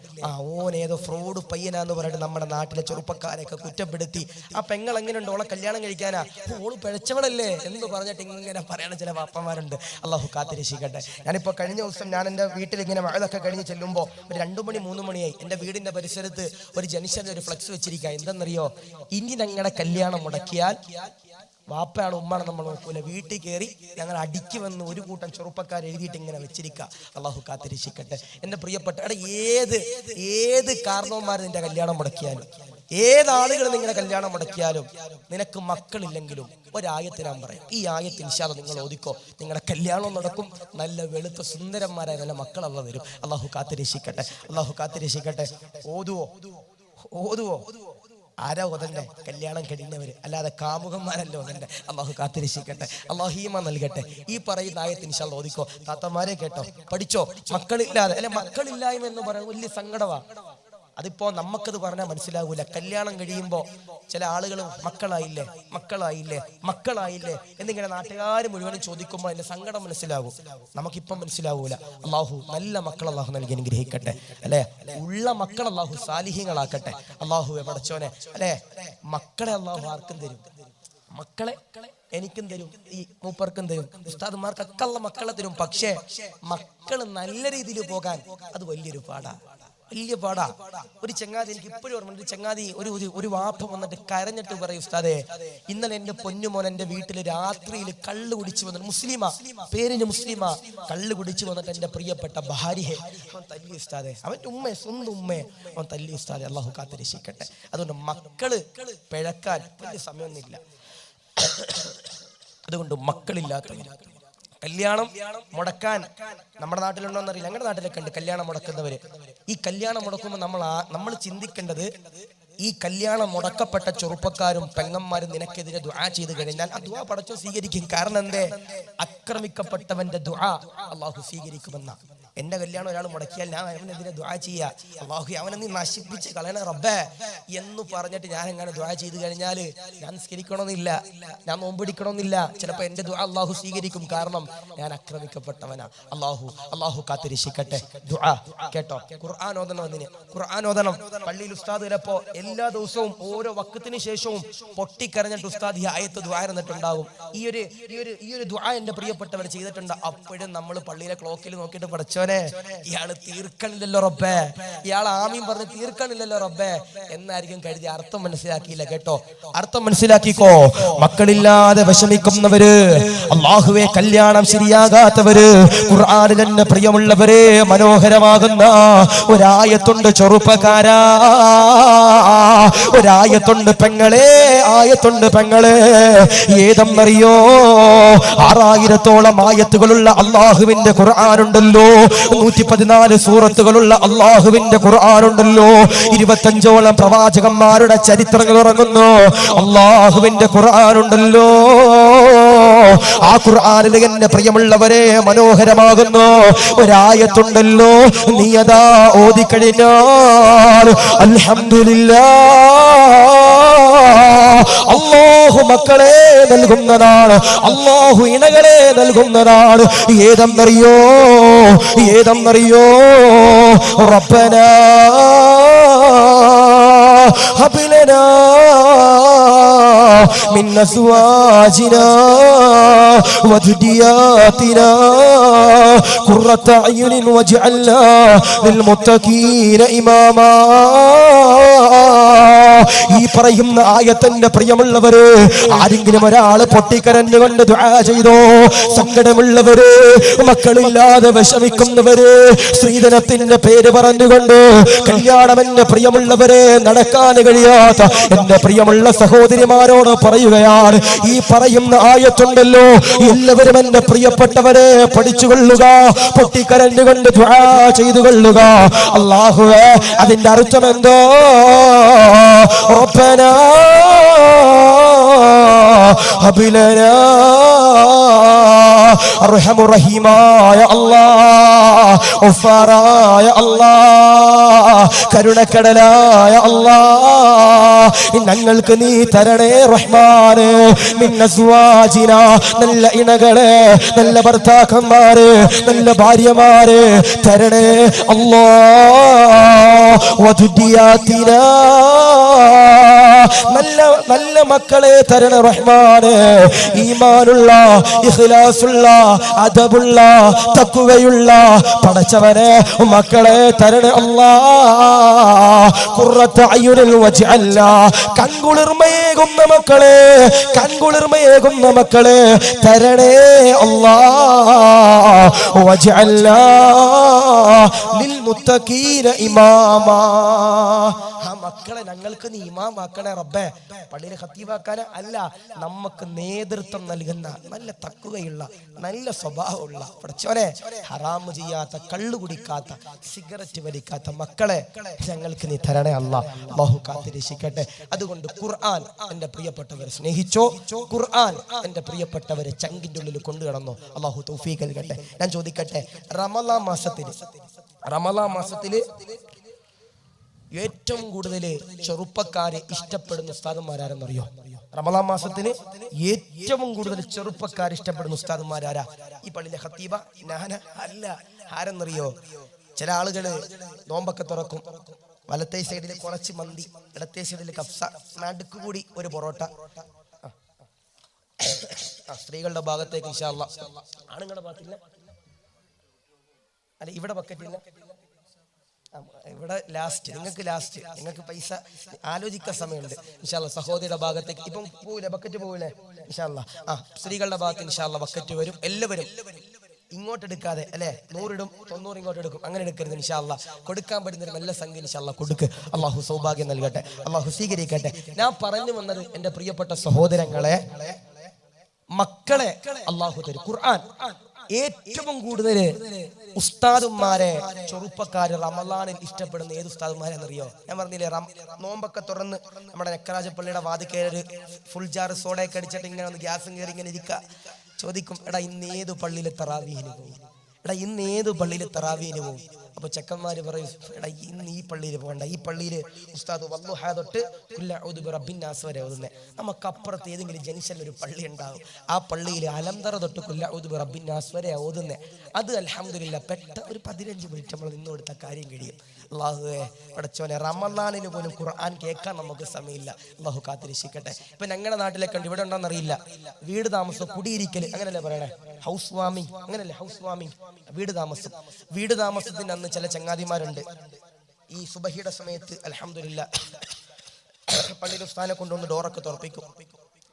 ഓൻ ഏതോ ഫ്രോഡ് പയ്യനാന്ന് പറഞ്ഞിട്ട് നമ്മുടെ നാട്ടിലെ ചെറുപ്പക്കാരെയൊക്കെ കുറ്റപ്പെടുത്തി. ആ പെങ്ങൾ എങ്ങനെയുണ്ട്, ഓളെ കല്യാണം കഴിക്കാനാ, ഓള് പിഴച്ചവളല്ലേ എന്ന് പറഞ്ഞിട്ട് ഇങ്ങനെ പറയണ ചില വാപ്പന്മാരുണ്ട്. അള്ളാഹു കാത്തിരക്ഷിക്കട്ടെ. ഞാനിപ്പോ കഴിഞ്ഞ ദിവസം ഞാൻ എൻ്റെ വീട്ടിൽ ഇങ്ങനെ മഴയൊക്കെ കഴിഞ്ഞ് ചെല്ലുമ്പോൾ ഒരു 2 മണി 3 മണിയായി. എൻ്റെ വീടിന്റെ പരിസരത്ത് ഒരു ജംഗ്ഷനിൽ ഒരു ഫ്ലെക്സ് വെച്ചിരിക്കുക. എന്തെന്നറിയോ? ഇനി ഞങ്ങളുടെ കല്യാണം മുടക്കിയാൽ വാപ്പയാണ് ഉമ്മാണ് നമ്മൾ നോക്കൂല, വീട്ടിൽ കയറി ഞങ്ങൾ അടിക്കുമെന്ന് ഒരു കൂട്ടം ചെറുപ്പക്കാർ എഴുതിയിട്ട് ഇങ്ങനെ വെച്ചിരിക്കുക. അള്ളാഹു കാത്തിരക്ഷിക്കട്ടെ. എൻ്റെ പ്രിയപ്പെട്ട ഏത് കാരണവന്മാർ നിന്റെ കല്യാണം മുടക്കിയാലും, ഏതാളുകൾ നിങ്ങളുടെ കല്യാണം മുടക്കിയാലും, നിനക്ക് മക്കളില്ലെങ്കിലും ഒരായത്ത് ഞാൻ പറയാം. ഈ ആയത്ത് ഇൻഷാ അല്ലാഹ് നിങ്ങൾ ഓതിക്കോ, നിങ്ങളുടെ കല്യാണം നടക്കും. നല്ല വെളുത്ത സുന്ദരന്മാരായ നല്ല മക്കൾ അല്ലാഹ് വരും. അള്ളാഹു കാത്തിരക്ഷിക്കട്ടെ. ഓതുവോ ആരാ ഓതണ്ടേ? കല്യാണം കഴിഞ്ഞവര്, അല്ലാതെ കാമുകന്മാരല്ല ഓതണ്ടേ. അള്ളാഹു കാത്തിരക്ഷിക്കട്ടെ, അള്ളാഹു ഈമാൻ നൽകട്ടെ. ഈ പറയുന്ന ആയത്ത് ഇൻഷാ അല്ലാഹ് ഓതിക്കോ. താത്തമാരെ കേട്ടോ, പഠിച്ചോ. മക്കളില്ലാതെ അല്ലെ, മക്കളില്ലായ്മ എന്ന് പറയുന്നത് വലിയ സങ്കടമാ. അതിപ്പോ നമുക്കത് പറഞ്ഞാൽ മനസ്സിലാവൂല. കല്യാണം കഴിയുമ്പോ ചില ആളുകൾ മക്കളായില്ലേ മക്കളായില്ലേ മക്കളായില്ലേ എന്നിങ്ങനെ നാട്ടുകാർ മുഴുവനും ചോദിക്കുമ്പോൾ അതിന്റെ സങ്കടം മനസ്സിലാവും. നമുക്കിപ്പം മനസ്സിലാവൂല. അള്ളാഹു നല്ല മക്കൾ അള്ളാഹു നൽകി അനുഗ്രഹിക്കട്ടെ അല്ലെ. ഉള്ള മക്കൾ അള്ളാഹു സാലിഹ്യങ്ങളാക്കട്ടെ. അള്ളാഹു പടച്ചോനെ അല്ലെ, മക്കളെ അള്ളാഹു ആർക്കും തരും. മക്കളെ എനിക്കും തരും, ഈ മൂപ്പർക്കും തരും, ഉസ്താദുമാർക്കൊക്കെ ഉള്ള മക്കളെ തരും. പക്ഷേ മക്കള് നല്ല രീതിയിൽ പോകാൻ അത് വലിയൊരു പാടാ, വലിയ പാടാ. ഒരു ചങ്ങാതി, എനിക്ക് ഇപ്പോഴും ഓർമ്മ, ഒരു ചങ്ങാതി ഒരു വാപ്പ വന്നിട്ട് കരഞ്ഞിട്ട് പറയും, ഉസ്താദേ ഇന്നലെ എന്റെ പൊന്നുമോൻ എന്റെ വീട്ടിൽ രാത്രിയിൽ കള്ള് കുടിച്ചു വന്നിട്ട്, മുസ്ലിമാ, പേരിന് മുസ്ലിമാ, കള്ള് കുടിച്ചു വന്നിട്ട് എന്റെ പ്രിയപ്പെട്ട ഭാര്യയെ അവൻ തല്ലി ഉസ്താദേ, അവന്റെ ഉമ്മയെ, സ്വന്തം ഉമ്മയെ അവൻ തല്ലി ഉസ്താദേ. അള്ളാഹു കാത്തിരക്ഷിക്കട്ടെ. അതുകൊണ്ട് മക്കള് പിഴക്കാൻ വലിയ സമയമൊന്നുമില്ല. അതുകൊണ്ട് മക്കളില്ലാത്തവർ കല്യാണം മുടക്കാൻ നമ്മുടെ നാട്ടിലുണ്ടോന്നറിയില്ല, ഞങ്ങളുടെ നാട്ടിലൊക്കെ ഉണ്ട് കല്യാണം മുടക്കുന്നവര്. ഈ കല്യാണം മുടക്കുമ്പോൾ നമ്മൾ ചിന്തിക്കേണ്ടത്, ഈ കല്യാണം മുടക്കപ്പെട്ട ചെറുപ്പക്കാരും പെങ്ങന്മാരും നിനക്കെതിരെ ദുആ ചെയ്ത് കഴിഞ്ഞാൽ ആ ദുആ പടച്ചോൻ സ്വീകരിക്കും. കാരണം എന്തേ? ആക്രമിക്കപ്പെട്ടവന്റെ ദുആ അള്ളാഹു സ്വീകരിക്കുമെന്ന. എന്റെ കല്യാണം ഒരാൾ മുടക്കിയാൽ ഞാൻ അവനെതിരെ ദുആ ചെയ്യാ, അള്ളാഹു അവനെ നീ നശിപ്പിച്ച് കളയണ റബ്ബേ എന്ന് പറഞ്ഞിട്ട് ഞാൻ എങ്ങനെ ദുആ ചെയ്ത് കഴിഞ്ഞാല് ഞാൻ നിസ്കരിക്കണമെന്നില്ല, ഞാൻ നോമ്പിടിക്കണമെന്നില്ല. ചിലപ്പോ എന്റെ ദുആ അള്ളാഹു സ്വീകരിക്കും. കാരണം ഞാൻ ആക്രമിക്കപ്പെട്ടവനാ. അള്ളാഹു കാത്തിരക്ഷിക്കട്ടെ. ദുആ കേട്ടോ. ഖുർആൻ ഓതണം. അതിന് ഖുർആൻ ഓതണം. പള്ളിയിൽ ഉസ്താദ് ചിലപ്പോ എല്ലാ ദിവസവും ഓരോ വഖത്തിന് ശേഷവും പൊട്ടിക്കരഞ്ഞിട്ട് ഉസ്താദ് ഈ ആയത്ത് ദുആ എന്നിട്ടുണ്ടാകും. ഈ ഒരു ദുആ എന്റെ പ്രിയപ്പെട്ടവർ ചെയ്തിട്ടുണ്ട്. അപ്പോഴും നമ്മൾ പള്ളിയിലെ ക്ലോക്കിൽ നോക്കിയിട്ട് പഠിച്ചോനെ, ഇയാള് തീർക്കണില്ലല്ലോ റബ്ബേ, ഇയാൾ ആമീൻ പറഞ്ഞ് തീർക്കണില്ലല്ലോ റബ്ബേ എന്നായിരിക്കും കരുതി. അർത്ഥം മനസ്സിലാക്കിയില്ല കേട്ടോ. അർത്ഥം മനസ്സിലാക്കിക്കോ. മക്കളില്ലാതെ വിഷമിക്കുന്നവര്, അല്ലാഹുവേ കല്യാണം ശരിയാകാത്തവര്, ഖുർആനിൽ തന്നെ പ്രിയമുള്ളവരെ മനോഹരമാകുന്ന ഒരായത്തുണ്ട് ചെറുപ്പക്കാരാ, ഒരായത്തുണ്ട് പെങ്ങളെ, ആയത്തുണ്ട് പെങ്ങളെ. ഏതെന്നറിയോ? 6000-ഓളം ആയത്തുകളുള്ള അള്ളാഹുവിന്റെ ഖുർആനുണ്ടല്ലോ, 114 സൂറത്തുകളുള്ള അള്ളാഹുവിന്റെ ഖുർആനുണ്ടല്ലോ, 25ഓളം പ്രവാചകന്മാരുടെ ചരിത്രങ്ങൾ ഇറങ്ങുന്നു അള്ളാഹുവിന്റെ ഖുർആനുണ്ടല്ലോ. ആ ഖുർആനിൽ എന്നെ പ്രിയമുള്ളവരെ മനോഹരമാകുന്നു ഒരായത്തുണ്ടല്ലോ. നീ അതാ ഓതിക്കഴിഞ്ഞാൽ അൽഹംദുലില്ലാഹ്, അല്ലാഹു മക്കളെ നൽകുന്നതാണ്, അല്ലാഹു ഇണകളെ നൽകുന്നതാണ്. ഏതെന്നറിയോ? റബ്ബനാ ഹബ് ലനാ മിൻ അസ്വാജിനാ വദുരിയാതിനാ ഖുർറത അയ്യുനിൻ വജ്അൽനാ ലിൽമുത്തഖീന ഇമാമാ. ഈ പറയുന്ന ആയത്തിന്റെ പ്രിയമുള്ളവര്, ആരെങ്കിലും ഒരാള് പൊട്ടിക്കരഞ്ഞുകൊണ്ട് ദുആ ചെയ്തോ? സങ്കടമുള്ളവര്, മക്കളില്ലാതെ വിഷമിക്കുന്നവര്, സ്ത്രീധനത്തിന്റെ പേര് പറഞ്ഞുകൊണ്ട് കല്യാണം എന്റെ പ്രിയമുള്ളവരെ നടക്കാൻ കഴിയാത്ത എന്റെ പ്രിയമുള്ള സഹോദരിമാരോട് പറയുകയാണ്, ഈ പറയുന്ന ആയത്തുണ്ടല്ലോ, എല്ലാവരും എന്റെ പ്രിയപ്പെട്ടവരെ പഠിച്ചുകൊള്ളുക, പൊട്ടിക്കരഞ്ഞുകൊണ്ട് ദുആ ചെയ്തു കൊള്ളുക. അല്ലാഹുവേ അതിന്റെ അർത്ഥം എന്തോ? റബ്ബനാ ഹബ് ലനാ, അർഹമുർ റഹീമായ അല്ലാഹ്, ഗഫാറായ അല്ലാഹ്, കരുണക്കടലായ അല്ലാഹ്, ഞങ്ങൾക്ക് നീ തരണേ റഹ്മാനെ. മിൻ അസ്വാജിനാ, നല്ല ഇണകളെ, നല്ല ഭർത്താക്കന്മാര്, നല്ല ഭാര്യമാര് തരണേ അല്ലാഹ്. വദുരിയാതിനാ, നല്ല മക്കളെ തരണ റഹ്മാനെ. ഈമാനുള്ള, ഇഖ്ലാസുള്ള, അദബുള്ള, തഖ്വയുള്ള പടച്ചവനെ മക്കളെ തരണ അല്ലാഹ്. ഖുർറത അയ്യുനിൽ വജ്അൽനാ, കൺകുളിർമയേകുന്ന മക്കളെ, കൺകുളിർമയേകുന്ന മക്കളെ തരണേ അല്ലാഹ്. വജ്അൽനാ ലിൽമുത്തഖീന ഇമാമാ, മക്കളെ ഞങ്ങൾക്ക് നീ ഇമാമാക്കണേ റബ്ബേ. പള്ളിയിൽ ഖത്തീബാക്കാന അല്ല, നമുക്ക് നേതൃത്വം നൽകുന്ന നല്ല തഖ്വയുള്ള നല്ല സ്വഭാവമുള്ള പഠിച്ചോനെ ഹറാമ് ചെയ്യാത്ത, കള്ളു കുടിക്കാത്ത, സിഗരറ്റ് വലിക്കാത്ത മക്കളെ ഞങ്ങൾക്ക് നീ തരണേ അല്ലാഹ്. അല്ലാഹു കാത്തിരക്ഷിക്കട്ടെ. അതുകൊണ്ട് ഖുർആൻ എന്റെ പ്രിയപ്പെട്ടവരെ സ്നേഹിച്ചോ, ഖുർആൻ എന്റെ പ്രിയപ്പെട്ടവരെ ചങ്കിന്റെ ഉള്ളിൽ കൊണ്ടുകിടന്നോ. അല്ലാഹു തൗഫീഖ് നൽകട്ടെ. ഞാൻ ചോദിക്കട്ടെ, റമളാൻ മാസത്തില് ഏറ്റവും കൂടുതൽ ചെറുപ്പക്കാരെ ഇഷ്ടപ്പെടുന്ന ഉസ്താദന്മാരാരെന്നറിയോ? റമളാൻ മാസത്തിന് ഏറ്റവും കൂടുതൽ ചെറുപ്പക്കാരെ ഇഷ്ടപ്പെടുന്ന ഉസ്താദന്മാരാരാ? ഈ പള്ളിയിലെ ഖത്തീബ? ഞാന അല്ല. ആരെന്നറിയോ? ചില ആളുകള് നോമ്പൊക്കെ തുറക്കും, വലത്തെ സൈഡിൽ കുറച്ച് മന്തി, ഇടത്തെ സൈഡിൽ കഫ്സ, നടുക്ക് കൂടി ഒരു പൊറോട്ട. സ്ത്രീകളുടെ ഭാഗത്തേക്ക് ഇൻഷാ അല്ലാഹ്. ആണുങ്ങളുടെ ഭാഗത്തില്ല, അല്ല ഇവിടെ ബക്കറ്റില്ല, ഇവിടെ ലാസ്റ്റ്. നിങ്ങൾക്ക് പൈസ ആലോചിക്കാൻ സമയമുണ്ട് ഇൻഷാ അല്ലാഹ്. സഹോദരിയുടെ ഭാഗത്തേക്ക് ഇപ്പം പോവില്ലേ, ബക്കറ്റ് പോവില്ലേ ഇൻഷാ അല്ലാഹ്. സ്ത്രീകളുടെ ഭാഗത്ത് ഇൻഷാ അല്ലാഹ് ബക്കറ്റ് വരും. എല്ലാവരും ഇങ്ങോട്ട് എടുക്കാതെ അല്ലെ, 100 ഇടും 90 ഇങ്ങോട്ട് എടുക്കും, അങ്ങനെ എടുക്കരുത് ഇൻഷാ അല്ലാഹ്. കൊടുക്കാൻ പറ്റുന്ന ഒരു നല്ല സംഖ്യ ഇൻഷാ അല്ലാഹ് കൊടുക്ക്. അല്ലാഹു സൗഭാഗ്യം നൽകട്ടെ, അല്ലാഹു സ്വീകരിക്കട്ടെ. ഞാൻ പറഞ്ഞു വന്നത് എന്റെ പ്രിയപ്പെട്ട സഹോദരങ്ങളെ, മക്കളെ അല്ലാഹു തരും. ഖുർആൻ ഏറ്റവും കൂടുതൽ ഉസ്താദുമാരെ ചെറുപ്പക്കാര് റമളാനിൽ ഇഷ്ടപ്പെടുന്ന ഏത് ഉസ്താദുമാരെന്നറിയോ? ഞാൻ പറഞ്ഞില്ലേ, നോമ്പൊക്കെ തുറന്ന് നമ്മുടെ നെക്കരാജ പള്ളിയുടെ വാതിക്കേര് ഫുൾ ജാർ സോഡയൊക്കെ അടിച്ചിട്ട് ഇങ്ങനെ ഒന്ന് ഗ്യാസും കയറി ഇങ്ങനെ ഇരിക്കുക. ചോദിക്കും, എടാ ഇന്ന് ഏത് പള്ളിയിൽ തറാവീഹിന് പോകും? അപ്പൊ ചെക്കന്മാര് പറയും, എടാ ഇന്ന് ഈ പള്ളിയിൽ പോകണ്ട, ഈ പള്ളിയിൽ ഉസ്താദ് വല്ലുഹാ തൊട്ട് ഖുൽ അഊദു ബിറബ്ബിൻ നാസ് വരെ ഓതുന്നേ. നമുക്ക് അപ്പുറത്ത് ഏതെങ്കിലും ജംഗ്ഷനിൽ ഒരു പള്ളി ഉണ്ടാവും, ആ പള്ളിയിൽ അലംതറ തൊട്ട് ഖുൽ അഊദു ബിറബ്ബിൻ നാസ് വരെ ഓതുന്നേ. അത് അൽഹംദുലില്ലാഹ് പെട്ട ഒരു 15 മിനിറ്റ് നമ്മൾ നിന്ന് കൊടുത്ത കാര്യം കഴിയും. അല്ലാഹുവേ പടച്ചോനെ, റമളാനിന് പോലും ഖുർആൻ കേൾക്കാൻ നമുക്ക് സമയമില്ല. അല്ലാഹു കാത്തിരക്ഷിക്കട്ടെ. ഇപ്പൊ ഞങ്ങളുടെ നാട്ടിലൊക്കെ ഉണ്ട്, ഇവിടെ ഉണ്ടോന്നറിയില്ല, വീട് താമസം, കുടിയിരിക്കൽ, അങ്ങനല്ലേ പറയണേ, ഹൗസ് വാമിങ്, അങ്ങനല്ലേ ഹൗസ് വാമിങ്, വീട് താമസത്തിന്റെ അന്ന് ചില ചങ്ങാതിമാരുണ്ട്, ഈ സുബഹിയുടെ സമയത്ത് അൽഹംദുലില്ലാഹ് പള്ളിയുടെ സ്ഥാനം കൊണ്ടുവന്ന് ഡോറൊക്കെ തുറപ്പിക്കും.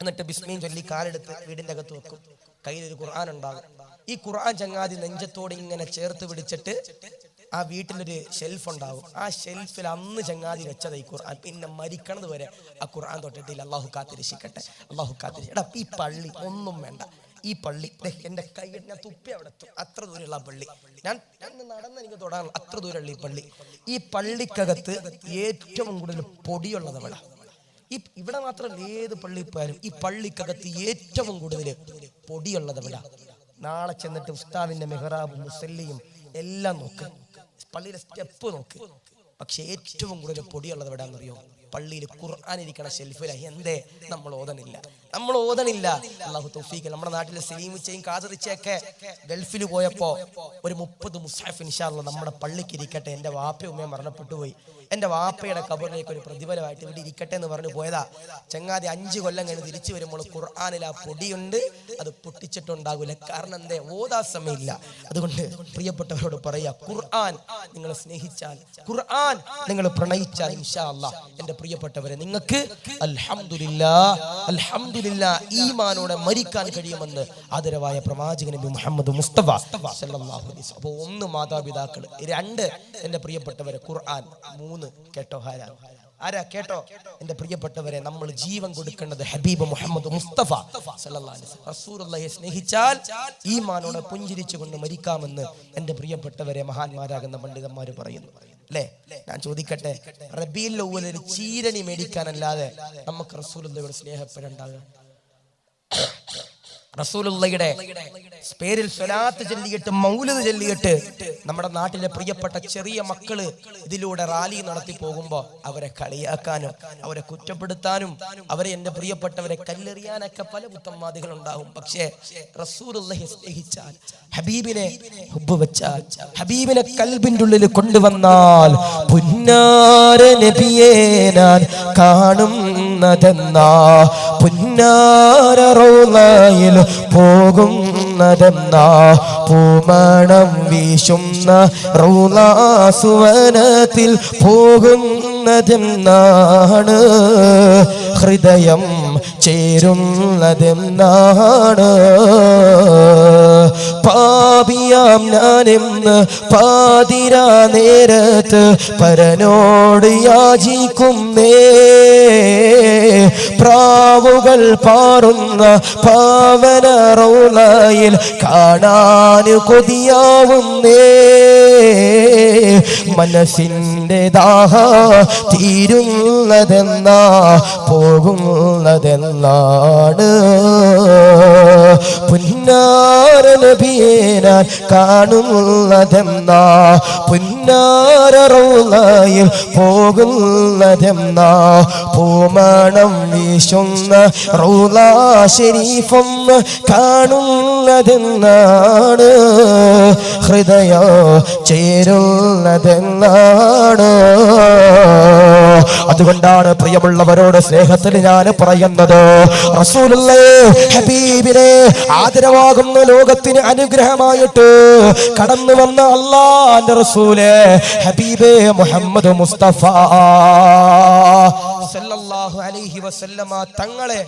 എന്നിട്ട് ബിസ്മീൻ ചൊല്ലി കാലെടുത്ത് വീടിന്റെ അകത്ത് വെക്കും. കയ്യിലൊരു ഖുർആൻ ഉണ്ടാകും. ഈ ഖുർആൻ ചങ്ങാതി നെഞ്ചത്തോട് ഇങ്ങനെ ചേർത്ത് പിടിച്ചിട്ട് ആ വീട്ടിലൊരു ഷെൽഫ് ഉണ്ടാവും. ആ ഷെൽഫിൽ അന്ന് ചങ്ങാതി വെച്ചത് ഈ ഖുർആൻ, പിന്നെ മരിക്കണത് വരെ ആ ഖുർആൻ തൊട്ടിട്ടില്ല. അല്ലാഹു കാത്തിരക്ഷിക്കട്ടെ, അല്ലാഹു കാത്തിരക്ഷിക്കട്ടെ. എടാ ഈ പള്ളി ഒന്നും വേണ്ട, ഈ പള്ളി എന്റെ കൈ, ഞാൻ തുപ്പി അവിടെ എത്തും, അത്ര ദൂരമുള്ള പള്ളി. ഞാൻ നടന്ന് എനിക്ക് തൊടാൻ അത്ര ദൂരമുള്ള ഈ പള്ളി. ഈ പള്ളിക്കകത്ത് ഏറ്റവും കൂടുതൽ പൊടിയുള്ളത് ഇവിടെ. ഇവിടെ മാത്രമല്ല, ഏത് പള്ളി പോയാലും ഈ പള്ളിക്കകത്ത് ഏറ്റവും കൂടുതൽ പൊടിയുള്ളത് ഇവിടെ. നാളെ ചെന്നിട്ട് ഉസ്താദിന്റെ മെഹ്റാബും മുസല്ലിയും എല്ലാം നോക്ക്, പള്ളിയിലെ സ്റ്റെപ്പ് നോക്ക്. പക്ഷെ ഏറ്റവും കൂടുതൽ പൊടിയുള്ളത് എവിടെയാണെന്നറിയോ? പള്ളിയിൽ ഖുർആൻ ഇരിക്കണ ഷെൽഫിലായി. എന്തേ? നമ്മൾ ഓതണില്ല. അല്ലാഹു തൗഫീഖ്. നമ്മുടെ നാട്ടിലെ സലീമിച്ചയും കാതറിച്ചയൊക്കെ ഗൾഫിൽ പോയപ്പോ ഒരു 30 മുസ്ഹഫ് ഇൻഷാ അല്ലാഹ് നമ്മുടെ പള്ളിക്ക് ഇരിക്കട്ടെ. എന്റെ വാപ്പയും ഉമ്മയും മരണപ്പെട്ടു പോയി, എന്റെ വാപ്പയുടെ ഖബറിലേക്ക് ഒരു പ്രതിഫലമായിട്ട് ഇവിടെ ഇരിക്കട്ടെ എന്ന് പറഞ്ഞു പോയതാ. ചങ്ങാതി 5 കൊല്ലം കഴിഞ്ഞ് തിരിച്ചു വരുമ്പോൾ ഖുർആനിൽ ആ പൊടിയുണ്ട്, അത് പൊട്ടിച്ചിട്ടുണ്ടാകൂല. കാരണം എന്തേ? ഓതാ സമയമില്ല. അതുകൊണ്ട് പ്രിയപ്പെട്ടവരോട് പറയാ, ഖുർആൻ നിങ്ങൾ സ്നേഹിച്ചാൽ, ഖുർആൻ നിങ്ങൾ പ്രണയിച്ചാൽ ഇൻഷാ അല്ലാഹ് എന്റെ പ്രിയപ്പെട്ടവരെ നിങ്ങൾക്ക് അൽഹംദുലില്ലാഹ് ഈമാനോടെ മരിക്കാൻ കഴിയുമെന്ന് ആദരവായ പ്രവാചകൻ നബി മുഹമ്മദ് മുസ്തഫ സല്ലല്ലാഹു അലൈഹി വസല്ലം. അപ്പോൾ 1 മാതാപിതാക്കൾ, 2 എന്റെ പ്രിയപ്പെട്ടവരെ ഖുർആൻ, 3 കേട്ടോ ആരാ കേട്ടോ എന്റെ പ്രിയപ്പെട്ടവരെ, നമ്മൾ ജീവൻ കൊടുക്കേണ്ടത് ഹബീബ് മുഹമ്മദ് മുസ്തഫ സല്ലല്ലാഹു അലൈഹി വസല്ലം. റസൂലുള്ളാഹിയെ സ്നേഹിച്ചാൽ ഈമാനോടെ പുഞ്ചിരിച്ചുകൊണ്ട് മരിക്കാമെന്ന് എന്റെ പ്രിയപ്പെട്ടവരെ മഹാന്മാരാകുന്ന പണ്ഡിതന്മാർ പറയുന്നു. അല്ലേ? ഞാൻ ചോദിക്കട്ടെ, റബീഉൽ അവ്വൽ ഒരു ചീരണി മേടിക്കാനല്ലാതെ നമുക്ക് റസൂലുള്ളാഹിയോട് സ്നേഹപ്പെടേണ്ടാകുക? റസൂലുള്ളാഹിയുടെ പേരിൽ സ്വലാത്ത് ചൊല്ലിയിട്ട് മൗലിദ് ചൊല്ലിയിട്ട് നമ്മുടെ നാട്ടിലെ പ്രിയപ്പെട്ട ചെറിയ മക്കള് ഇതിലൂടെ റാലി നടത്തി പോകുമ്പോ അവരെ കളിയാക്കാനും അവരെ കുറ്റപ്പെടുത്താനും അവരെ എന്റെ പ്രിയപ്പെട്ടവരെ കല്ലെറിയാനൊക്കെ പല പുത്തന്മാദികൾ ഉണ്ടാവും. പക്ഷേ റസൂലുള്ളാഹിയെ സ്നേഹിച്ചാൽ, ഹബീബിനെ ഹുബ്ബ് വെച്ചാൽ, ഹബീബിനെ കൽബിന്റെ ഉള്ളിൽ കൊണ്ടുവന്നാൽ പുന്നാര നബിയെ ഞാൻ കാണുന്നതെന്നാ, പുന്നാര റൗളയിൽ പോകുന്നതെന്നാ, പൂമണം വീശുന്ന റൗള സുവനത്തിൽ പോകുന്ന ചേരുന്നതെന്നാണ് ഹൃദയം ചേരുന്നതെന്നാണ് പാപിയാം ഞാനെന്ന് പാതിരാ നേരത്ത് പരനോട് യാചിക്കുന്നേ പ്രാവുകൾ പാറുന്ന പാവന റൗളയിൽ കാണാൻ കൊതിയാവുന്നേ മനസ്സിന്റെ ദാഹ തീരുന്നതെന്നാ പോകുന്നതെന്നാണ് പുന്നാര നബിയെ ഞാൻ കാണുന്നതെന്നാ പുന്നാര റൗളയിൽ പോകുന്നതെന്നാ പൂമണം വീശുന്ന റൗള ശരീഫൊന്ന് കാണുന്നതെന്നാണ് ഹൃദയം ചേരുന്നതെന്നാണ് അതുകൊണ്ടാണ് പ്രിയമുള്ളവരോട് സ്നേഹത്തിൽ ഞാൻ പറയുന്നത് റസൂലുള്ളാഹി ഹബീബിനെ ആദരവാകുന്ന ലോകത്തിന് അനുഗ്രഹമായിട്ട് കടന്നു വന്ന അല്ലാഹുവിന്റെ റസൂലേ ഹബീബേ മുഹമ്മദ് മുസ്തഫ സല്ലല്ലാഹു അലൈഹി വസല്ലമ തങ്ങളെ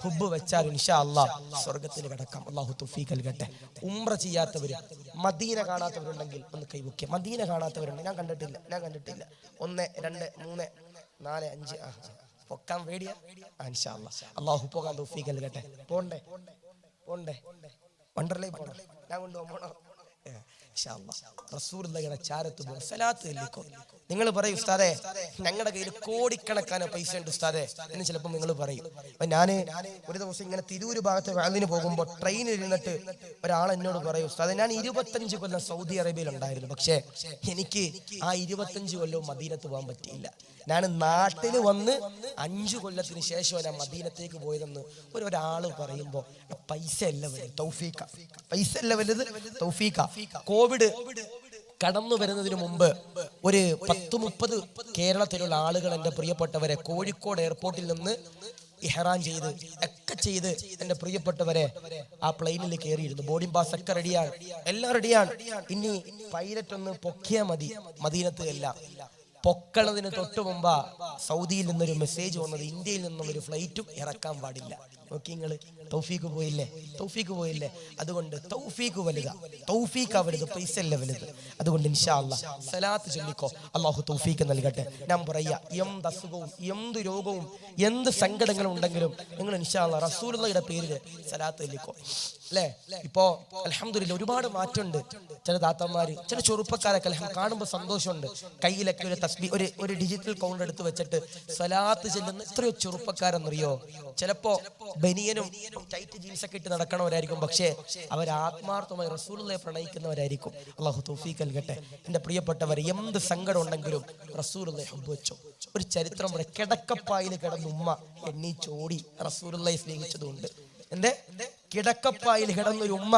ഹുബ്ബ് വെച്ചാൽ ഇൻഷാ അല്ലാഹ് സ്വർഗ്ഗത്തിൽ കടക്കാം. അല്ലാഹു തൗഫീഖ് നൽകട്ടെ. ഉംറ ചെയ്യാത്തവര് മദീന കാണാത്തവരുണ്ടെങ്കിൽ ഒന്ന് കൈവയ്ക്കുക. മദീന കാണാത്തവരുണ്ട്, ഞാൻ കണ്ടിട്ടില്ല 1 2 3 4 5 പൊക്കാൻ വേടിയ ഇൻഷാ അല്ലാഹ് അല്ലാഹു പോകാൻ തൗഫീഖ് നൽകട്ടെ. പോണ്ടേ വണ്ടർലേ പോണം, ഞാൻ കൊണ്ടുപോകണം ഇൻഷാ അല്ലാഹ്. റസൂലുള്ളാഹിയുടെ ചാരത്ത് പോ, സലാത്ത് ചൊല്ലിക്കോ. നിങ്ങൾ പറയും ഉസ്താദേ ഞങ്ങളുടെ കയ്യിൽ കോടിക്കണക്കാன പൈസ ഉണ്ട് ഉസ്താദേ എന്ന് ചിലപ്പോൾ നിങ്ങൾ പറയും. അപ്പൊ ഞാൻ ഒരു ദിവസം ഇങ്ങനെ തിരൂര് ഭാഗത്ത് വാലിന് പോകുമ്പോൾ ട്രെയിനിൽ ഇരുന്നിട്ട് ഒരാൾ എന്നോട് പറയും ഉസ്താദേ ഞാൻ 25 കൊല്ലം സൗദി അറേബ്യയിൽ ഉണ്ടായിരുന്നു, പക്ഷേ എനിക്ക് ആ 25 കൊല്ലവും മദീനത്ത് പോകാൻ പറ്റിയില്ല. ഞാൻ നാട്ടിൽ വന്ന് 5 കൊല്ലത്തിന് ശേഷം ഞാൻ മദീനത്തേക്ക് പോയതെന്ന് ഒരാള് പറയുമ്പോ പൈസ അല്ല വലുത്, തൗഫീഖ. പൈസ അല്ല വലുത്, തൗഫീഖ. കോവിഡ് കടന്നു വരുന്നതിന് മുമ്പ് ഒരു 10-30 കേരളത്തിലുള്ള ആളുകൾ എൻ്റെ പ്രിയപ്പെട്ടവരെ കോഴിക്കോട് എയർപോർട്ടിൽ നിന്ന് ഇഹ്റാം ചെയ്ത് ഒക്കെ ചെയ്ത് എൻ്റെ പ്രിയപ്പെട്ടവരെ ആ പ്ലെയിനിൽ കയറിയിരുന്നു. ബോർഡിംഗ് പാസ് ഒക്കെ റെഡിയാണ്, എല്ലാം റെഡിയാണ്. ഇനി പൈലറ്റ് ഒന്ന് പൊക്കിയാൽ മതി. മദീനത്ത് എല്ലാം പൊക്കളതിന് തൊട്ട് മുമ്പ് സൗദിയിൽ നിന്നൊരു മെസ്സേജ് വന്നത് ഇന്ത്യയിൽ നിന്നും ഒരു ഫ്ലൈറ്റും ഇറക്കാൻ പാടില്ല. നോക്കി നിങ്ങൾ, തൗഫീഖ് പോയില്ലേ. അതുകൊണ്ട് തൗഫീഖ് വലുതാ, തൗഫീഖ് വലുത്, പൈസ അല്ല വലുത്. അതുകൊണ്ട് ഇൻഷാ അല്ലാഹ് സലാത്ത് ചൊല്ലിക്കോ, അല്ലാഹു തൗഫീഖ് നൽകട്ടെ. ഞാൻ പറയാ എന്ത് അസുഖവും എന്ത് രോഗവും എന്ത് സങ്കടങ്ങളും ഉണ്ടെങ്കിലും നിങ്ങൾ ഇൻഷാ അല്ലാഹ് റസൂലുള്ളാഹിയുടെ പേരിൽ സലാത്ത് ചൊല്ലിക്കോ അല്ലേ. ഇപ്പോ അൽഹംദുലില്ലാഹ് ഒരുപാട് മാറ്റമുണ്ട്. ചില താത്തമാര് ചില ചെറുപ്പക്കാരൊക്കെ കാണുമ്പോൾ സന്തോഷമുണ്ട്. കയ്യിലൊക്കെ ഒരു തസ്ബീഹ് ഒരു ഡിജിറ്റൽ കൗണ്ടർ എടുത്ത് വെച്ചിട്ട് സലാത്ത് ചെല്ലുന്ന എത്രയോ ചെറുപ്പക്കാരെന്നറിയോ. ചിലപ്പോ ബനിയനും ടൈറ്റ് ജീൻസൊക്കെ ഇട്ട് നടക്കണവരായിരിക്കും, പക്ഷേ അവർ ആത്മാർത്ഥമായി റസൂലുള്ളാഹിയെ പ്രണയിക്കുന്നവരായിരിക്കും. അല്ലാഹു തൗഫീഖ് നൽകട്ടെ. എൻ്റെ പ്രിയപ്പെട്ടവർ എന്ത് സങ്കടം ഉണ്ടെങ്കിലും റസൂലുള്ളാഹിയെ ഹുബ്ബ് വെച്ചോ. ഒരു ചരിത്രം പറയും, കിടക്കപ്പായിൽ കിടന്ന ഉമ്മ എണ്ണീച്ചോടി റസൂലുള്ളാഹിയെ സ്നേഹിച്ചതുകൊണ്ട്. എന്തേ കിടക്കപ്പായിൽ കിടന്നൊരു ഉമ്മ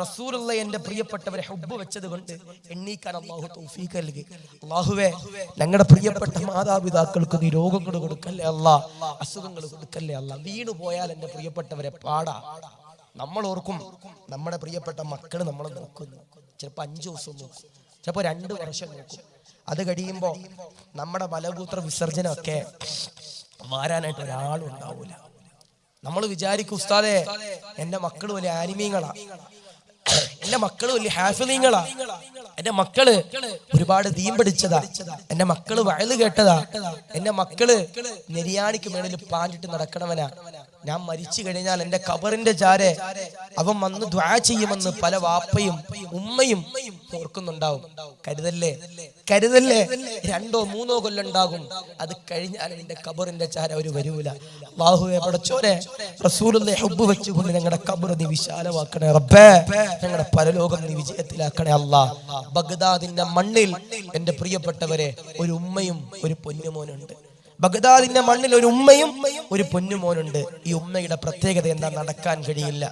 റസൂലുള്ളാഹി എൻ്റെ പ്രിയപ്പെട്ടവരെ ഹുബ്ബ് വെച്ചത് കൊണ്ട് എണ്ണീക്കാൻ അല്ലാഹു തൗഫീഖ് നൽകി. അല്ലാഹുവേ ഞങ്ങളുടെ പ്രിയപ്പെട്ട മാതാപിതാക്കൾക്ക് നീ രോഗങ്ങൾ കൊടുക്കല്ലേ അല്ലാ, അസുഖങ്ങൾ കൊടുക്കല്ലേ അല്ലാ. വീണു പോയാൽ എൻ്റെ പ്രിയപ്പെട്ടവരെ പാടാ. നമ്മൾ ഓർക്കും നമ്മുടെ പ്രിയപ്പെട്ട മക്കൾ നമ്മളെ നോക്കുന്നു, ചിലപ്പോൾ 5 ദിവസം നോക്കും, ചിലപ്പോൾ 2 വർഷം നോക്കും. അത് കഴിയുമ്പോൾ നമ്മുടെ മലമൂത്ര വിസർജനമൊക്കെ വാരാനായിട്ട് ഒരാളും ഉണ്ടാവൂല. നമ്മൾ വിചാരിക്കും ഉസ്താദേ എൻ്റെ മക്കൾ വലിയ ആലിമീങ്ങളാ, എൻ്റെ മക്കള് വലിയ ഹാഫിളീങ്ങളാ, എൻ്റെ മക്കള് ഒരുപാട് ദീൻ പഠിച്ചതാ, എൻ്റെ മക്കള് വയല് കേട്ടതാ, എൻ്റെ മക്കള് നെരിയാണിക്ക് മേളിൽ പാഞ്ഞിട്ട് നടക്കണവനാ. ഞാൻ മരിച്ചു കഴിഞ്ഞാൽ എൻ്റെ ഖബറിന്റെ ചാരെ അവൻ വന്ന് ദുആ ചെയ്യുമെന്ന് പല വാപ്പയും ഉമ്മയും ഓർക്കുന്നുണ്ടാവും. കരുതല്ലേ 2-3 കൊല്ലം ഉണ്ടാകും. അത് കഴിഞ്ഞാൽ നിന്റെ ഖബറിന്റെ ചാര അവര് വരൂല. അല്ലാഹുവേ പടച്ചോനെ റസൂലുള്ളാഹി ഹുബ്ബ് വെച്ചുകൊണ്ട് ഞങ്ങളുടെ ഖബർ നീ വിശാലമാക്കണേ റബ്ബേ, ഞങ്ങളുടെ പരലോകം നീ വിജയത്തിലാക്കണേ അല്ലാഹ്. ബഗ്ദാദിന്റെ മണ്ണിൽ എൻ്റെ പ്രിയപ്പെട്ടവരെ ഒരു ഉമ്മയും ഒരു പൊന്നുമോനുണ്ട്. ബഗ്ദാദിന്റെ മണ്ണിൽ ഒരു ഉമ്മയും ഒരു പൊന്നുമോനുണ്ട്. ഈ ഉമ്മയുടെ പ്രത്യേകത എന്താ? നടക്കാൻ കഴിയില്ല.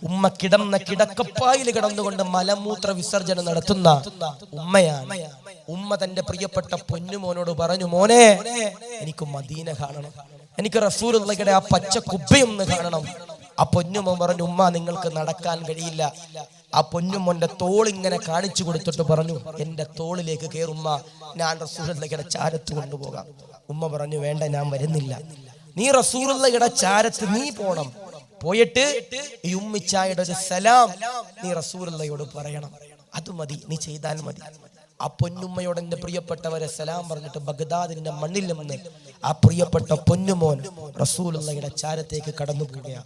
ഉമ്മ കിടന്ന കിടക്കപ്പായിൽ കിടന്നുകൊണ്ട് മലമൂത്ര വിസർജനം നടത്തുന്ന ഉമ്മയാണ്. ഉമ്മ തന്റെ പ്രിയപ്പെട്ട പൊന്നുമോനോട് പറഞ്ഞു, മോനെ എനിക്ക് മദീന കാണണം, എനിക്ക് റസൂലുള്ളാഹിയുടെ ആ പച്ച കുബ്ബയൊന്ന് കാണണം. ആ പൊന്നുമോൻ പറഞ്ഞു, ഉമ്മ നിങ്ങൾക്ക് നടക്കാൻ കഴിയില്ല. ആ പൊന്നുമോന്റെ തോളിങ്ങനെ കാണിച്ചു കൊടുത്തിട്ട് പറഞ്ഞു, എന്റെ തോളിലേക്ക് കയറുമ്മ, ഞാൻ റസൂലുള്ളാഹിയുടെ ചാരത്ത് കൊണ്ടുപോകാം. ഉമ്മ പറഞ്ഞു, വേണ്ട, ഞാൻ വരുന്നില്ല. നീ റസൂലുള്ളാഹിയുടെ ചാരത്ത് നീ പോണം. പോയിട്ട് ഈ ഉമ്മിച്ചായുടെ ഒരു സലാം നീ റസൂലുള്ളാഹിയോട് പറയണം. അത് മതി, നീ ചെയ്താൽ മതി. ആ പൊന്നുമ്മയോട് എന്റെ പ്രിയപ്പെട്ടവരെ സലാം പറഞ്ഞിട്ട് ബഗ്ദാദിന്റെ മണ്ണിൽ നിന്ന് ആ പ്രിയപ്പെട്ട പൊന്നുമോൻ റസൂലുള്ളാഹിയുടെ ചാരത്തേക്ക് കടന്നു പോവുകയാ.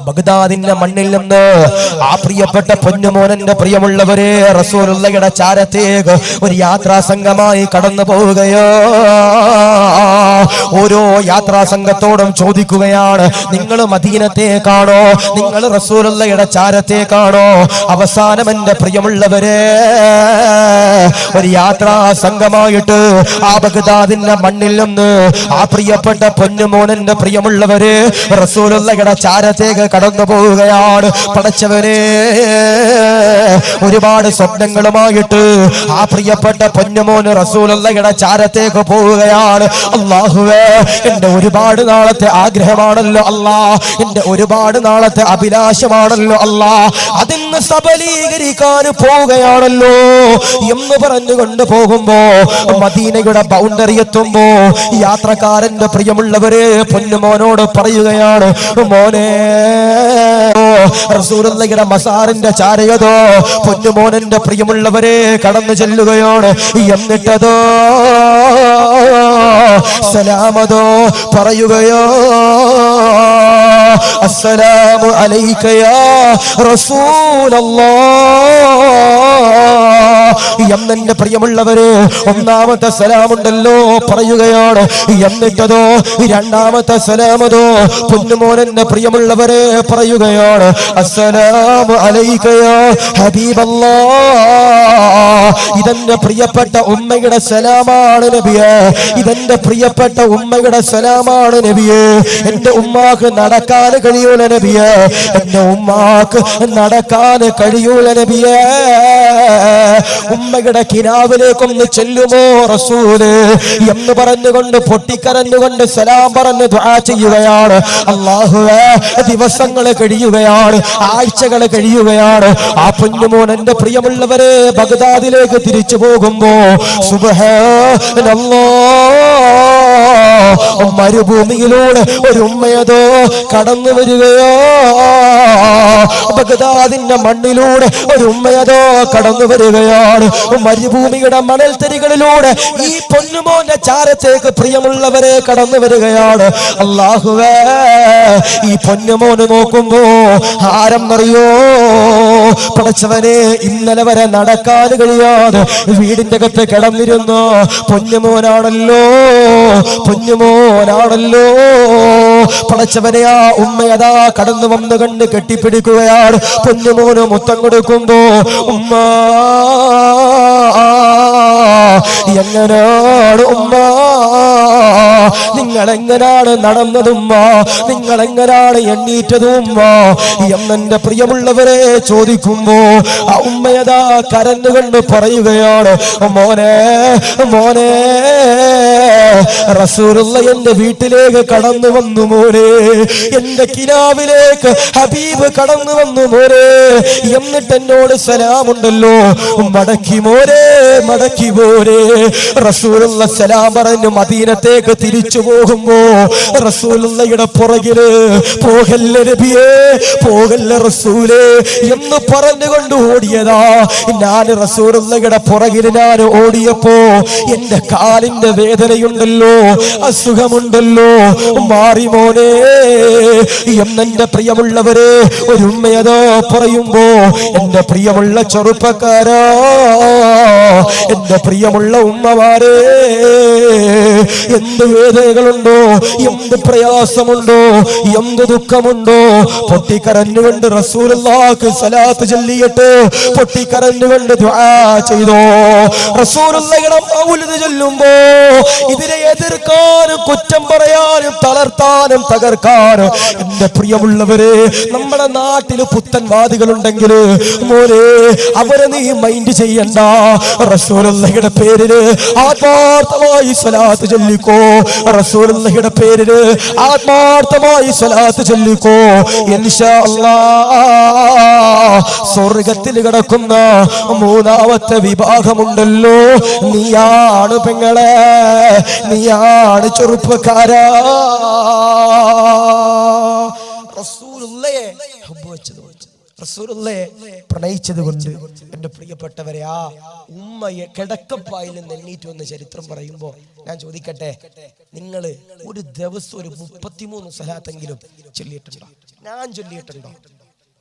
ബഗ്ദാദിന്റെ മണ്ണിൽ നിന്ന് ആ പ്രിയപ്പെട്ട പൊന്നുമോനന്റെ പ്രിയമുള്ളവരെ റസൂലുള്ളാഹിയുടെ ചാരത്തേക്ക് ഒരു യാത്രാ സംഘമായി കടന്നു പോവുകയോ. ഓരോ യാത്രാ സംഘത്തോടും ചോദിക്കുകയാണ്, നിങ്ങൾ മദീനത്തേക്കാണോ, നിങ്ങൾ റസൂലുള്ളാഹിയുടെ ചാരത്തേക്കാണോ? അവസാനം എന്റെ പ്രിയമുള്ളവരെ ഒരു യാത്രാ സംഘമായിട്ട് ആ ബഗ്ദാദിന്റെ മണ്ണിൽ നിന്ന് ആ പ്രിയപ്പെട്ട പൊന്നുമോനന്റെ പ്രിയമുള്ളവരെ റസൂലുള്ളാഹിയുടെ ചാരത്തേക്ക് കടന്നു പോവുകയാണ്. പടച്ചവനെ, ഒരുപാട് സ്വപ്നങ്ങളുമായിട്ട് ആ പ്രിയപ്പെട്ട പൊന്നുമോന് റസൂലുള്ളാഹിയുടെ ചാരത്തേക്ക് പോവുകയാണ്. അല്ലാഹുവേ, എന്റെ ഒരുപാട് നാളത്തെ ആഗ്രഹമാണല്ലോ അല്ലാ, എന്റെ ഒരുപാട് നാളത്തെ അഭിലാഷമാണല്ലോ അല്ലാ, അതിന്ന് സബലീകരിക്കാൻ പോവുകയാണല്ലോ എന്ന് പറഞ്ഞുകൊണ്ട് പോകുമ്പോ മദീനയുടെ ബൗണ്ടറി എത്തുമ്പോ യാത്രക്കാരന്റെ പ്രിയമുള്ളവരെ പൊന്നുമോനോട് പറയുകയാണ്, മോനെ, റസൂലുള്ളാഹിയുടെ മസാറിന്റെ ചാരയതോ പൊന്നുമോനന്റെ പ്രിയമുള്ളവരെ കടന്നു ചെല്ലുകയാണ്. എന്നിട്ടതോ സലാമതോ പറയുകയോ, അസ്സലാമു അലൈക യാ റസൂലല്ലാഹ് എന്നെ പ്രിയമുള്ളവര് ഒന്നാമത്തെ സലാമുണ്ടല്ലോ പറയുകയാണ്. എന്നിട്ടതോ രണ്ടാമത്തെ സലാമതോ പൊന്നുമോനന്റെ പ്രിയമുള്ളവരെ പറയുകയാണ്, അസ്സലാമു അലൈക യാ ഹബീബല്ലാഹ്. ഇതെന്റെ പ്രിയപ്പെട്ട ഉമ്മയുടെ സലാമാണ് നബിയേ, ഇതെന്റെ പ്രിയപ്പെട്ട ഉമ്മയുടെ സലാമാണ് നബിയേ. എന്റെ ഉമ്മാക്ക് നടക്കാൻ കഴിയൂല നബിയേ, എന്റെ ഉമ്മാക്ക് നടക്കാൻ കഴിയൂല നബിയേ. ഉമ്മയുടെ കിനാവിലേക്കൊന്ന് ചെല്ലുമോ റസൂല് എന്ന് പറഞ്ഞുകൊണ്ട് പൊട്ടിക്കരഞ്ഞുകൊണ്ട് സലാം പറഞ്ഞ് ദുആ ചെയ്യുകയാണ്. അല്ലാഹുവേ, ദിവസങ്ങൾ കഴിയുകയാണ്, ആഴ്ചകൾ കഴിയുകയാണ്. ആ പൊന്നുമോൻ എന്റെ പ്രിയമുള്ളവരെ ബഗ്ദാദിലേക്ക് തിരിച്ചു പോകുമ്പോ സുബ്ഹാനല്ലാഹ്, മരുഭൂമിയിലൂടെ ഒരു ഉമ്മയതോ കടന്നു വരികയോ, ബഗ്ദാദിന്റെ മണ്ണിലൂടെ ഒരു ഉമ്മയതോ കടന്നു വരികയാണ്. മരുഭൂമിയുടെ മണൽത്തരികളിലൂടെ ഈ പൊന്നുമോന്റെ ചാരത്തേക്ക് പ്രിയമുള്ളവരെ കടന്നു വരികയാണ്. അല്ലാഹുവേ, ഈ പൊന്നുമോന് നോക്കുമ്പോ ആരെന്നറിയോ? പടച്ചവനെ, ഇന്നലെ വരെ നടക്കാൻ കഴിയാതെ വീടിന്റെ അകത്ത് കിടന്നിരുന്നു പൊന്നുമോനാണല്ലോ, പൊന്നുമോനാണല്ലോ. പടച്ചവനെ, ആ ഉമ്മയതാ കടന്നു വന്ന് കണ്ട് കെട്ടിപ്പിടിക്കുകയാണ്. പൊന്നുമോന് മുത്തം കൊടുക്കുമ്പോ, ഉമ്മ എങ്ങനാണ് ഉമ്മ, നിങ്ങളെങ്ങനാണ് നടന്നതുമ്മ, നിങ്ങളെങ്ങനാണ് എണ്ണീറ്റതുമ്മ എന്നെ പ്രിയമുള്ളവരെ ചോദിക്കുമ്പോ ആ ഉമ്മയതാ കരഞ്ഞുകൊണ്ട് പറയുകയാണ്, മോനെ, മോനെ, റസൂലുള്ളാഹി എന്റെ വീട്ടിലേക്ക് കടന്നു വന്നു മോനെ, എന്റെ കിനാവിലേക്ക് ഹബീബ് കടന്നു വന്നു മോനെ. എന്നിട്ട് എന്നോട് സലാമുണ്ടല്ലോ, മടക്കി മോനെ, മടക്കി മോനെ. റസൂലുള്ളാഹി സലാം പറഞ്ഞു മദീനത്തേക്ക് തിരിച്ചു പോകുമ്പോ റസൂലുള്ളാഹിയുടെ പുറകില്, പോകല്ല നബിയേ, പോകല്ല റസൂലേ എന്ന് പറഞ്ഞുകൊണ്ട് ഓടിയതാ. ഞാൻ റസൂലുള്ളാഹിയുടെ പുറകില് ഞാൻ ഓടിയപ്പോ എന്റെ കാലിന്റെ വേദനയുണ്ടല്ലോ, അസുഖമുണ്ടല്ലോ, മാറി മോനെ എന്നെ പ്രിയമുള്ളവരെ ഒരു ഉമ്മയതോ പറയുമ്പോ, എന്റെ പ്രിയമുള്ള ചെറുപ്പക്കാരാ, എന്റെ പ്രിയമുള്ള ഉമ്മമാരെ, എന്ത് വേദനകളുണ്ടോ, എന്ത് പ്രയാസമുണ്ടോ, എന്ത് ദുഃഖമുണ്ടോ, പൊട്ടിക്കരഞ്ഞുകൊണ്ട് റസൂലുള്ളാഹിക്ക് സലാത്ത് ചൊല്ലിയിട്ട് പൊട്ടിക്കരഞ്ഞുകൊണ്ട് ദുആ ചെയ്തോ. റസൂലുള്ളാഹിയുടെ മൗലിദ് ചൊല്ലുമ്പോ ഇതിനെ എതിർക്കാനും കുറ്റം പറയാനും തളർത്താനും തകർക്കാനും എന്റെ പ്രിയമുള്ളവരെ, നമ്മുടെ നാട്ടിൽ പുത്തൻവാദികളുണ്ടെങ്കിൽ മോനെ, അവരെ നീ മൈൻഡ് ചെയ്യണ്ട. റസൂലുള്ളാഹിയുടെ പേരില് ആത്മാർത്ഥമായി സ്വലാത്ത് ചൊല്ലിക്കോ. റസൂലുള്ളാഹിയുടെ പേരില് ആത്മാർത്ഥമായി സ്വലാത്ത് ചൊല്ലിക്കോ. ഇൻഷാ അല്ലാഹ് സ്വർഗ്ഗത്തിൽ കിടക്കുന്ന മൂന്നാമത്തെ വിഭാഗമുണ്ടല്ലോ, നീയാണ് പെങ്ങളെ, നീയാണ് ചെറുപ്പക്കാരാ. റസൂലുള്ളാഹിയെ ഹബ്ബ് വെച്ചത്, റസൂലുള്ളാഹിയെ പ്രണയിച്ചത് കൊണ്ട് എന്റെ പ്രിയപ്പെട്ടവരെ, ആ ഉമ്മയെ കിടക്കപ്പായിൽ നിന്ന് എണ്ണീറ്റ് വന്ന ചരിത്രം പറയുമ്പോ ഞാൻ ചോദിക്കട്ടെ, നിങ്ങൾ ഒരു ദിവസം ഒരു 33 സ്വലാത്തെങ്കിലും ചൊല്ലിയിട്ടുണ്ടോ? ഞാൻ ചൊല്ലിയിട്ടുണ്ടോ?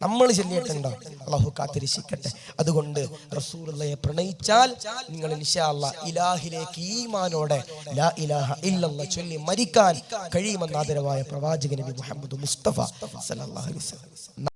നമ്മൾ ചൊല്ലിയിട്ടുണ്ടോ? അല്ലാഹു കാത്തിരക്ഷിക്കട്ടെ. അതുകൊണ്ട് റസൂലുള്ളാഹിയെ പ്രണയിച്ചാൽ നിങ്ങൾ ഇൻഷാ അല്ലാഹ് ഇലാഹിലേക്ക് ഈമാനോടെ ലാ ഇലാഹ ഇല്ലല്ലാഹ് ചൊല്ലി മരിക്കാൻ കഴിയുമെന്ന് ആദരവായ പ്രവാചകൻ നബി മുഹമ്മദ് മുസ്തഫ സല്ലല്ലാഹു അലൈഹി വസല്ലം